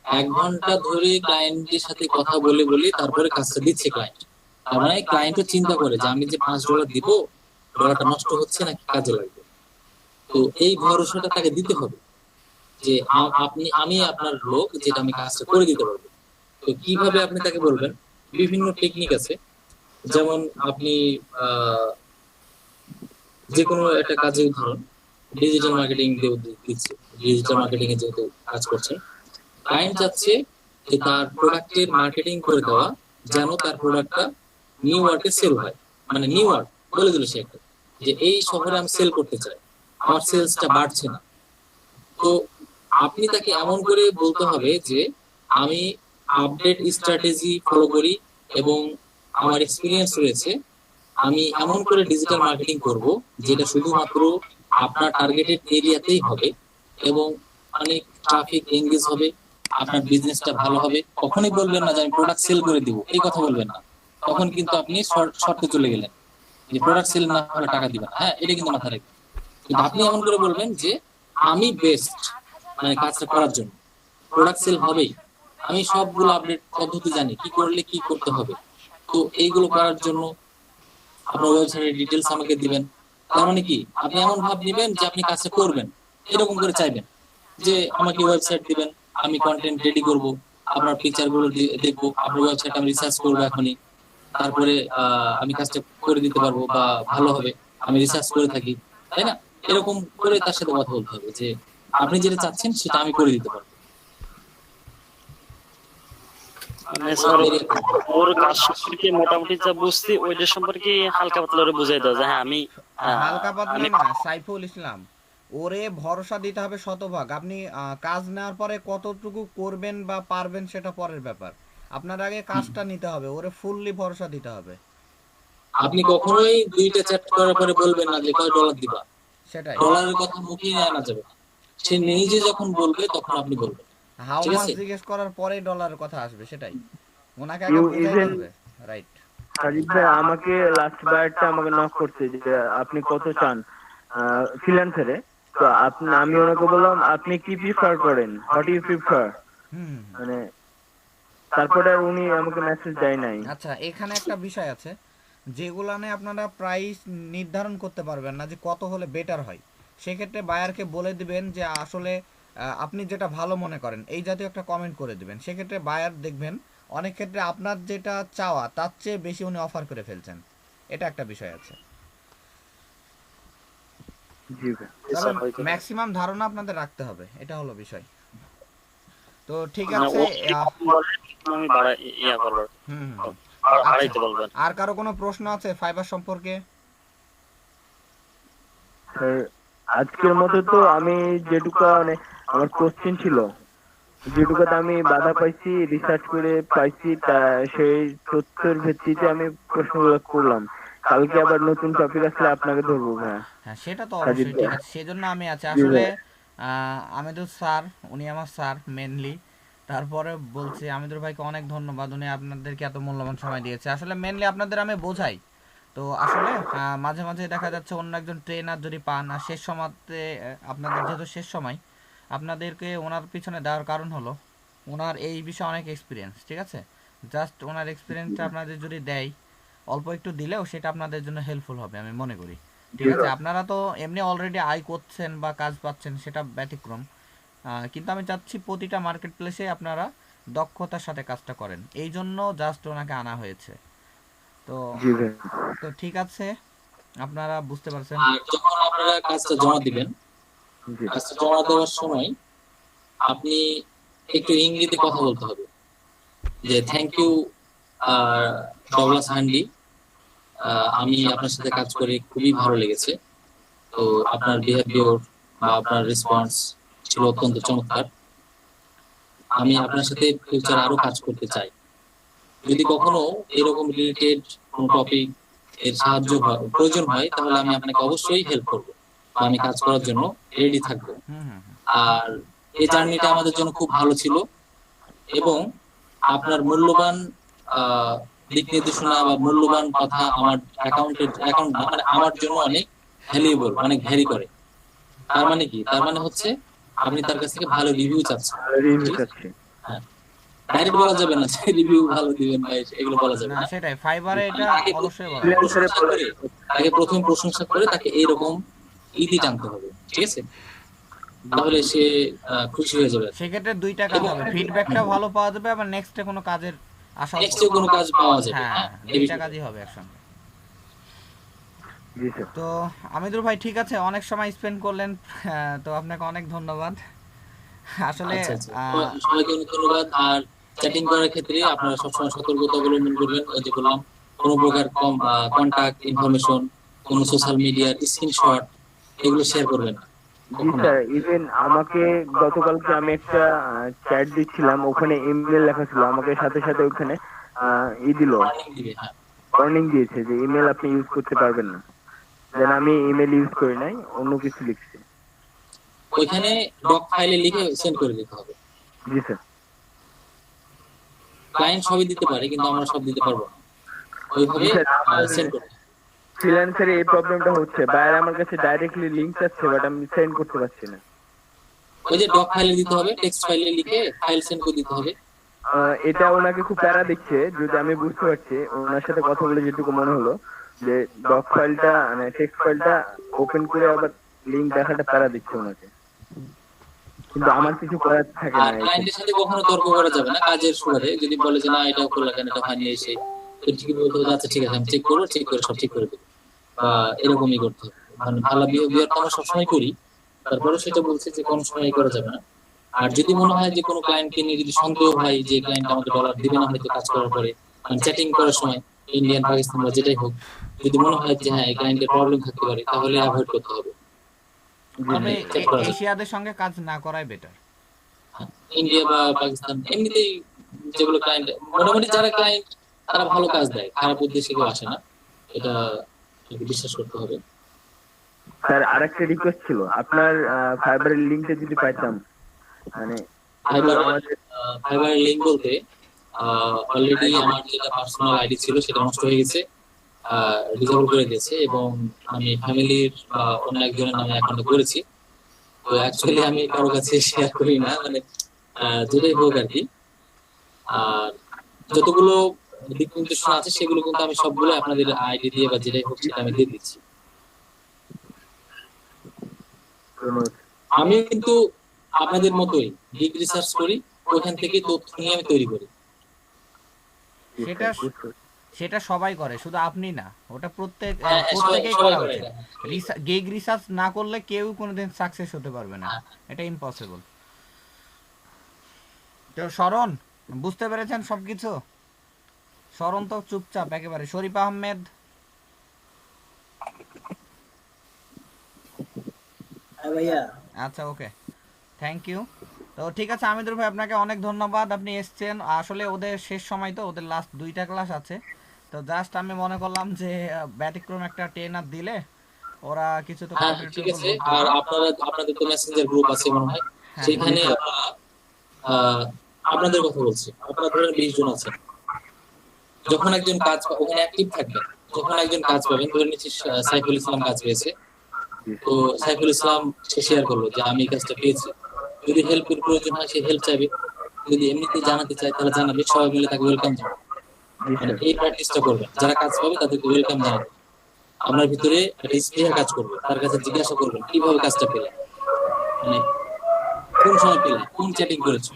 S3: 1 ঘন্টা ধরে ক্লায়েন্টের সাথে কথা বলে তারপরে কাজটা দিচ্ছে ক্লায়েন্ট। তার মানে ক্লায়েন্টও চিন্তা করে যে আমি যে $5 দিব, ডলারটা নষ্ট হচ্ছে নাকি কাজে লাগবে। তো এই ভরসাটা তাকে দিতে হবে যে আমি আপনার লোক, যেটা আমি কাজটা করে দিতে পারবো। তো কিভাবে আপনি তাকে বলবেন, বিভিন্ন টেকনিক আছে। যেমন আপনি যে কোনো একটা কাজের উদাহরণ, ডিজিটাল মার্কেটিং দিচ্ছে, ডিজিটাল মার্কেটিং এ যেহেতু কাজ করছেন, ক্লায়েন্ট চাচ্ছে যে তার প্রোডাক্টের মার্কেটিং করে দেওয়া, যেন তার প্রোডাক্টটা নিউ ইয়র্কে সেল হয়। মানে নিউ ইয়র্ক বলে দিল সে একটা, যে এই শহরে আমি সেল করতে চাই, আমার সেলসটা বাড়ছে না। তো আপনি তাকে এমন করে বলতে হবে যে আমি আপডেট স্ট্র্যাটেজি ফলো করি এবং আমার এক্সপিরিয়েন্স রয়েছে, আমি এমন করে ডিজিটাল মার্কেটিং করব যেটা শুধুমাত্র আপনার টার্গেটেড এরিয়াতেই হবে এবং অনেক ট্রাফিক এনগেজ হবে, আপনার বিজনেসটা ভালো হবে। কখনোই বলবেন না যে আমি প্রোডাক্ট সেল করে দিব, এই কথা বলবেন না, তখন কিন্তু আপনি শর্তে চলে গেলেন যে প্রোডাক্ট সেল না হলে টাকা দিবেন। হ্যাঁ, এটা কিন্তু মাথায় রাখবেন। কিন্তু আপনি এমন করে বলবেন যে আমি বেস্ট মানে কাজটা করার জন্য, প্রোডাক্ট সেল হবেই, আমি সবগুলো আপডেট পদ্ধতি জানি, কি করলে কি করতে হবে। তো এইগুলো করার জন্য আপনার ওয়েবসাইটের ডিটেলস আমাকে দিবেন। তার মানে কি, আপনি এমন ভাব দিবেন যে আপনি কাজটা করবেন, এরকম করে চাইবেন যে আমাকে ওয়েবসাইট দিবেন, আমি কন্টেন্ট রেডি করব, আপনার পিকচার গুলো দেখবো, আপনার ওয়েবসাইট আমি রিসার্চ করবো এখনই, তারপরে আমি কাজটা করে দিতে পারবো বা ভালো হবে, আমি রিসার্চ করে থাকি, তাই না? এরকম করে তার সাথে কথা বলতে হবে যে আপনি যেটা চাচ্ছেন সেটা আমি করে দিতে পারবো।
S5: মানে স্যার ওর কাজ সম্পর্কে মোটামুটি যা বুঝছি ওইটা সম্পর্কে হালকা পাতলা করে বুঝাই দাও যে হ্যাঁ আমি
S2: হালকা পাতলা না, সাইফুল ইসলাম, ওরে ভরসা দিতে হবে শতভাগ। আপনি কাজ নেওয়ার পরে কতটুকু করবেন বা পারবেন সেটা পরের ব্যাপার। আপনার আগে কাজটা নিতে হবে, ওরে ফুললি ভরসা দিতে হবে।
S3: আপনি কখনোই দুইটা চ্যাট করার পরে বলবেন না যে কয় ডলার দিবা,
S2: সেটাই,
S3: ডলারের কথা মুখে নিয়ে আনা যাবে না। সে নিজে যখন বলবে তখন আপনি বলবেন,
S2: হাউ
S3: ঠিক
S2: মাচ
S3: আছে?
S2: জিজ্ঞেস করার পরেই ডলারের কথা আসবে, সেটাই ওনাকে আগে
S1: ইউ
S2: বুঝাইতে
S1: ইভেন
S2: হবে। রাইট।
S1: সাজিদ ভাই আমাকে লাস্ট বারটা আমাকে নক করছে যে আপনি কত চান ফ্রিল্যান্সারে। তো আমি ওনাকে বললাম আপনি কি প্রিফার করেন, হোয়াট ইউ প্রিফার,
S2: হুম।
S1: মানে তারপরে আর উনি আমাকে মেসেজ দেয় নাই।
S2: আচ্ছা, এখানে একটা বিষয় আছে, যেগুলানে আপনারা প্রাইস নির্ধারণ করতে পারবেন না যে কত হলে বেটার হয়, সেক্ষেত্রে বায়ারকে বলে দিবেন যে আসলে আপনি যেটা ভালো মনে করেন এই জাতীয় একটা কমেন্ট করে দিবেন। সেক্ষেত্রে বায়ার দেখবেন অনেক ক্ষেত্রে আপনার যেটা চাওয়া তার চেয়ে বেশি উনি অফার করে ফেলছেন। এটা একটা বিষয় আছে।
S1: জি ভাই।
S2: তবে ম্যাক্সিমাম ধারণা আপনাদের রাখতে হবে, এটা হলো বিষয়। তো ঠিক আছে,
S5: আমি বাড়াই ইয়া করবো,
S2: হুম হুম।
S5: বাড়াইতে বলবেন।
S2: আর কারো কোনো প্রশ্ন আছে ফাইবার সম্পর্কে?
S1: স্যার আজকের মতো তো আমি যেটুকু মানে আমার কোশ্চেন ছিল, যেটুকুতে আমি বাধা পাইছি রিসার্চ করে পাইছি, তা সেই তথ্যের ভিত্তিতে আমি প্রশ্নগুলো করলাম। কালকে আবার নতুন টপিক আসলে আপনাকে ধরবো ভাই।
S2: হ্যাঁ সেটা তো
S1: সাজিদ
S2: অবশ্যই,
S1: ভাই।
S2: ঠিক আছে, সেজন্য আমি আছি
S1: জি
S2: আসলে।
S1: ভাই।
S2: আমিদুর স্যার, উনি আমার স্যার মেনলি। তারপরে বলছি আমিদুর ভাইকে অনেক ধন্যবাদ, উনি আপনাদেরকে এত মূল্যবান সময় দিয়েছে। আসলে মেনলি আপনাদের আমি বোঝাই তো আসলে মাঝে মাঝে দেখা যাচ্ছে অন্য একজন ট্রেনার যদি পান, আর শেষ সময়তে আপনাদের যেহেতু শেষ সময়, আপনাদেরকে ওনার পিছনে দেওয়ার কারণ হলো ওনার এই বিষয়ে অনেক এক্সপিরিয়েন্স, ঠিক আছে। জাস্ট ওনার এক্সপিরিয়েন্সটা আপনাদের যদি দেয়, অল্প একটু দিলেও সেটা আপনাদের জন্য হেল্পফুল হবে আমি মনে করি, ঠিক আছে। আপনারা তো এমনি অলরেডি আয় করছেন বা কাজ পাচ্ছেন, সেটা ব্যতিক্রম। কিন্তু আমি চাচ্ছি প্রতিটা মার্কেট প্লেসে আপনারা দক্ষতার সাথে কাজটা করেন, এই জন্য জাস্ট ওনাকে আনা হয়েছে। তো
S1: জি ভাই।
S2: তো ঠিক আছে, আপনারা বুঝতে পারছেন।
S3: আর যখন আপনারা কাজটা জমা দিবেন,
S1: জি
S3: কাজটা জমা দেওয়ার সময় আপনি একটু ইংরেজিতে কথা বলতে হবে যে থ্যাংক ইউ ডগলাস হ্যান্ডি, আমি আপনার সাথে কাজ করে খুবই ভালো লেগেছে। তো আপনার বিহেভিয়ার বা আপনার রেসপন্স ছিল অত্যন্ত চমৎকার। আমি আপনার সাথে ফিউচার আরো কাজ করতে চাই। যদি কখনো এরকম রিলেটেড কোনো টপিক এর সাহায্য প্রয়োজন হয়, তাহলে আমি আপনাকে অবশ্যই হেল্প করবো বা আমি কাজ করার জন্য রেডি থাকবো।
S2: হুম হুম হুম।
S3: আর এই জার্নিটা আমাদের জন্য খুব ভালো ছিল এবং আপনার মূল্যবান দিক নির্দেশনা বা মূল্যবান কথা আমার অ্যাকাউন্ট না, মানে আমার জন্য অনেক ভ্যালুয়েবল, অনেক ভ্যারি করে। তার মানে কি? তার মানে হচ্ছে আপনি তার কাছ থেকে ভালো রিভিউ চাচ্ছেন।
S1: রিভিউ চাচ্ছি।
S3: হ্যাঁ, ডাইরেক্ট বলা যাবে না যে রিভিউ ভালো দিবেন ভাই, এগুলো বলা যাবে
S2: না
S3: না।
S2: সেটাই, ফাইবারে এটা
S3: তাকে
S2: অবশ্যই বলা
S1: freelancer
S2: যাবে।
S3: প্রশংসা করে, তাকে প্রথমে প্রশংসা করে তাকে এইরকম ইতি টানতে হবে, ঠিক আছে? তাহলে সে খুশি হয়ে যাবে।
S2: সেক্ষেত্রে দুইটা কাজ হবে, ফিডব্যাকটাও ভালো পাওয়া যাবে, আবার নেক্সটে কোনো কাজের আশাও
S3: নেক্সটে কোনো কাজ পাওয়া যাবে।
S2: হ্যাঁ
S3: হ্যাঁ, এই
S2: দুইটা
S3: বিষয়টা।
S2: কাজই হবে একসঙ্গে।
S1: জি স্যার।
S2: তো আমিদুর ভাই ঠিক আছে, অনেক সময় স্পেন্ড করলেন, তো আপনাকে অনেক ধন্যবাদ আসলে।
S3: আচ্ছা আচ্ছা, তো সবাইকে অনেক ধন্যবাদ। আর চ্যাটিং করার ক্ষেত্রে আপনারা সবসময় সতর্কতা অবলম্বন করবেন। ওই যে বললাম, কোনো প্রকার কন্টাক্ট ইনফরমেশন, কোনো সোশ্যাল মিডিয়ার স্ক্রিনশট এগুলো শেয়ার করবেন না
S1: জি
S3: কখনো।
S1: স্যার, ইভেন আমাকে গতকালকে আমি একটা চ্যাট দিচ্ছিলাম, ওখানে ইমেল লেখা ছিল, আমাকে সাথে সাথে ওখানে দিল,
S3: ওয়ার্নিং দিবে। হ্যাঁ,
S1: ওয়ার্নিং দিয়েছে যে ইমেল আপনি ইউজ করতে পারবেন না। দেন আমি ইমেল ইউজ করি নাই, অন্য কিছু লিখছি।
S3: ওইখানে ডক ফাইলে লিখে সেন্ড করে দিতে হবে।
S1: জি স্যার।
S3: ক্লায়েন্ট সবই দিতে পারে, কিন্তু আমরা সব দিতে পারবো না। ওইভাবে সেন্ড করতে হবে।
S1: ফ্রিল্যান্সারে এই প্রবলেমটা হচ্ছে, বাইরে আমার কাছে ডাইরেক্টলি লিংক আছে বাট আমি সেন্ড করতে পারছি না।
S3: ওই যে ডক ফাইলে দিতে হবে, টেক্সট ফাইলে লিখে ফাইল সেন্ড করে দিতে হবে।
S1: এটা ওনাকে খুব প্যারা দিচ্ছে, যদি আমি বুঝতে পারছি, ওনার সাথে কথা বলে যেটুকু মনে হলো যে ডক ফাইলটা মানে টেক্সট ফাইলটা ওপেন করে আবার লিংক দেখাটা প্যারা দিচ্ছে ওনাকে, কিন্তু আমার কিছু করার থাকে না।
S3: আর ক্লায়েন্টের সাথে কখনো তর্ক করা যাবে না কাজের সুবাদে। যদি বলে যে না এটাও করলে কেন, এটা হয়নি, এসে তো ঠিক বলতে হবে আচ্ছা ঠিক আছে আমি চেক করবো, চেক করে সব ঠিক করে দেবো, বা এরকমই করতে হবে। মানে ভালো বিহেভিয়ার তো আমরা সবসময় করি, তারপরে সেটা বলছে যে কোনো সময় করা যাবে না। আর যদি মনে হয় যে কোনো ক্লায়েন্টকে নিয়ে যদি সন্দেহ হয় যে ক্লায়েন্ট আমাকে ডলার দিবে না হয়তো কাজ করার পরে, মানে চ্যাটিং করার সময়, ইন্ডিয়ান পাকিস্তান বা যেটাই হোক, যদি মনে হয় যে হ্যাঁ এই ক্লায়েন্টের প্রবলেম থাকতে পারে, তাহলে অ্যাভয়েড করতে হবে।
S2: তবে
S3: চেক করা যাবে।
S2: এশিয়াদের সঙ্গে কাজ না করাই বেটার।
S3: ইন্ডিয়া বা পাকিস্তান এমনিতেই যেগুলো ক্লায়েন্ট মোটামুটি যারা ক্লায়েন্ট তারা ভালো কাজ দেয়, খারাপ উদ্দেশ্যে কেউ আসে না, এটা বিশ্বাস করতে হবে।
S1: স্যার আরেকটা রিকোয়েস্ট ছিল, আপনার ফাইবারের লিংকটা যদি পাইতাম, মানে
S3: ফাইবারের লিংক বলতে অলরেডি আমার যেটা পার্সোনাল আইডি ছিল সেটা নষ্ট হয়ে গেছে, ডিসেবল করে দিয়েছে, এবং আমি ফ্যামিলির অন্য একজনের নামে অ্যাকাউন্ট করেছি। তো অ্যাকচুয়ালি আমি কারো কাছে শেয়ার করি না, মানে যেটাই হোক আর কি। আর যতগুলো দিক নির্দেশনা আছে সেগুলো কিন্তু আমি সবগুলো আপনাদের আইডি দিয়ে বা যেটাই হোক সেটা আমি দিয়ে দিচ্ছি। আমি কিন্তু আপনাদের মতোই ডিপ রিসার্চ করি, ওখান থেকে তথ্য নিয়ে আমি তৈরি করি।
S2: সেটা সবাই করে, শুধু আপনি না, ওটা প্রত্যেকেই করা উচিত। গিগ রিসার্চ না করলে কেউ কোনোদিন সাকসেস হতে পারবে না, এটা ইম্পসিবল। তো শরণ বুঝতে পেরেছেন সবকিছু? শরণ তো চুপচাপ একেবারে। শরীফ আহমেদ?
S4: ভাইয়া
S2: আচ্ছা, ওকে, থ্যাংক ইউ। তো ঠিক আছে আমিদুর ভাই, আপনাকে অনেক ধন্যবাদ, আপনি এসছেন। আসলে ওদের শেষ সময়, তো ওদের লাস্ট 2টা ক্লাস আছে, তো জাস্ট আমি মনে করলাম যে ব্যতিক্রম একটা ট্রেনার দিলে ওরা কিছু তো
S3: ঠিক আছে। আর আপনাদের তো মেসেঞ্জার গ্রুপ আছে মনে হয়, সেখানে আপনাদের কথা বলছি, আপনারা ধরেন 20 জন আছেন, যখন একজন কাজ ওখানে অ্যাক্টিভ থাকবে, যখন একজন কাজ পাবেন, ধরে নিচ্ছি সাইফুল ইসলাম কাজ পেয়েছে, তো সাইফুল ইসলাম সে শেয়ার করলো যে আমি এই কাজটা পেয়েছি, যদি হেল্পের প্রয়োজন হয় সে হেল্প চাইবে, যদি এমনিতে জানাতে চায় তাহলে জানাবে, সবাই মিলে তাকে ওয়েলকাম জানাবে। মানে এই প্র্যাকটিসটা করবে, যারা কাজ পাবে তাদেরকে ওয়েলকাম জানাবে, আপনার ভিতরে একটা স্পৃহা কাজ করবে, তার কাছে জিজ্ঞাসা করবেন কিভাবে কাজটা পেলে, মানে কোন সময় পেলে, কোন চ্যাটিং করেছো,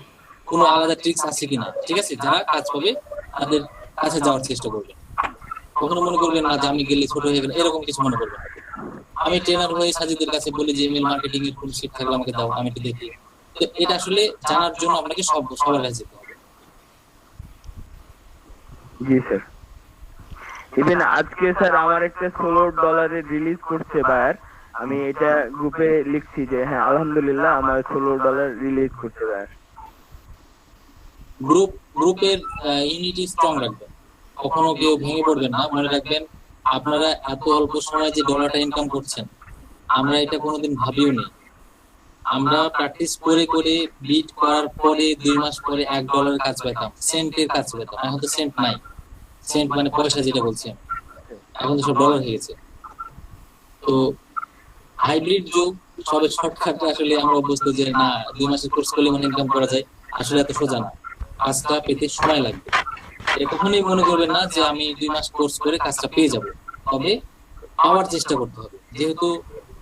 S3: কোনো আলাদা ট্রিক্স আছে কিনা। ঠিক আছে, যারা কাজ পাবে তাদের কাছে যাওয়ার চেষ্টা করবে, কখনো মনে করবেন না যে আমি গেলে ছোট হয়ে গেলে, এরকম কিছু মনে করবেন। আমি ট্রেনার হয়ে সাজিদের কাছে বলি যে ইমেল মার্কেটিং এর কোন শিট থাকলে আমাকে দাও, আমি একটু দেখি। তো এটা আসলে জানার জন্য আপনাকে সবার কাছে যেতে হবে।
S1: জি স্যার। ইভেন আজকে স্যার আমার একটা $16 রিলিজ করছে বায়ার, আমি এটা গ্রুপে লিখছি যে হ্যাঁ আলহামদুলিল্লাহ আমার $16 রিলিজ করছে বায়ার।
S3: গ্রুপের ইউনিটি স্ট্রং রাখবেন, কখনো কেউ ভেঙে পড়বেন না। মনে রাখবেন আপনারা এত অল্প সময়ে যে ডলারটা ইনকাম করছেন, আমরা এটা কোনোদিন ভাবিও নি। আমরা প্র্যাকটিস করে করে বিট করার পরে 2 মাস পরে $1 কাজ পেতাম, সেন্টের কাজ পেতাম। এখন তো সেন্ট নাই, সেন্ট মানে পয়সা যেটা বলছি, এখন তো সব ডলার হয়ে গেছে। তো হাইব্রিড যুগ, সবে শর্টকাটে আসলে আমরা অভ্যস্ত যে না 2 মাসের কোর্স করলে মানে ইনকাম করা যায়, আসলে এত সোজা না, কাজটা পেতে সময় লাগবে। এটা কখনোই মনে করবেন না যে আমি 2 মাস কোর্স করে কাজটা পেয়ে যাব, তবে পাওয়ার চেষ্টা করতে হবে। যেহেতু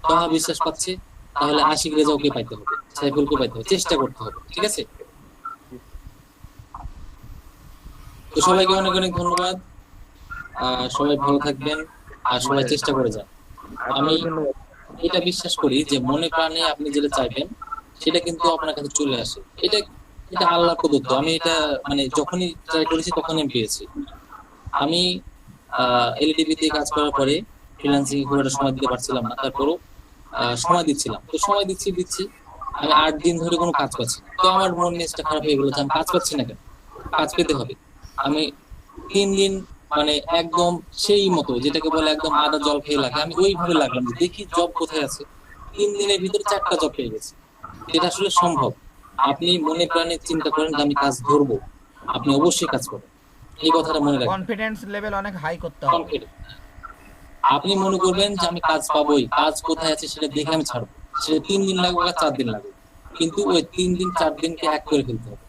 S3: তাহা বিশ্বাস পাচ্ছে, তাহলে আশিক রেজাউকে পাইতে হবে, সাইফুলকে পাইতে হবে, চেষ্টা করতে হবে। ঠিক আছে, তো সবাইকে অনেক অনেক ধন্যবাদ, সবাই ভালো থাকবেন আর সবাই চেষ্টা করে যান। আমি এটা বিশ্বাস করি যে মনে প্রাণে আপনি যেটা চাইবেন সেটা কিন্তু আপনার কাছে চলে আসে, এটা আল্লাহর প্রদত্ত। আমি এটা মানে যখনই ট্রাই করেছি তখনই আমি পেয়েছি। আমি এলডিবি তে কাজ করার পরে ফ্রিল্যান্সিং খুব একটা সময় দিতে পারছিলাম না, তারপরও সময় দিচ্ছিলাম। তো সময় দিচ্ছি আমি 8 দিন ধরে কোনো কাজ পাচ্ছি না। তো আমার মন মেজাজটা খারাপ হয়ে গেলো যে আমি কাজ পাচ্ছি না কেন, কাজ পেতে হবে। আমি 3 দিন মানে একদম সেই মতো যেটাকে বলে একদম আদা জল খেয়ে লাগে, আমি ওইভাবে লাগলাম যে দেখি জব কোথায় আছে। 3 দিনের ভিতরে 4টা জব পেয়ে গেছি। এটা আসলে সম্ভব। আপনি মনে প্রাণে চিন্তা করেন যে আমি কাজ ধরবো, আপনি অবশ্যই কাজ করবেন, এই কথাটা মনে রাখবেন।
S2: কনফিডেন্স লেভেল অনেক হাই করতে হবে।
S3: আপনি মনে করবেন যে আমি কাজ পাবোই, কাজ কোথায় আছে সেটা দেখে আমি ছাড়বো, সেটা 3 দিন লাগবে বা 4 দিন লাগবে, কিন্তু ওই 3 দিন 4 দিনকে এক করে ফেলতে হবে।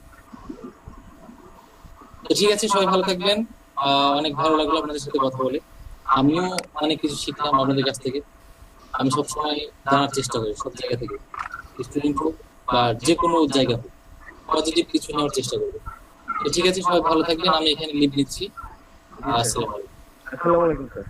S3: তো ঠিক আছে, সবাই ভালো থাকবেন। অনেক ভালো লাগলো আপনাদের সাথে কথা বলে, আমিও অনেক কিছু শিখলাম আপনাদের কাছ থেকে। আমি সবসময় জানার চেষ্টা করি সব জায়গা থেকে, স্টুডেন্ট হোক বা যে কোনো জায়গা হোক, পজিটিভ কিছু নেওয়ার চেষ্টা করবো। তো ঠিক আছে, সবাই ভালো থাকবেন, আমি এখানে লিভ নিচ্ছি। আসসালামু আলাইকুম।
S1: আসসালামু আলাইকুম স্যার।